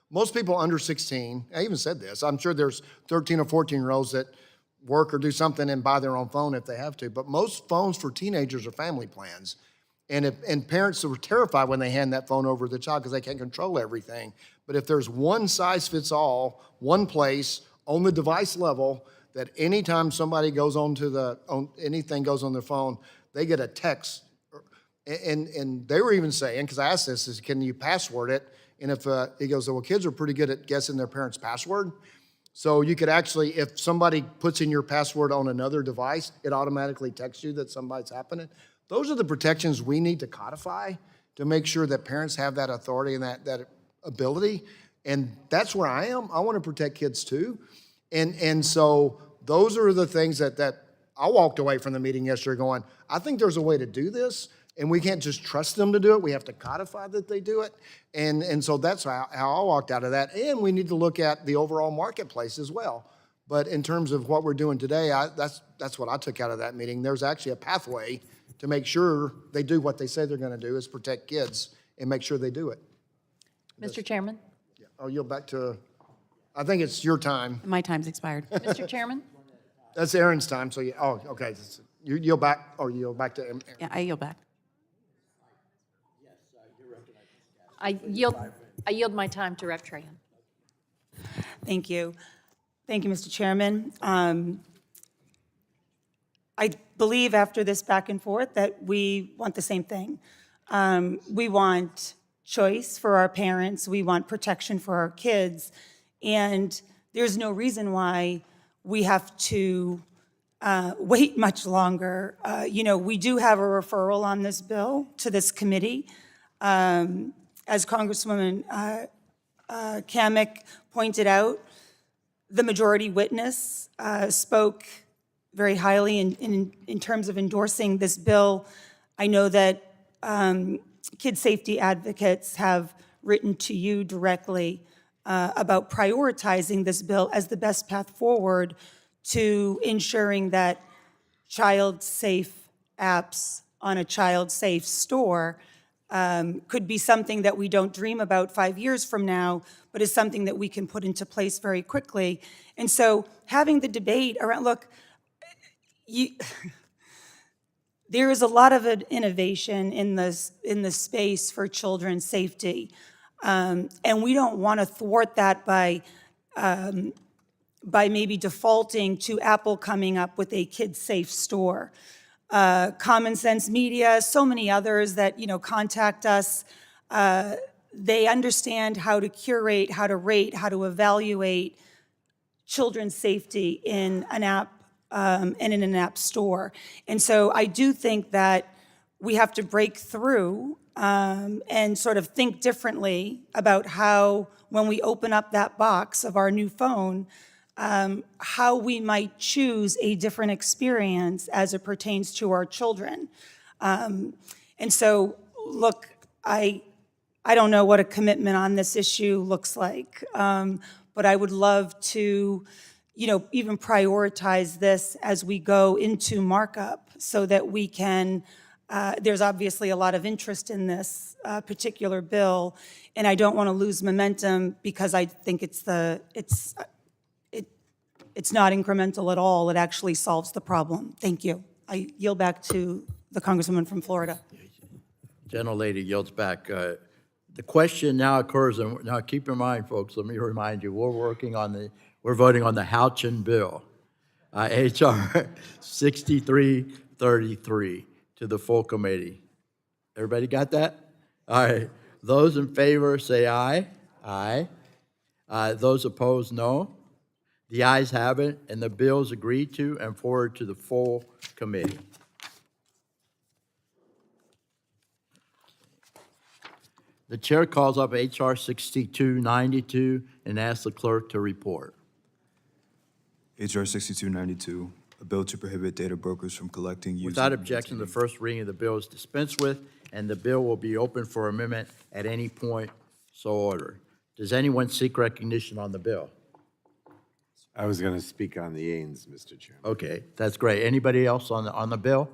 most people under 16, I even said this, I'm sure there's 13 or 14-year-olds that work or do something and buy their own phone if they have to, but most phones for teenagers are family plans. And parents are terrified when they hand that phone over to the child because they can't control everything. But if there's one size fits all, one place on the device level, that anytime somebody goes anything goes on their phone, they get a text. And they were even saying, because I asked this, is can you password it? And if he goes, well, kids are pretty good at guessing their parents' password. So you could actually, if somebody puts in your password on another device, it automatically texts you that somebody's happening. Those are the protections we need to codify to make sure that parents have that authority and that ability. And that's where I am. I want to protect kids too. And so those are the things that I walked away from the meeting yesterday going, I think there's a way to do this. And we can't just trust them to do it. We have to codify that they do it. And so that's how I walked out of that. And we need to look at the overall marketplace as well. But in terms of what we're doing today, that's what I took out of that meeting. There's actually a pathway to make sure they do what they say they're going to do, is protect kids and make sure they do it. Mr. Chairman? I'll yield back to, I think it's your time. My time's expired. Mr. Chairman? That's Aaron's time, so okay. You yield back, or you yield back to Aaron? Yeah, I yield back. I yield my time to Rep. Trahan. Thank you. Thank you, Mr. Chairman. I believe after this back and forth that we want the same thing. We want choice for our parents. We want protection for our kids. And there's no reason why we have to wait much longer. We do have a referral on this bill to this committee. As Congresswoman Kamick pointed out, the majority witness spoke very highly in terms of endorsing this bill. I know that kid safety advocates have written to you directly about prioritizing this bill as the best path forward to ensuring that child-safe apps on a child-safe store could be something that we don't dream about 5 years from now, but is something that we can put into place very quickly. And so having the debate around, look, there is a lot of innovation in the space for children's safety, and we don't want to thwart that by maybe defaulting to Apple coming up with a kid-safe store. Common Sense Media, so many others that contact us. They understand how to curate, how to rate, how to evaluate children's safety in an app and in an app store. And so I do think that we have to break through and sort of think differently about how, when we open up that box of our new phone, how we might choose a different experience as it pertains to our children. And so, look, I don't know what a commitment on this issue looks like, but I would love to, even prioritize this as we go into markup so that we can, there's obviously a lot of interest in this particular bill, and I don't want to lose momentum because I think it's not incremental at all. It actually solves the problem. Thank you. I yield back to the Congresswoman from Florida. Gentlelady yields back. The question now occurs, and now keep in mind, folks, let me remind you, we're voting on the Houchin bill, HR 6333, to the full committee. Everybody got that? All right. Those in favor say aye. Aye. Those opposed, no. The ayes have it, and the bill is agreed to and forwarded to the full committee. The chair calls up HR 6292 and asks the clerk to report. HR 6292, a bill to prohibit data brokers from collecting, using, Without objection, the first reading of the bill is dispensed with, and the bill will be open for amendment at any point so ordered. Does anyone seek recognition on the bill? I was going to speak on the Ains, Mr. Chairman. Okay, that's great. Anybody else on the bill?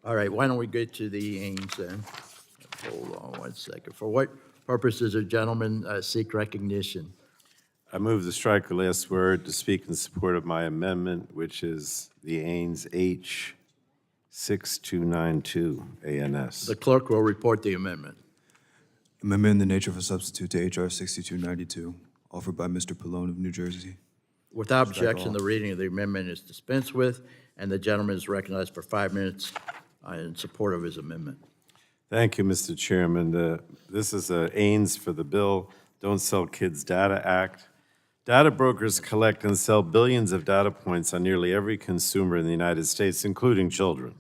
All right, why don't we get to the Ains then? Hold on 1 second. For what purposes does gentlemen seek recognition? I move to strike the last word to speak in support of my amendment, which is the Ains H 6292 ANS. The clerk will report the amendment. Amendment in the nature of a substitute to HR 6292, offered by Mr. Pallone of New Jersey. Without objection, the reading of the amendment is dispensed with, and the gentleman is recognized for 5 minutes in support of his amendment. Thank you, Mr. Chairman. This is a Ains for the bill, Don't Sell Kids Data Act. Data brokers collect and sell billions of data points on nearly every consumer in the United States, including children.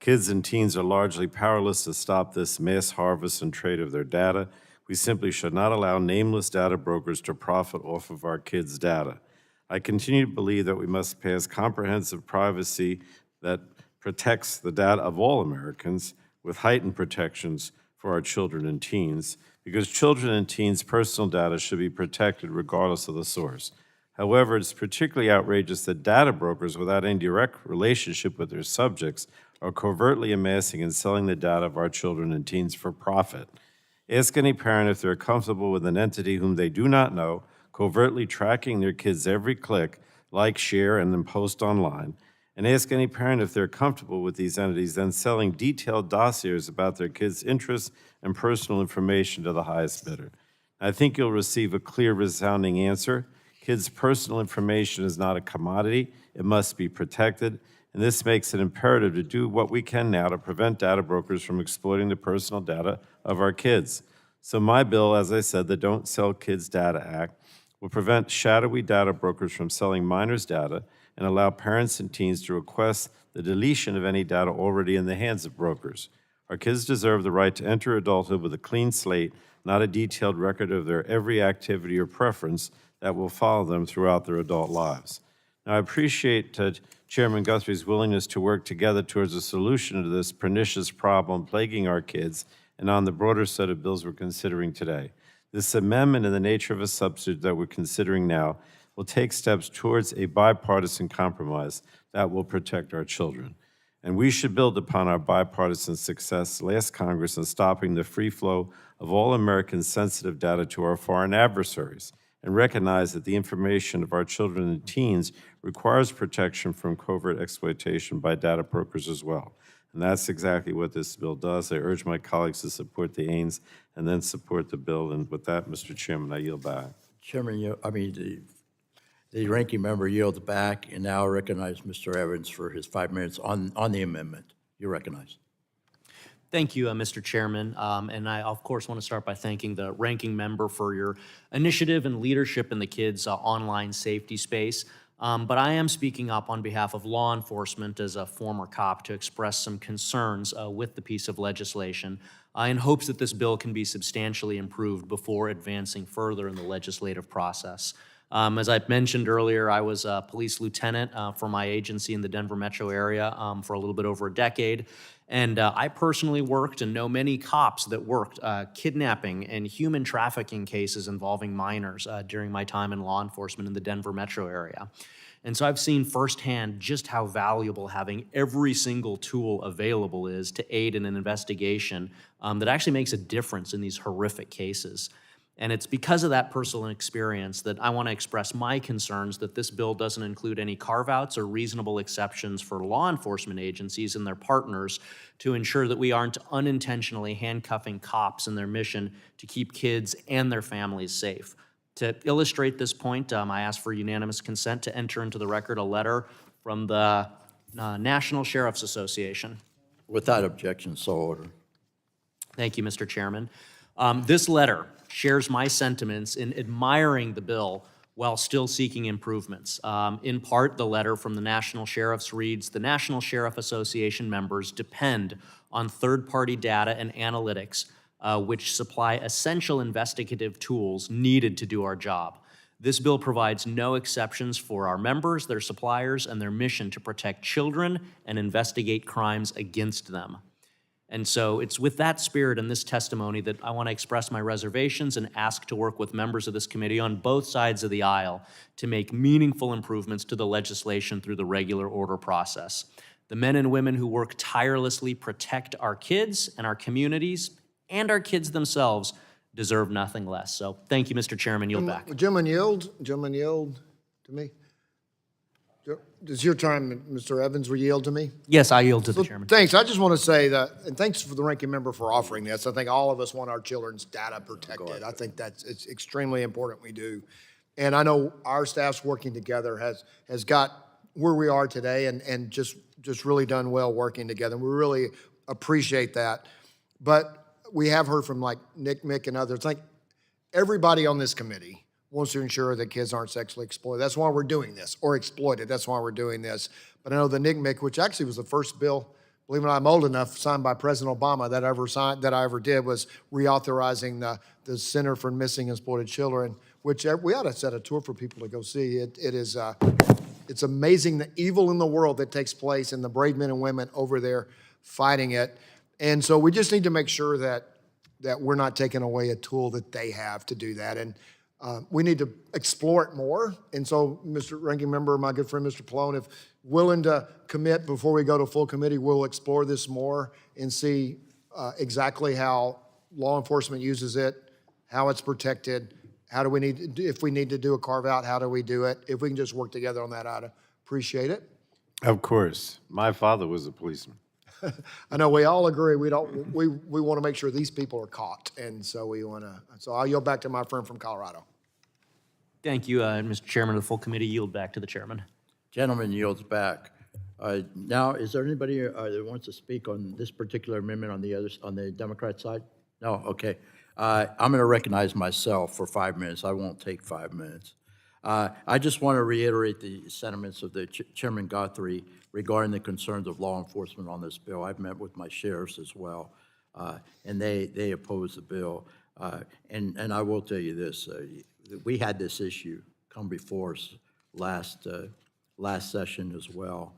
Kids and teens are largely powerless to stop this mass harvest and trade of their data. We simply should not allow nameless data brokers to profit off of our kids' data. I continue to believe that we must pass comprehensive privacy that protects the data of all Americans with heightened protections for our children and teens, because children and teens' personal data should be protected regardless of the source. However, it's particularly outrageous that data brokers without any direct relationship with their subjects are covertly amassing and selling the data of our children and teens for profit. Ask any parent if they're comfortable with an entity whom they do not know, covertly tracking their kids' every click, like, share, and then post online. And ask any parent if they're comfortable with these entities then selling detailed dossiers about their kids' interests and personal information to the highest bidder. I think you'll receive a clear, resounding answer. Kids' personal information is not a commodity. It must be protected, and this makes it imperative to do what we can now to prevent data brokers from exploiting the personal data of our kids. So my bill, as I said, the Don't Sell Kids Data Act, will prevent shadowy data brokers from selling minors' data and allow parents and teens to request the deletion of any data already in the hands of brokers. Our kids deserve the right to enter adulthood with a clean slate, not a detailed record of their every activity or preference that will follow them throughout their adult lives. Now, I appreciate Chairman Guthrie's willingness to work together towards a solution to this pernicious problem plaguing our kids and on the broader set of bills we're considering today. This amendment, in the nature of a substitute that we're considering now, will take steps towards a bipartisan compromise that will protect our children. And we should build upon our bipartisan success last Congress in stopping the free flow of all American sensitive data to our foreign adversaries, and recognize that the information of our children and teens requires protection from covert exploitation by data brokers as well. And that's exactly what this bill does. I urge my colleagues to support the aims and then support the bill. And with that, Mr. Chairman, I yield back. Chairman, the ranking member yields back, and now recognize Mr. Evans for his 5 minutes on the amendment. You're recognized. Thank you, Mr. Chairman. And I, of course, want to start by thanking the ranking member for your initiative and leadership in the kids' online safety space. But I am speaking up on behalf of law enforcement as a former cop to express some concerns with the piece of legislation in hopes that this bill can be substantially improved before advancing further in the legislative process. As I mentioned earlier, I was a police lieutenant for my agency in the Denver metro area for a little bit over a decade. And I personally worked and know many cops that worked kidnapping and human trafficking cases involving minors during my time in law enforcement in the Denver metro area. And so I've seen firsthand just how valuable having every single tool available is to aid in an investigation that actually makes a difference in these horrific cases. And it's because of that personal experience that I want to express my concerns that this bill doesn't include any carve-outs or reasonable exceptions for law enforcement agencies and their partners to ensure that we aren't unintentionally handcuffing cops in their mission to keep kids and their families safe. To illustrate this point, I ask for unanimous consent to enter into the record a letter from the National Sheriff's Association. Without objection, so ordered. Thank you, Mr. Chairman. This letter shares my sentiments in admiring the bill while still seeking improvements. In part, the letter from the National Sheriffs reads, "The National Sheriff Association members depend on third-party data and analytics which supply essential investigative tools needed to do our job. This bill provides no exceptions for our members, their suppliers, and their mission to protect children and investigate crimes against them." And so it's with that spirit and this testimony that I want to express my reservations and ask to work with members of this committee on both sides of the aisle to make meaningful improvements to the legislation through the regular order process. The men and women who work tirelessly protect our kids and our communities and our kids themselves deserve nothing less. So thank you, Mr. Chairman. Yield back. Gentleman yield to me. It's your time, Mr. Evans, will you yield to me? Yes, I yield to the chairman. Thanks. I just want to say that, and thanks for the ranking member for offering this. I think all of us want our children's data protected. I think it's extremely important we do. And I know our staff's working together has got where we are today and just really done well working together. We really appreciate that. But we have heard from like Nick, Mick, and others. Like everybody on this committee wants to ensure that kids aren't sexually exploited. That's why we're doing this, or exploited. That's why we're doing this. But I know the NICMIC, which actually was the first bill, believe it or not, I'm old enough, signed by President Obama that I ever did, was reauthorizing the Center for Missing and Exploited Children, which we ought to set a tour for people to go see. It's amazing the evil in the world that takes place and the brave men and women over there fighting it. And so we just need to make sure that we're not taking away a tool that they have to do that. And we need to explore it more. And so, Mr. Ranking Member, my good friend, Mr. Pallone, if willing to commit before we go to full committee, we'll explore this more and see exactly how law enforcement uses it, how it's protected, how do we need, if we need to do a carve out, how do we do it? If we can just work together on that, I'd appreciate it. Of course. My father was a policeman. I know we all agree, we want to make sure these people are caught, and so so I'll yield back to my friend from Colorado. Thank you, Mr. Chairman. The full committee yield back to the chairman. Gentleman yields back. Now, is there anybody that wants to speak on this particular amendment on the Democrat side? No, okay. I'm going to recognize myself for 5 minutes. I won't take 5 minutes. I just want to reiterate the sentiments of the Chairman Guthrie regarding the concerns of law enforcement on this bill. I've met with my sheriffs as well, and they oppose the bill. And I will tell you this, we had this issue come before us last session as well.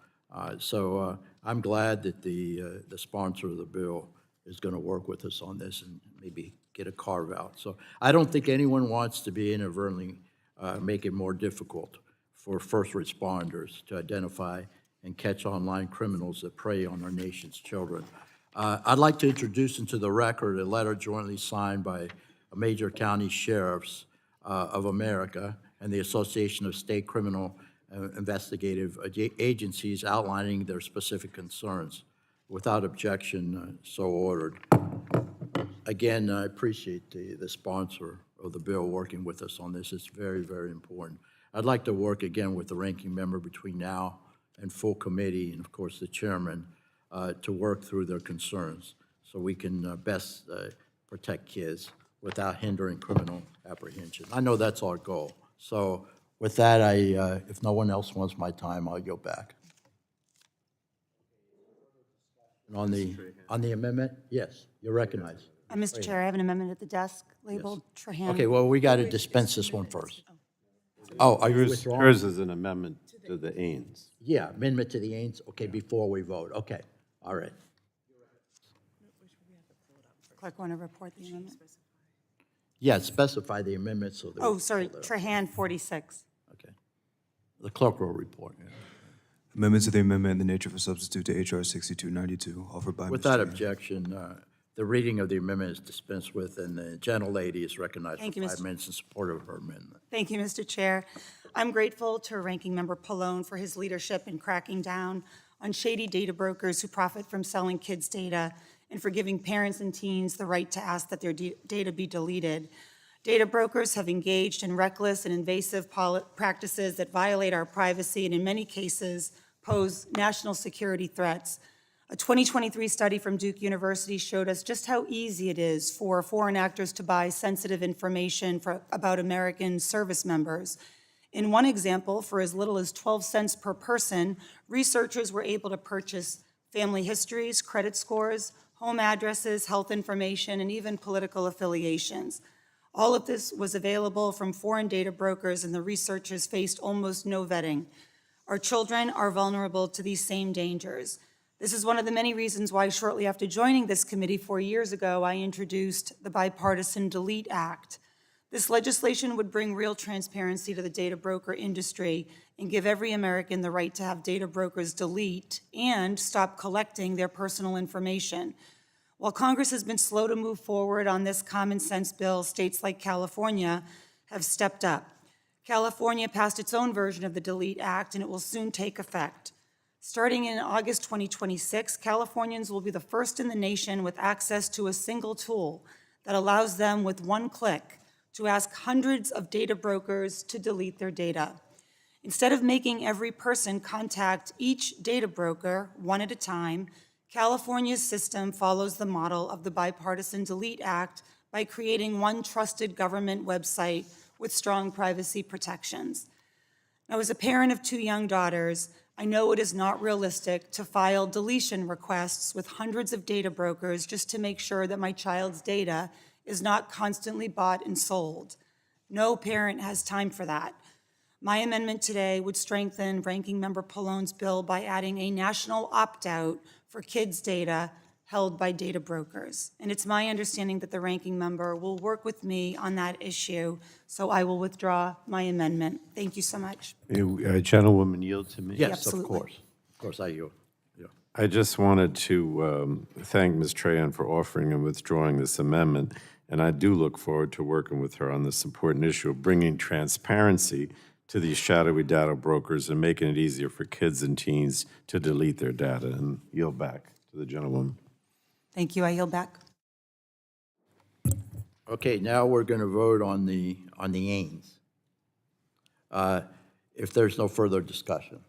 So I'm glad that the sponsor of the bill is going to work with us on this and maybe get a carve out. So I don't think anyone wants to be inadvertently make it more difficult for first responders to identify and catch online criminals that prey on our nation's children. I'd like to introduce into the record a letter jointly signed by major county sheriffs of America and the Association of State Criminal Investigative Agencies outlining their specific concerns. Without objection, so ordered. Again, I appreciate the sponsor of the bill working with us on this. It's very, very important. I'd like to work again with the ranking member between now and full committee, and of course the chairman, to work through their concerns so we can best protect kids without hindering criminal apprehension. I know that's our goal. So with that, if no one else wants my time, I'll go back. And on the amendment, yes, you're recognized. Mr. Chair, I have an amendment at the desk labeled Trahan. Okay, well, we got to dispense this one first. Oh, are you withdrawing? Hers is an amendment to the Ains. Yeah, amendment to the Ains, okay, before we vote, okay, all right. Clerk, want to report the amendment? Yeah, specify the amendment so that. Oh, sorry, Trahan 46. Okay. The clerk will report. Yeah. Amendment to the amendment in the nature of a substitute to HR 6292, offered by Mr. Without Chair. objection, the reading of the amendment is dispensed with, and the gentlelady is recognized Thank for you, 5 Mr. minutes in support of her amendment. Thank you, Mr. Chair. I'm grateful to Ranking Member Pallone for his leadership in cracking down on shady data brokers who profit from selling kids' data and for giving parents and teens the right to ask that their data be deleted. Data brokers have engaged in reckless and invasive practices that violate our privacy and in many cases pose national security threats. A 2023 study from Duke University showed us just how easy it is for foreign actors to buy sensitive information about American service members. In one example, for as little as 12 cents per person, researchers were able to purchase family histories, credit scores, home addresses, health information, and even political affiliations. All of this was available from foreign data brokers, and the researchers faced almost no vetting. Our children are vulnerable to these same dangers. This is one of the many reasons why shortly after joining this committee 4 years ago, I introduced the Bipartisan Delete Act. This legislation would bring real transparency to the data broker industry and give every American the right to have data brokers delete and stop collecting their personal information. While Congress has been slow to move forward on this common sense bill, states like California have stepped up. California passed its own version of the Delete Act, and it will soon take effect. Starting in August 2026, Californians will be the first in the nation with access to a single tool that allows them with one click to ask hundreds of data brokers to delete their data. Instead of making every person contact each data broker one at a time, California's system follows the model of the Bipartisan Delete Act by creating one trusted government website with strong privacy protections. Now, as a parent of 2 young daughters, I know it is not realistic to file deletion requests with hundreds of data brokers just to make sure that my child's data is not constantly bought and sold. No parent has time for that. My amendment today would strengthen Ranking Member Pallone's bill by adding a national opt-out for kids' data held by data brokers. And it's my understanding that the ranking member will work with me on that issue, so I will withdraw my amendment. Thank you so much. Gentlewoman yield to me? Yes, Absolutely. of course I yield. Yeah. I just wanted to thank Ms. Trahan for offering and withdrawing this amendment, and I do look forward to working with her on this important issue of bringing transparency to these shadowy data brokers and making it easier for kids and teens to delete their data, and yield back to the gentlewoman. Thank you. I yield back. Okay, now we're going to vote on the Ains. If there's no further discussion.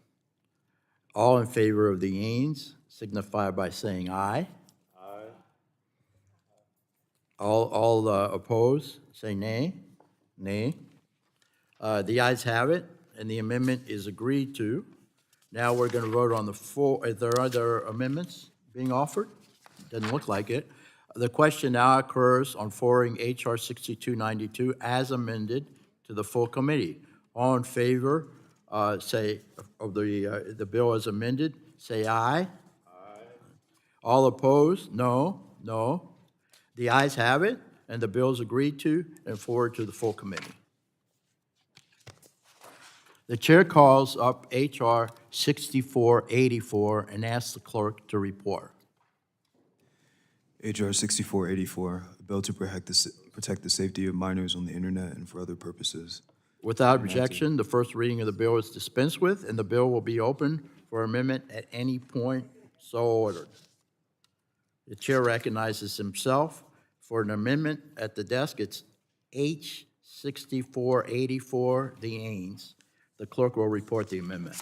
All in favor of the Ains signify by saying aye. Aye. All opposed, say nay. Nay. The ayes have it, and the amendment is agreed to. Now we're going to vote on the full. Are there other amendments being offered? Doesn't look like it. The question now occurs on forwarding H.R. 6292 as amended to the full committee. All in favor, say, of the bill as amended, say aye. Aye. All opposed, no, no. The ayes have it, and the bill is agreed to and forwarded to the full committee. The chair calls up H.R. 6484 and asks the clerk to report. H.R. 6484, a bill to protect the safety of minors on the internet and for other purposes. Without objection, the first reading of the bill is dispensed with, and the bill will be open for amendment at any point so ordered. The chair recognizes himself for an amendment at the desk. It's H. 6484, the Ains. The clerk will report the amendment.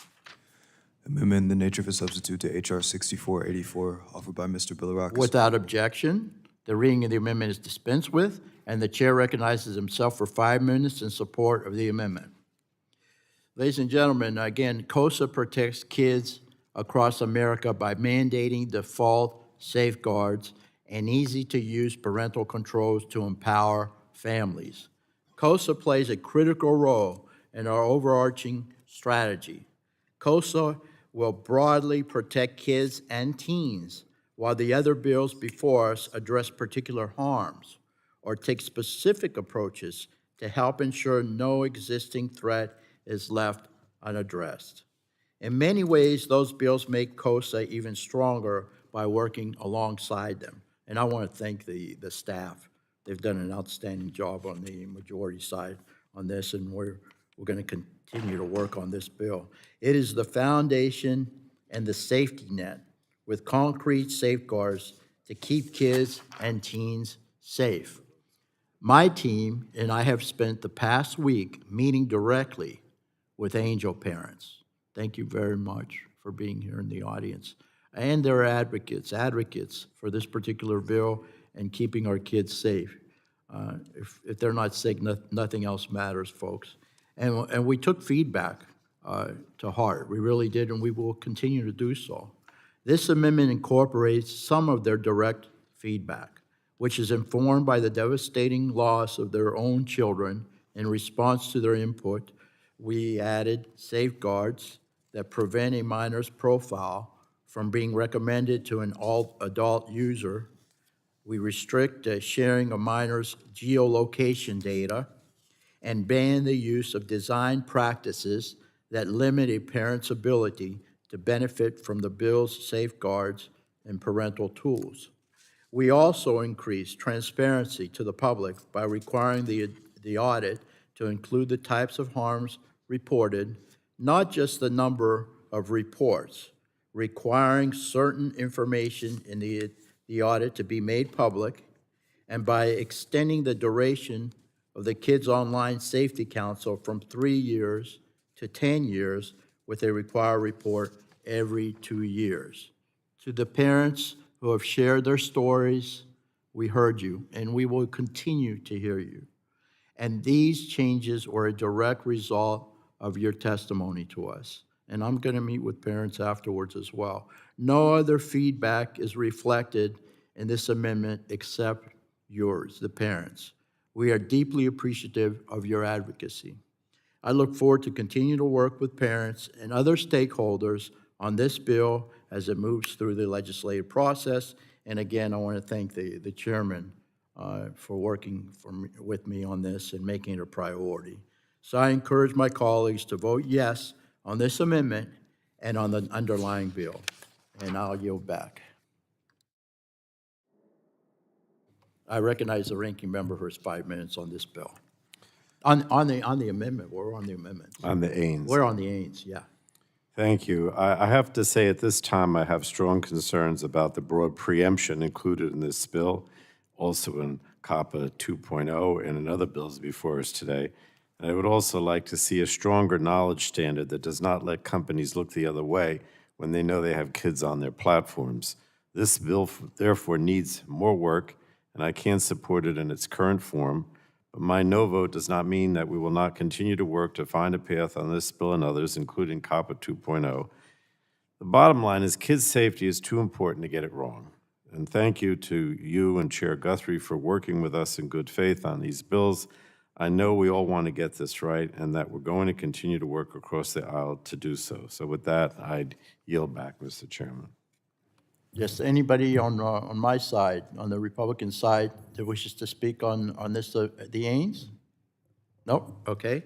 Amendment in the nature of a substitute to H.R. 6484, offered by Mr. Billirock. Without objection, the reading of the amendment is dispensed with, and the chair recognizes himself for 5 minutes in support of the amendment. Ladies and gentlemen, again, COSA protects kids across America by mandating default safeguards and easy-to-use parental controls to empower families. COSA plays a critical role in our overarching strategy. COSA will broadly protect kids and teens, while the other bills before us address particular harms or take specific approaches to help ensure no existing threat is left unaddressed. In many ways, those bills make COSA even stronger by working alongside them. And I want to thank the staff. They've done an outstanding job on the majority side on this, and we're going to continue to work on this bill. It is the foundation and the safety net with concrete safeguards to keep kids and teens safe. My team and I have spent the past week meeting directly with Angel parents. Thank you very much for being here in the audience. And their advocates for this particular bill and keeping our kids safe. If they're not sick, nothing else matters, folks. And we took feedback to heart. We really did, and we will continue to do so. This amendment incorporates some of their direct feedback, which is informed by the devastating loss of their own children. In response to their input, we added safeguards that prevent a minor's profile from being recommended to an adult user. We restrict sharing of minors' geolocation data and ban the use of design practices that limit a parent's ability to benefit from the bill's safeguards and parental tools. We also increase transparency to the public by requiring the audit to include the types of harms reported, not just the number of reports, requiring certain information in the audit to be made public, and by extending the duration of the Kids Online Safety Council from 3 years to 10 years with a required report every 2 years. To the parents who have shared their stories, we heard you, and we will continue to hear you. And these changes were a direct result of your testimony to us. And I'm going to meet with parents afterwards as well. No other feedback is reflected in this amendment except yours, the parents. We are deeply appreciative of your advocacy. I look forward to continue to work with parents and other stakeholders on this bill as it moves through the legislative process. And again, I want to thank the chairman for working with me on this and making it a priority. So I encourage my colleagues to vote yes on this amendment and on the underlying bill. And I'll yield back. I recognize the ranking member for his 5 minutes on this bill. On the amendment, we're on the amendment. On the Ains. We're on the Ains, yeah. Thank you. I have to say, at this time, I have strong concerns about the broad preemption included in this bill, also in COPPA 2.0 and in other bills before us today. And I would also like to see a stronger knowledge standard that does not let companies look the other way when they know they have kids on their platforms. This bill, therefore, needs more work, and I can't support it in its current form. But my no vote does not mean that we will not continue to work to find a path on this bill and others, including COPPA 2.0. The bottom line is kids' safety is too important to get it wrong. And thank you to you and Chair Guthrie for working with us in good faith on these bills. I know we all want to get this right and that we're going to continue to work across the aisle to do so. So with that, I'd yield back, Mr. Chairman. Yes, anybody on my side, on the Republican side, that wishes to speak on this, the Ains? Nope, okay.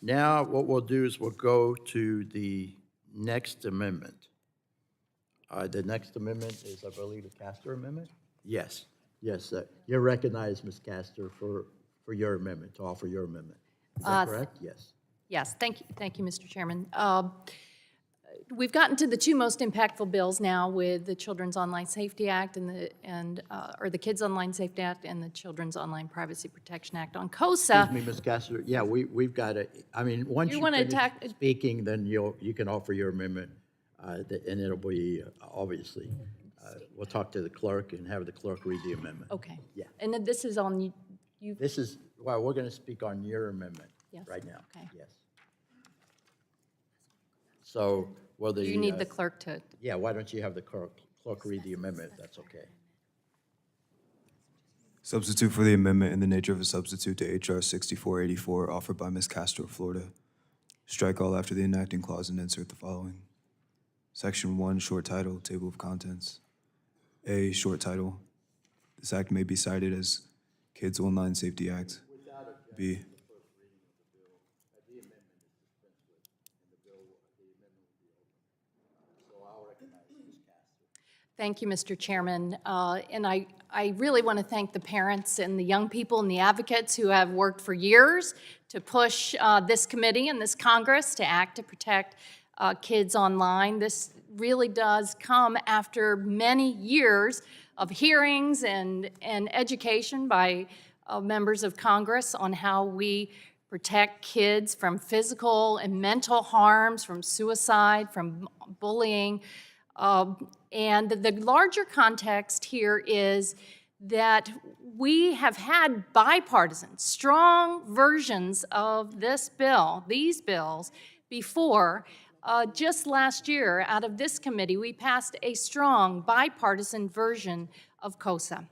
Now what we'll do is we'll go to the next amendment. The next amendment is, I believe, a Castor amendment? Yes, yes. You're recognized, Ms. Castor, for your amendment, to offer your amendment. Is that correct? Yes. Yes, thank you, Mr. Chairman. We've gotten to the two most impactful bills now with the Children's Online Safety Act and the Kids Online Safety Act and the Children's Online Privacy Protection Act. On COSA, Excuse me, Ms. Castor. Yeah, we've got to. I mean, once you finish speaking, then you can offer your amendment, and it'll be obviously. We'll talk to the clerk and have the clerk read the amendment. okay. Yeah. And then this is on you. This is well, we're going to speak on your amendment right now. Okay. Yes. So. Well, You need the clerk to. Yeah, why don't you have the clerk read the amendment, if that's okay. Substitute for the amendment in the nature of a substitute to H.R. 6484 offered by Ms. Castro of Florida. Strike all after the enacting clause and insert the following. Section 1, short title, table of contents. A, short title. This act may be cited as Kids Online Safety Act. B. Thank you, Mr. Chairman. And I really want to thank the parents and the young people and the advocates who have worked for years to push this committee and this Congress to act to protect kids online. This really does come after many years of hearings and education by members of Congress on how we protect kids from physical and mental harms, from suicide, from bullying. And the larger context here is that we have had bipartisan, strong versions of this bill, these bills, before. Just last year, out of this committee, we passed a strong bipartisan version of COSA.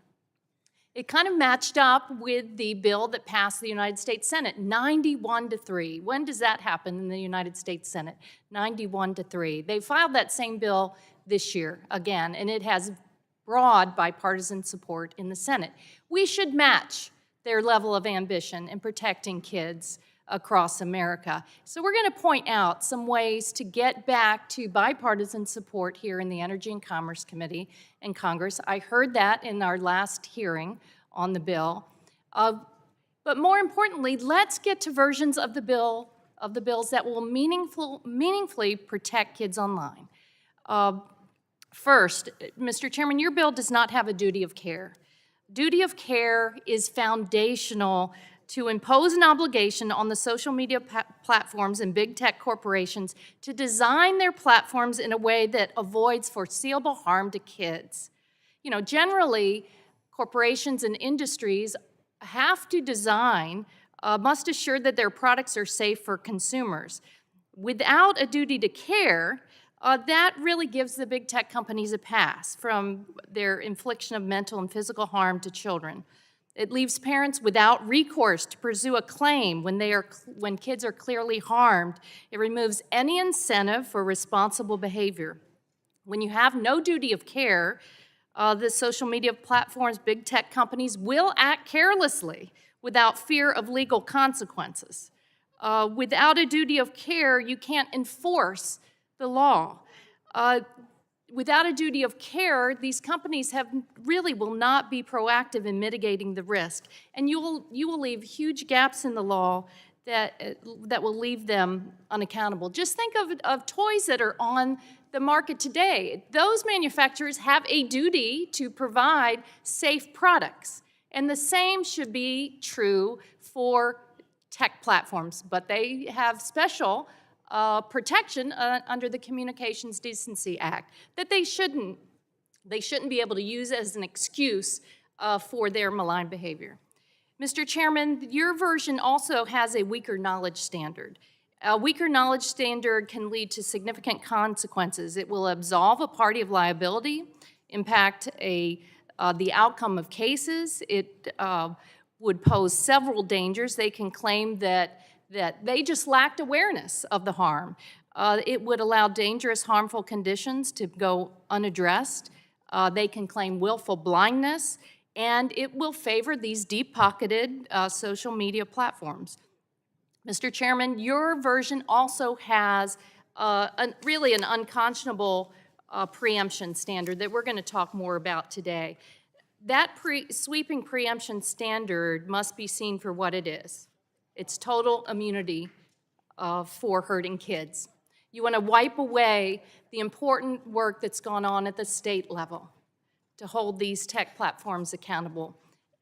It kind of matched up with the bill that passed the United States Senate, 91-3. When does that happen in the United States Senate? 91-3. They filed that same bill this year again, and it has broad bipartisan support in the Senate. We should match their level of ambition in protecting kids across America. So we're going to point out some ways to get back to bipartisan support here in the Energy and Commerce Committee in Congress. I heard that in our last hearing on the bill. But more importantly, let's get to versions of the bills that will meaningfully protect kids online. First, Mr. Chairman, your bill does not have a duty of care. Duty of care is foundational to impose an obligation on the social media platforms and big tech corporations to design their platforms in a way that avoids foreseeable harm to kids. You know, generally, corporations and industries have to design, must assure that their products are safe for consumers. Without a duty to care, that really gives the big tech companies a pass from their infliction of mental and physical harm to children. It leaves parents without recourse to pursue a claim when kids are clearly harmed. It removes any incentive for responsible behavior. When you have no duty of care, the social media platforms, big tech companies will act carelessly without fear of legal consequences. Without a duty of care, you can't enforce the law. Without a duty of care, these companies really will not be proactive in mitigating the risk, and you will leave huge gaps in the law that will leave them unaccountable. Just think of toys that are on the market today. Those manufacturers have a duty to provide safe products. And the same should be true for tech platforms, but they have special protection under the Communications Decency Act that they shouldn't be able to use as an excuse for their malign behavior. Mr. Chairman, your version also has a weaker knowledge standard. A weaker knowledge standard can lead to significant consequences. It will absolve a party of liability, impact the outcome of cases. It would pose several dangers. They can claim that they just lacked awareness of the harm. It would allow dangerous, harmful conditions to go unaddressed. They can claim willful blindness, and it will favor these deep-pocketed social media platforms. Mr. Chairman, your version also has really an unconscionable preemption standard that we're going to talk more about today. That sweeping preemption standard must be seen for what it is. It's total immunity for hurting kids. You want to wipe away the important work that's gone on at the state level to hold these tech platforms accountable.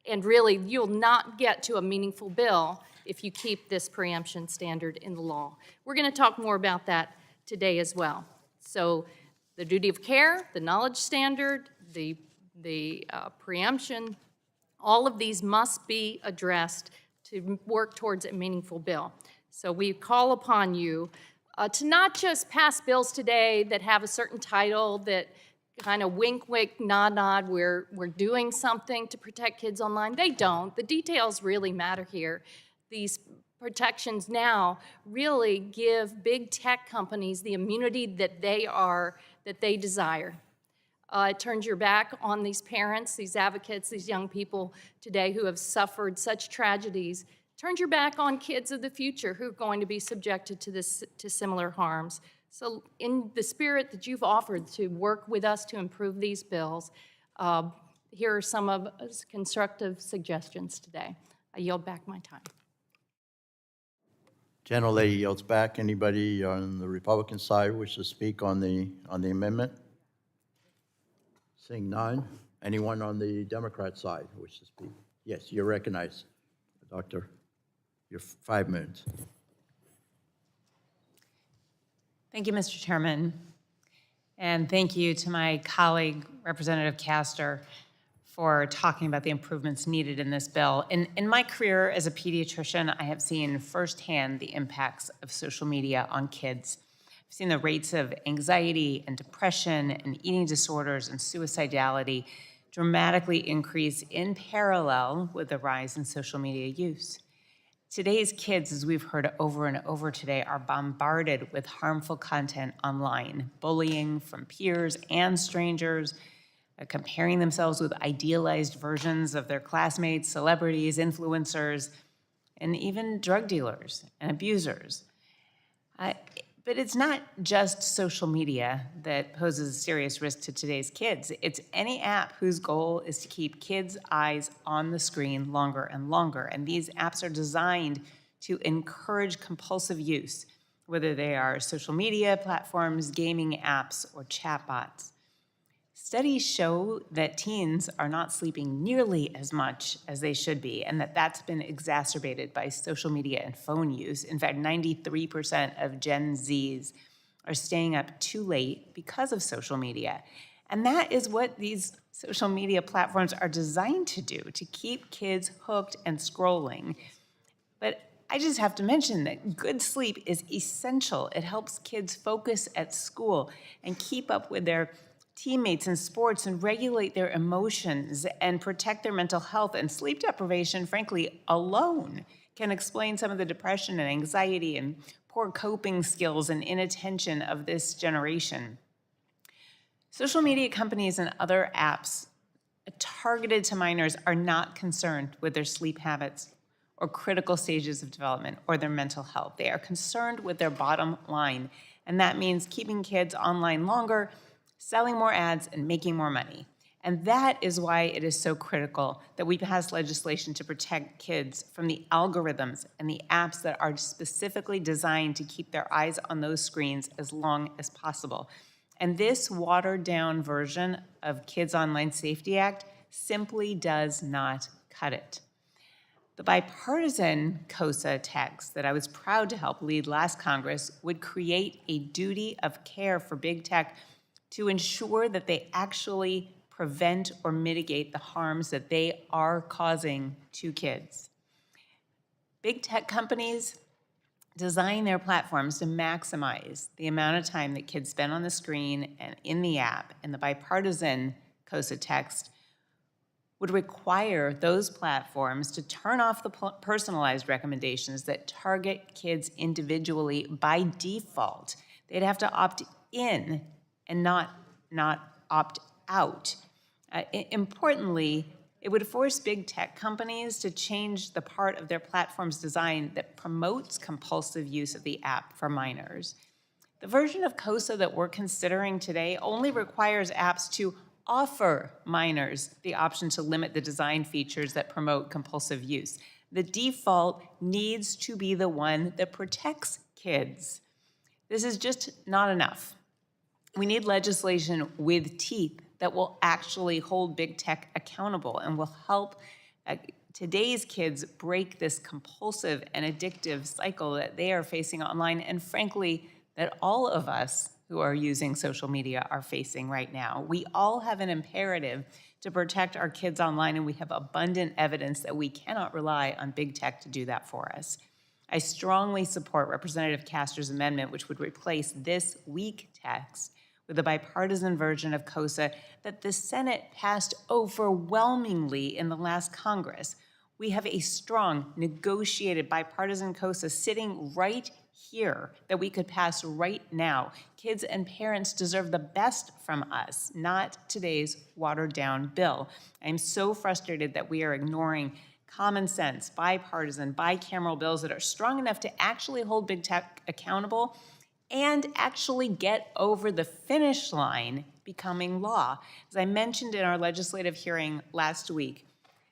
And really, you'll not get to a meaningful bill if you keep this preemption standard in the law. We're going to talk more about that today as well. So the duty of care, the knowledge standard, the preemption, all of these must be addressed to work towards a meaningful bill. So we call upon you to not just pass bills today that have a certain title that kind of wink, wink, nod, nod, we're doing something to protect kids online. They don't. The details really matter here. These protections now really give big tech companies the immunity that they desire. It turns your back on these parents, these advocates, these young people today who have suffered such tragedies. Turns your back on kids of the future who are going to be subjected to similar harms. So in the spirit that you've offered to work with us to improve these bills, here are some of constructive suggestions today. I yield back my time. Gentlelady yields back. Anybody on the Republican side wish to speak on the amendment? Seeing none. Anyone on the Democrat side wish to speak? Yes, you're recognized, Doctor. Your 5 minutes. Thank you, Mr. Chairman. And thank you to my colleague, Representative Castor, for talking about the improvements needed in this bill. In my career as a pediatrician, I have seen firsthand the impacts of social media on kids. I've seen the rates of anxiety and depression and eating disorders and suicidality dramatically increase in parallel with the rise in social media use. Today's kids, as we've heard over and over today, are bombarded with harmful content online, bullying from peers and strangers, comparing themselves with idealized versions of their classmates, celebrities, influencers, and even drug dealers and abusers. But it's not just social media that poses a serious risk to today's kids. It's any app whose goal is to keep kids' eyes on the screen longer and longer. And these apps are designed to encourage compulsive use, whether they are social media platforms, gaming apps, or chatbots. Studies show that teens are not sleeping nearly as much as they should be, and that's been exacerbated by social media and phone use. In fact, 93% of Gen Zs are staying up too late because of social media. And that is what these social media platforms are designed to do, to keep kids hooked and scrolling. But I just have to mention that good sleep is essential. It helps kids focus at school and keep up with their teammates in sports and regulate their emotions and protect their mental health. And sleep deprivation, frankly, alone can explain some of the depression and anxiety and poor coping skills and inattention of this generation. Social media companies and other apps targeted to minors are not concerned with their sleep habits or critical stages of development or their mental health. They are concerned with their bottom line, and that means keeping kids online longer, selling more ads, and making more money. And that is why it is so critical that we pass legislation to protect kids from the algorithms and the apps that are specifically designed to keep their eyes on those screens as long as possible. And this watered-down version of Kids Online Safety Act simply does not cut it. The bipartisan COSA text that I was proud to help lead last Congress would create a duty of care for big tech to ensure that they actually prevent or mitigate the harms that they are causing to kids. Big tech companies design their platforms to maximize the amount of time that kids spend on the screen and in the app, and the bipartisan COSA text would require those platforms to turn off the personalized recommendations that target kids individually by default. They'd have to opt in and not opt out. Importantly, it would force big tech companies to change the part of their platform's design that promotes compulsive use of the app for minors. The version of COSA that we're considering today only requires apps to offer minors the option to limit the design features that promote compulsive use. The default needs to be the one that protects kids. This is just not enough. We need legislation with teeth that will actually hold big tech accountable and will help today's kids break this compulsive and addictive cycle that they are facing online, and frankly, that all of us who are using social media are facing right now. We all have an imperative to protect our kids online, and we have abundant evidence that we cannot rely on big tech to do that for us. I strongly support Representative Castor's amendment, which would replace this weak text with a bipartisan version of COSA that the Senate passed overwhelmingly in the last Congress. We have a strong, negotiated bipartisan COSA sitting right here that we could pass right now. Kids and parents deserve the best from us, not today's watered-down bill. I'm so frustrated that we are ignoring common sense, bipartisan, bicameral bills that are strong enough to actually hold big tech accountable and actually get over the finish line becoming law. As I mentioned in our legislative hearing last week,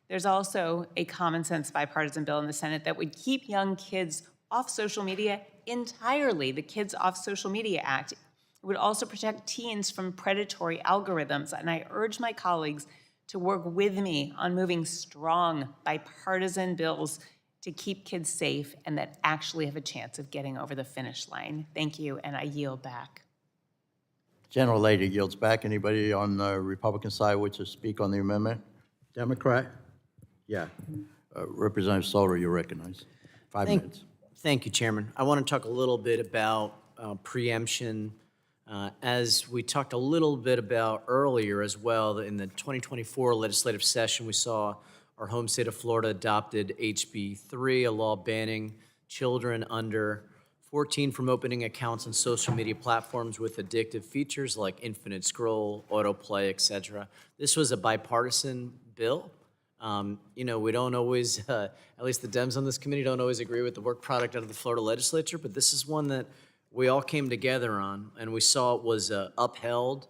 there's also a common sense bipartisan bill in the Senate that would keep young kids off social media entirely, the Kids Off Social Media Act. It would also protect teens from predatory algorithms, and I urge my colleagues to work with me on moving strong bipartisan bills to keep kids safe and that actually have a chance of getting over the finish line. Thank you, and I yield back. General Lady yields back. Anybody on the Republican side wish to speak on the amendment? Democrat? Yeah. Representative Solder, you're recognized. 5 minutes. Thank you, Chairman. I want to talk a little bit about preemption. As we talked a little bit about earlier as well, in the 2024 legislative session, we saw our home state of Florida adopted HB 3, a law banning children under 14 from opening accounts on social media platforms with addictive features like infinite scroll, autoplay, etc. This was a bipartisan bill. We don't always, at least the Dems on this committee don't always agree with the work product out of the Florida legislature, but this is one that we all came together on, and we saw it was upheld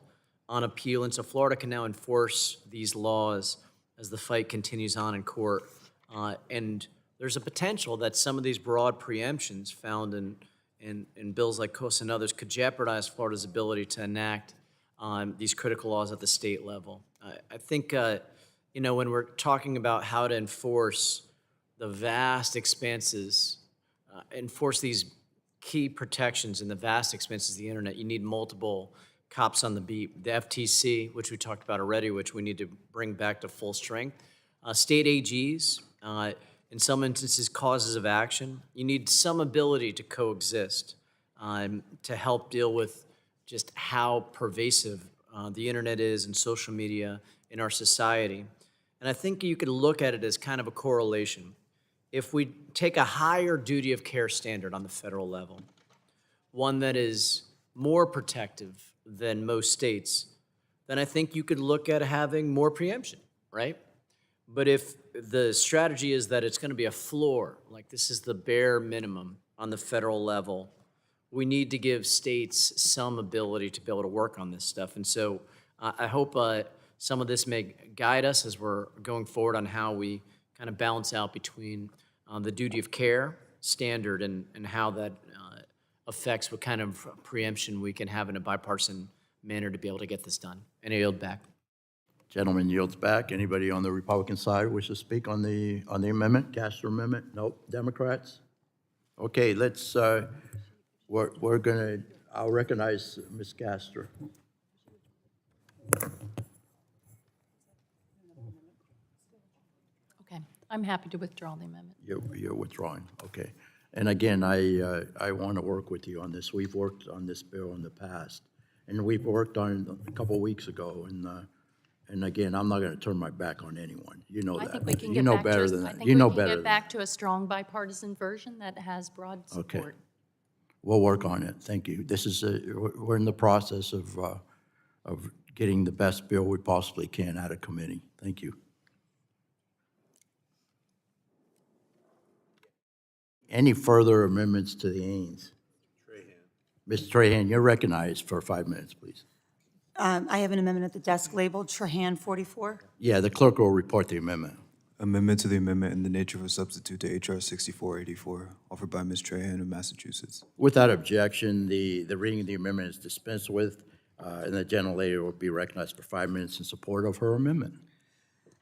on appeal, and so Florida can now enforce these laws as the fight continues on in court. And there's a potential that some of these broad preemptions found in bills like COSA and others could jeopardize Florida's ability to enact these critical laws at the state level. I think when we're talking about how to enforce the vast expanses, enforce these key protections in the vast expanses of the internet, you need multiple cops on the beat. The FTC, which we talked about already, which we need to bring back to full strength. State AGs, in some instances, causes of action. You need some ability to coexist to help deal with just how pervasive the internet is and social media in our society. And I think you could look at it as kind of a correlation. If we take a higher duty of care standard on the federal level, one that is more protective than most states, then I think you could look at having more preemption, right? But if the strategy is that it's going to be a floor, like this is the bare minimum on the federal level, we need to give states some ability to be able to work on this stuff. And so I hope some of this may guide us as we're going forward on how we kind of balance out between the duty of care standard and how that affects what kind of preemption we can have in a bipartisan manner to be able to get this done. And I yield back. Gentleman yields back. Anybody on the Republican side wish to speak on the amendment, Castro amendment? Nope. Democrats? Okay, let's, we're gonna, I'll recognize Ms. Castro. Okay, I'm happy to withdraw the amendment. You're withdrawing, okay. And again, I want to work with you on this. We've worked on this bill in the past, and we've worked on it a couple weeks ago, and again, I'm not going to turn my back on anyone. You know that. I think we can You get know back better to, than I that. think You we know can better get than back to a strong bipartisan version that has broad Okay. support. We'll work on it. Thank you. This is, we're in the process of getting the best bill we possibly can out of committee. Thank you. Any further amendments to the Ains? Mr. Trahan, you're recognized for 5 minutes, please. I have an amendment at the desk labeled Trahan 44. Yeah, the clerk will report the amendment. Amendment to the amendment in the nature of a substitute to H.R. 6484, offered by Ms. Trahan of Massachusetts. Without objection, the reading of the amendment is dispensed with, and the gentlelady will be recognized for 5 minutes in support of her amendment.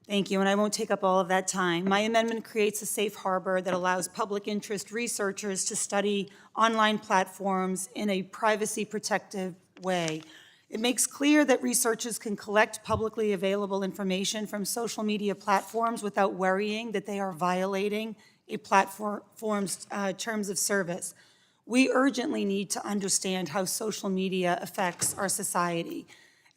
Thank you, and I won't take up all of that time. My amendment creates a safe harbor that allows public interest researchers to study online platforms in a privacy-protective way. It makes clear that researchers can collect publicly available information from social media platforms without worrying that they are violating a platform's terms of service. We urgently need to understand how social media affects our society.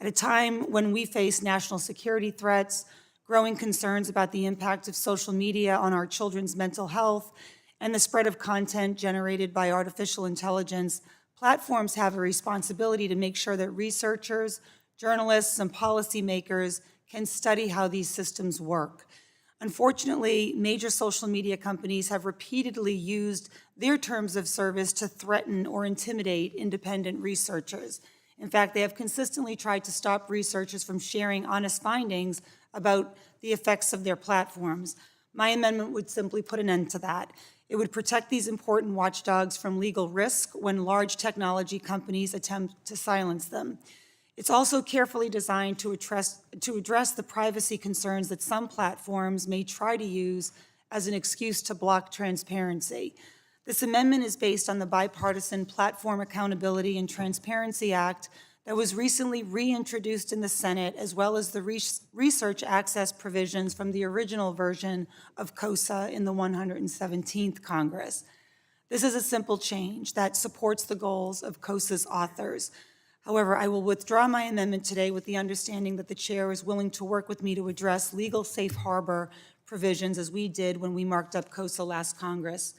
At a time when we face national security threats, growing concerns about the impact of social media on our children's mental health, and the spread of content generated by artificial intelligence, platforms have a responsibility to make sure that researchers, journalists, and policymakers can study how these systems work. Unfortunately, major social media companies have repeatedly used their terms of service to threaten or intimidate independent researchers. In fact, they have consistently tried to stop researchers from sharing honest findings about the effects of their platforms. My amendment would simply put an end to that. It would protect these important watchdogs from legal risk when large technology companies attempt to silence them. It's also carefully designed to address the privacy concerns that some platforms may try to use as an excuse to block transparency. This amendment is based on the bipartisan Platform Accountability and Transparency Act that was recently reintroduced in the Senate, as well as the research access provisions from the original version of COSA in the 117th Congress. This is a simple change that supports the goals of COSA's authors. However, I will withdraw my amendment today with the understanding that the chair is willing to work with me to address legal safe harbor provisions as we did when we marked up COSA last Congress.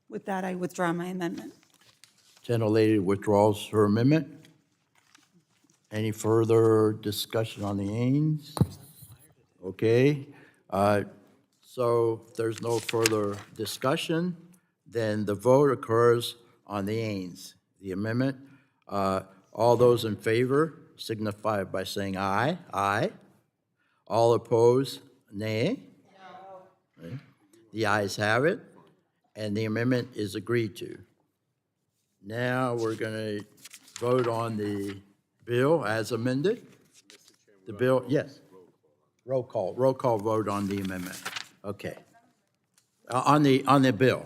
With that, I withdraw my amendment. Gentlelady withdraws her amendment. Any further discussion on the Ains? Okay, so if there's no further discussion, then the vote occurs on the Ains, the amendment. All those in favor signify by saying aye. Aye. All opposed, nay. No. The ayes have it, and the amendment is agreed to. Now we're going to vote on the bill as amended. The bill, yes. Roll call vote on the amendment. Okay. On the bill.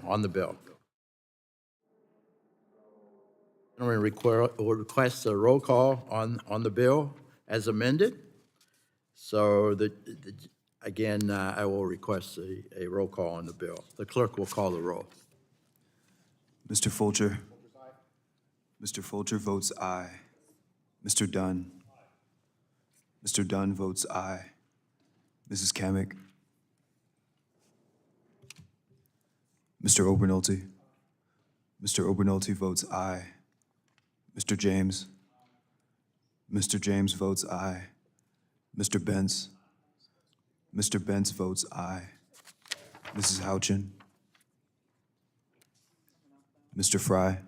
I'm going to request a roll call on the bill as amended. So again, I will request a roll call on the bill. The clerk will call the roll. Mr. Fulcher. Mr. Fulcher votes aye. Mr. Dunn. Mr. Dunn votes aye. Mrs. Kamick. Mr. Obernolte. Mr. Obernolte votes aye. Mr. James. Mr. James votes aye. Mr. Bentz. Mr. Bentz votes aye. Mrs. Houchin. Mr. Fry.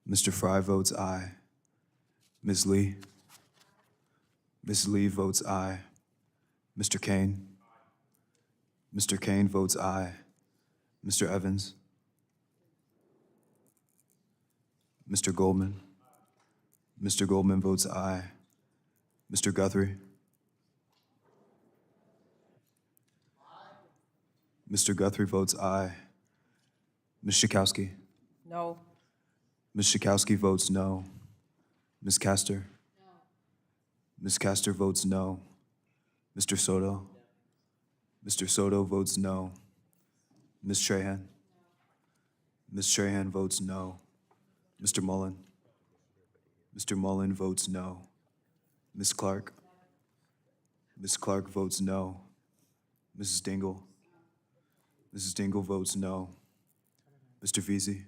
Mr. Fry votes aye. Ms. Lee. Ms. Lee votes aye. Mr. Kane? Mr. Kane votes aye. Mr. Evans? Mr. Goldman? Mr. Goldman votes aye. Mr. Guthrie? Mr. Guthrie votes aye. Ms. Schakowsky? No. Ms. Schakowsky votes no. Ms. Castor? Ms. Castor votes no. Mr. Soto? Mr. Soto votes no. Ms. Trahan? Ms. Trahan votes no. Mr. Mullen? Mr. Mullen votes no. Ms. Clark? Ms. Clark votes no. Mrs. Dingell? Mrs. Dingell votes no. Mr. Veazey?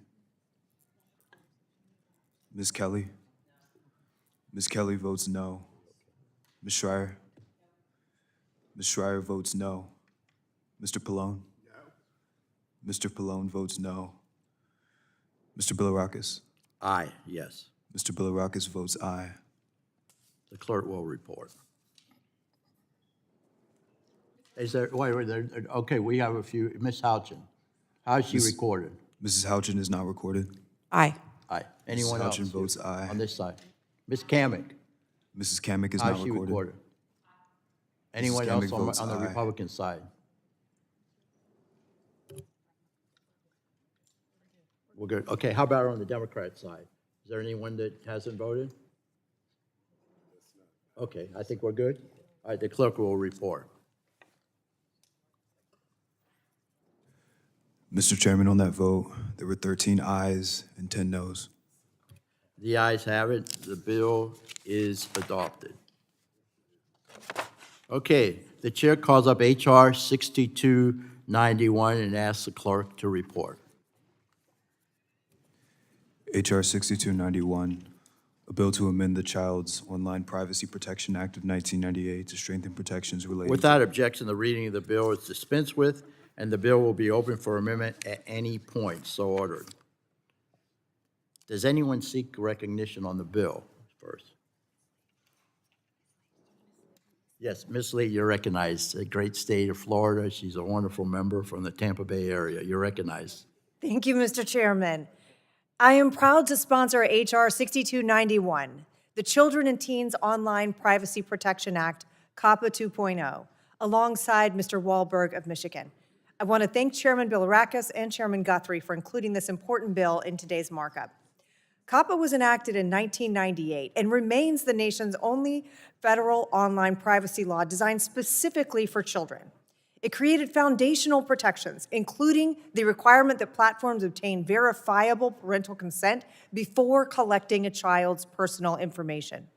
Ms. Kelly? Ms. Kelly votes no. Ms. Schreier? Ms. Schreier votes no. Mr. Pallone? Mr. Pallone votes no. Mr. Bilirakis? Aye, yes. Mr. Bilirakis votes aye. The clerk will report. Is there, wait, okay, we have a few. Ms. Houchin, how is she recorded? Mrs. Houchin is not recorded. Aye. Aye. Anyone else? Houchin votes aye. On this side. Ms. Kamick, Mrs. Kamick is how not is she recorded. recorded? Anyone Kamick else votes on the aye. Republican side? We're good. Okay, how about on the Democrat side? Is there anyone that hasn't voted? Okay, I think we're good. All right, the clerk will report. Mr. Chairman, on that vote, there were 13 ayes and 10 noes. The ayes have it. The bill is adopted. Okay, the chair calls up H.R. 6291 and asks the clerk to report. H.R. 6291, a bill to amend the Child's Online Privacy Protection Act of 1998 to strengthen protections related Without objection, the reading of the bill is dispensed with, and the bill will be open for amendment at any point, so ordered. Does anyone seek recognition on the bill first? Yes, Ms. Lee, you're recognized. A great state of Florida. She's a wonderful member from the Tampa Bay area. You're recognized. Thank you, Mr. Chairman. I am proud to sponsor H.R. 6291, the Children and Teens Online Privacy Protection Act, COPPA 2.0, alongside Mr. Wahlberg of Michigan. I want to thank Chairman Bilirakis and Chairman Guthrie for including this important bill in today's markup. COPPA was enacted in 1998 and remains the nation's only federal online privacy law designed specifically for children. It created foundational protections, including the requirement that platforms obtain verifiable parental consent before collecting a child's personal information.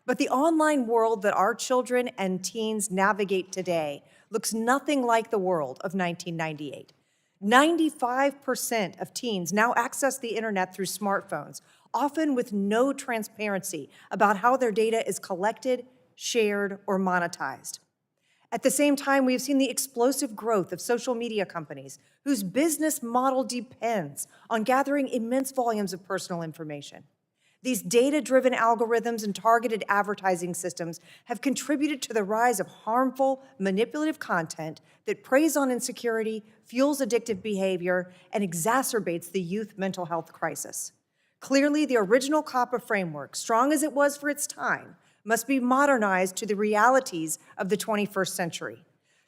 But the online world that our children and teens navigate today looks nothing like the world of 1998. 95% of teens now access the internet through smartphones, often with no transparency about how their data is collected, shared, or monetized. At the same time, we have seen the explosive growth of social media companies whose business model depends on gathering immense volumes of personal information. These data-driven algorithms and targeted advertising systems have contributed to the rise of harmful, manipulative content that preys on insecurity, fuels addictive behavior, and exacerbates the youth mental health crisis. Clearly, the original COPPA framework, strong as it was for its time, must be modernized to the realities of the 21st century.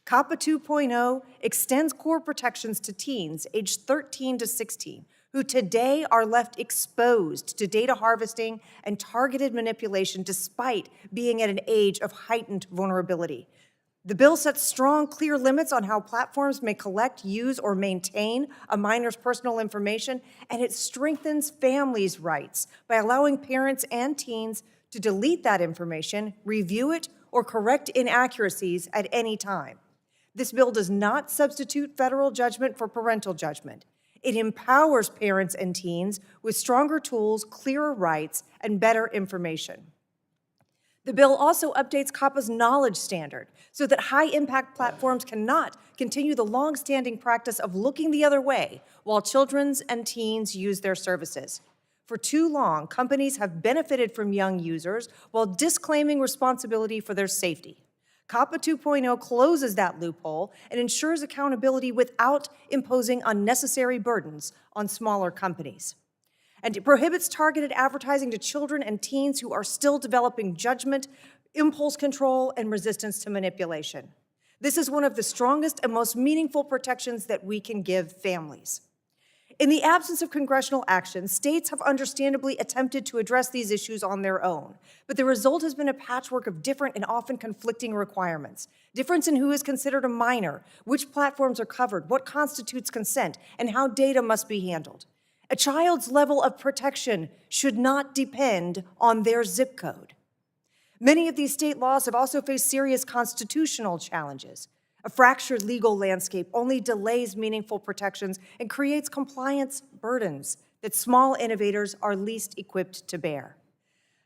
COPPA 2.0 extends core protections to teens aged 13 to 16, who today are left exposed to data harvesting and targeted manipulation despite being at an age of heightened vulnerability. The bill sets strong, clear limits on how platforms may collect, use, or maintain a minor's personal information, and it strengthens families' rights by allowing parents and teens to delete that information, review it, or correct inaccuracies at any time. This bill does not substitute federal judgment for parental judgment. It empowers parents and teens with stronger tools, clearer rights, and better information. The bill also updates COPPA's knowledge standard so that high-impact platforms cannot continue the long-standing practice of looking the other way while children and teens use their services. For too long, companies have benefited from young users while disclaiming responsibility for their safety. COPPA 2.0 closes that loophole and ensures accountability without imposing unnecessary burdens on smaller companies. And it prohibits targeted advertising to children and teens who are still developing judgment, impulse control, and resistance to manipulation. This is one of the strongest and most meaningful protections that we can give families. In the absence of congressional action, states have understandably attempted to address these issues on their own, but the result has been a patchwork of different and often conflicting requirements. Difference in who is considered a minor, which platforms are covered, what constitutes consent, and how data must be handled. A child's level of protection should not depend on their zip code. Many of these state laws have also faced serious constitutional challenges. A fractured legal landscape only delays meaningful protections and creates compliance burdens that small innovators are least equipped to bear.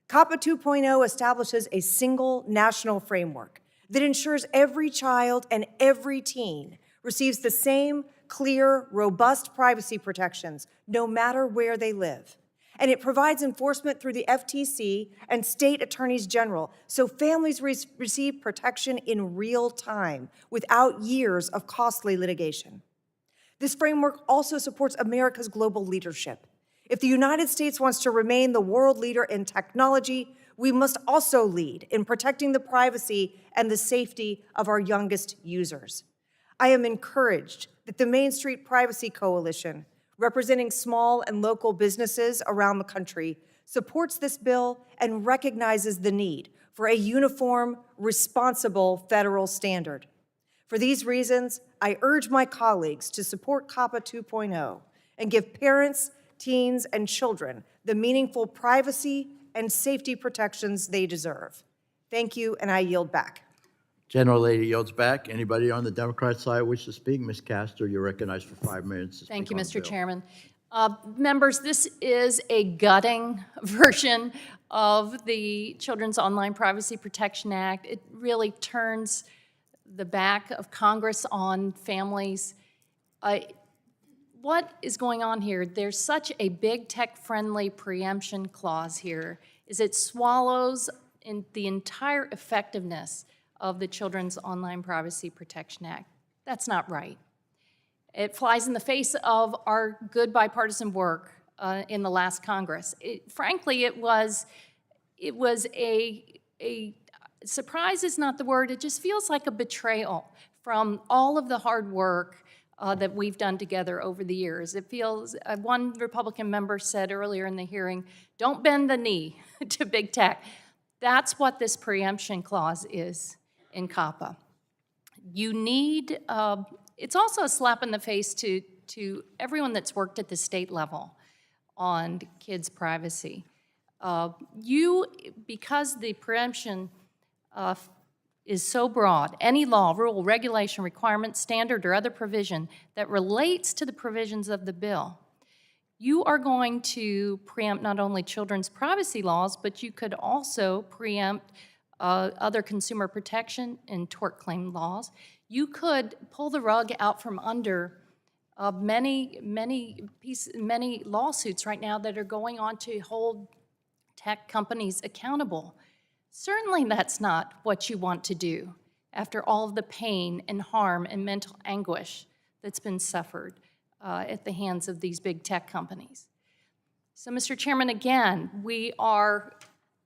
COPPA 2.0 establishes a single national framework that ensures every child and every teen receives the same clear, robust privacy protections, no matter where they live. And it provides enforcement through the FTC and state attorneys general, so families receive protection in real time without years of costly litigation. This framework also supports America's global leadership. If the United States wants to remain the world leader in technology, we must also lead in protecting the privacy and the safety of our youngest users. I am encouraged that the Main Street Privacy Coalition, representing small and local businesses around the country, supports this bill and recognizes the need for a uniform, responsible federal standard. For these reasons, I urge my colleagues to support COPPA 2.0 and give parents, teens, and children the meaningful privacy and safety protections they deserve. Thank you, and I yield back. General Lady yields back. Anybody on the Democrat side wish to speak? Ms. Castor, you're recognized for 5 minutes to speak. Thank you, on the Mr. bill. Chairman. Members, this is a gutting version of the Children's Online Privacy Protection Act. It really turns the back of Congress on families. What is going on here? There's such a big tech-friendly preemption clause here, is it swallows in the entire effectiveness of the Children's Online Privacy Protection Act. That's not right. It flies in the face of our good bipartisan work in the last Congress. Frankly, it was a surprise is not the word, it just feels like a betrayal from all of the hard work that we've done together over the years. It feels, one Republican member said earlier in the hearing, don't bend the knee to big tech. That's what this preemption clause is in COPPA. You need, it's also a slap in the face to everyone that's worked at the state level on kids' privacy. Because the preemption is so broad, any law, rule, regulation, requirement, standard, or other provision that relates to the provisions of the bill, you are going to preempt not only children's privacy laws, but you could also preempt other consumer protection and tort claim laws. You could pull the rug out from under many lawsuits right now that are going on to hold tech companies accountable. Certainly that's not what you want to do after all of the pain and harm and mental anguish that's been suffered at the hands of these big tech companies. So, Mr. Chairman, again, we are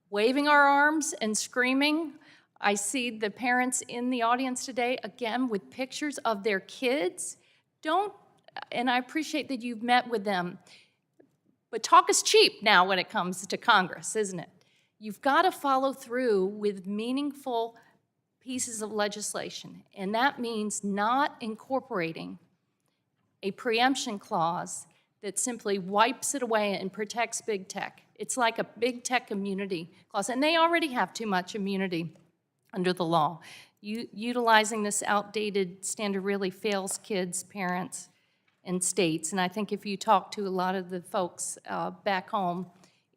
waving our arms and screaming. I see the parents in the audience today, again, with pictures of their kids. And I appreciate that you've met with them, but talk is cheap now when it comes to Congress, isn't it? You've got to follow through with meaningful pieces of legislation, and that means not incorporating a preemption clause that simply wipes it away and protects big tech. It's like a big tech immunity clause, and they already have too much immunity under the law. Utilizing this outdated standard really fails kids, parents, and states, and I think if you talk to a lot of the folks back home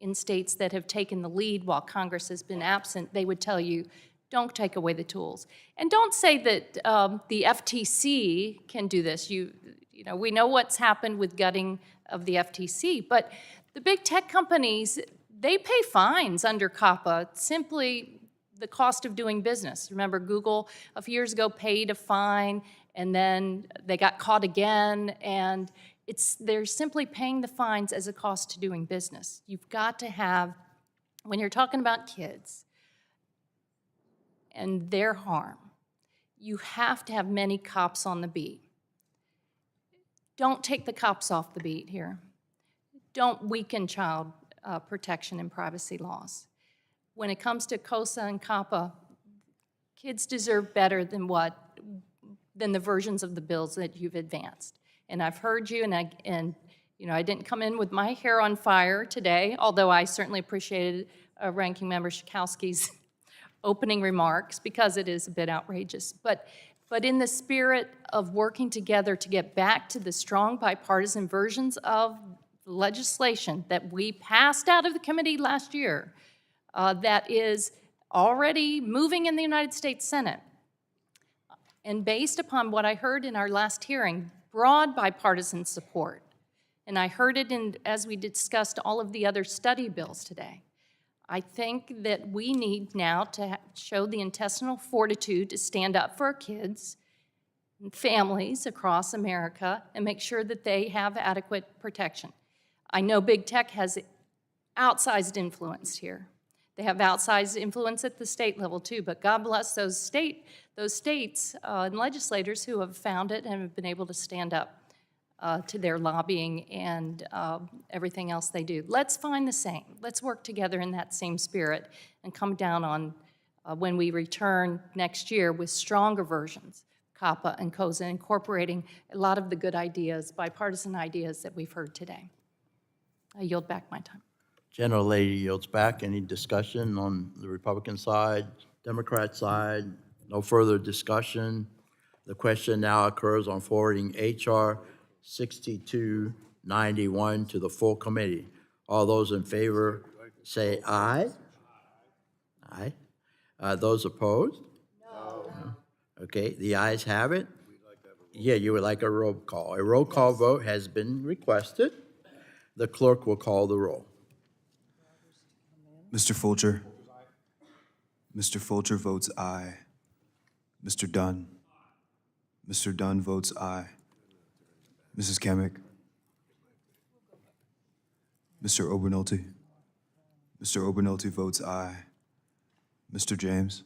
in states that have taken the lead while Congress has been absent, they would tell you, don't take away the tools. And don't say that the FTC can do this. You know, we know what's happened with gutting of the FTC, but The big tech companies, they pay fines under COPPA, simply the cost of doing business. Remember, Google a few years ago paid a fine, and then they got caught again, and they're simply paying the fines as a cost to doing business. You've got to have, when you're talking about kids and their harm, you have to have many cops on the beat. Don't take the cops off the beat here. Don't weaken child protection and privacy laws. When it comes to COSA and COPPA, kids deserve better than the versions of the bills that you've advanced. And I've heard you, and I didn't come in with my hair on fire today, although I certainly appreciated Ranking Member Schakowsky's opening remarks, because it is a bit outrageous. But in the spirit of working together to get back to the strong bipartisan versions of legislation that we passed out of the committee last year, that is already moving in the United States Senate, and based upon what I heard in our last hearing, broad bipartisan support, and I heard it as we discussed all of the other study bills today. I think that we need now to show the intestinal fortitude to stand up for our kids and families across America and make sure that they have adequate protection. I know big tech has outsized influence here. They have outsized influence at the state level too, but God bless those states and legislators who have found it and have been able to stand up to their lobbying and everything else they do. Let's find the same. Let's work together in that same spirit and come down on when we return next year with stronger versions, COPPA and COSA, incorporating a lot of the good ideas, bipartisan ideas that we've heard today. I yield back my time. General Lady yields back. Any discussion on the Republican side, Democrat side? No further discussion. The question now occurs on forwarding H.R. 6291 to the full committee. All those in favor say aye. Aye. Those opposed? No. Okay, the ayes have it. Yeah, you would like a roll call. A roll call vote has been requested. The clerk will call the roll. Mr. Folger. Mr. Folger votes aye. Mr. Dunn. Mr. Dunn votes aye. Mrs. Kamick. Mr. Obernolte. Mr. Obernolte votes aye. Mr. James.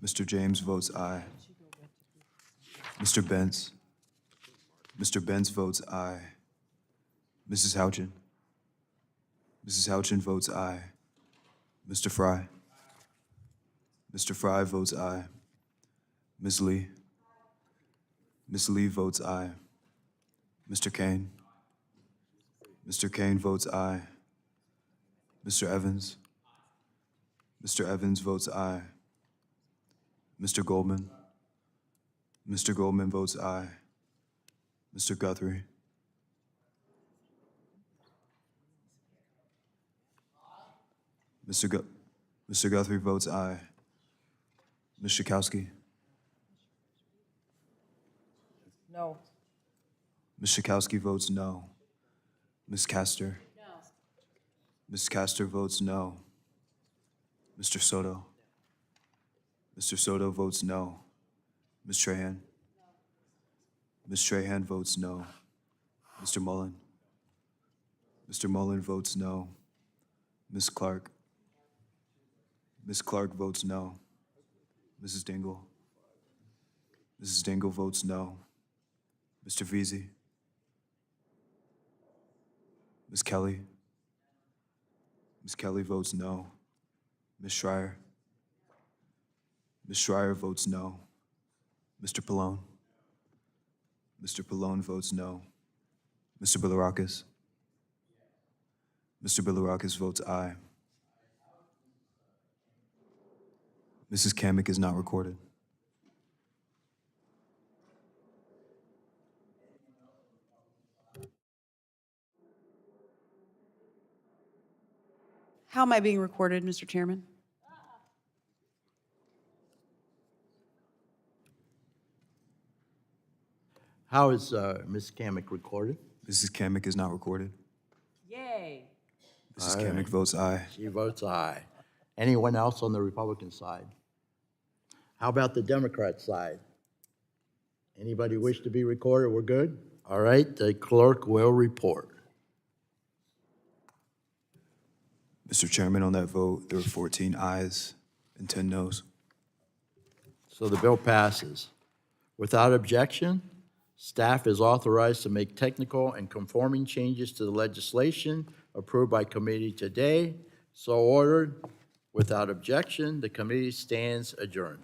Mr. James votes aye. Mr. Benz. Mr. Benz votes aye. Mrs. Houchin. Mrs. Houchin votes aye. Mr. Fry. Mr. Fry votes aye. Ms. Lee. Ms. Lee votes aye. Mr. Kane. Mr. Kane votes aye. Mr. Evans. Mr. Evans votes aye. Mr. Goldman. Mr. Goldman votes aye. Mr. Guthrie. Mr. Guthrie votes aye. Ms. Schakowsky. No. Ms. Schakowsky votes no. Ms. Castor. No. Ms. Castor votes no. Mr. Soto. Mr. Soto votes no. Ms. Trahan. Ms. Trahan votes no. Mr. Mullen. Mr. Mullen votes no. Ms. Clark. Ms. Clark votes no. Mrs. Dingell. Mrs. Dingell votes no. Mr. Veazey. Ms. Kelly. Ms. Kelly votes no. Ms. Schreier. Ms. Schreier votes no. Mr. Pallone. Mr. Pallone votes no. Mr. Bilirakis. Mr. Bilirakis votes aye. Mrs. Kamick is not recorded. How am I being recorded, Mr. Chairman? How is Ms. Kamick recorded? Mrs. Kamick is not recorded. Yay. Mrs. Kamick votes aye. She votes aye. Anyone else on the Republican side? How about the Democrat side? Anybody wish to be recorded? We're good? All right, the clerk will report. Mr. Chairman, on that vote, there were 14 ayes and 10 noes. So the bill passes. Without objection, staff is authorized to make technical and conforming changes to the legislation approved by committee today. So ordered. Without objection, the committee stands adjourned.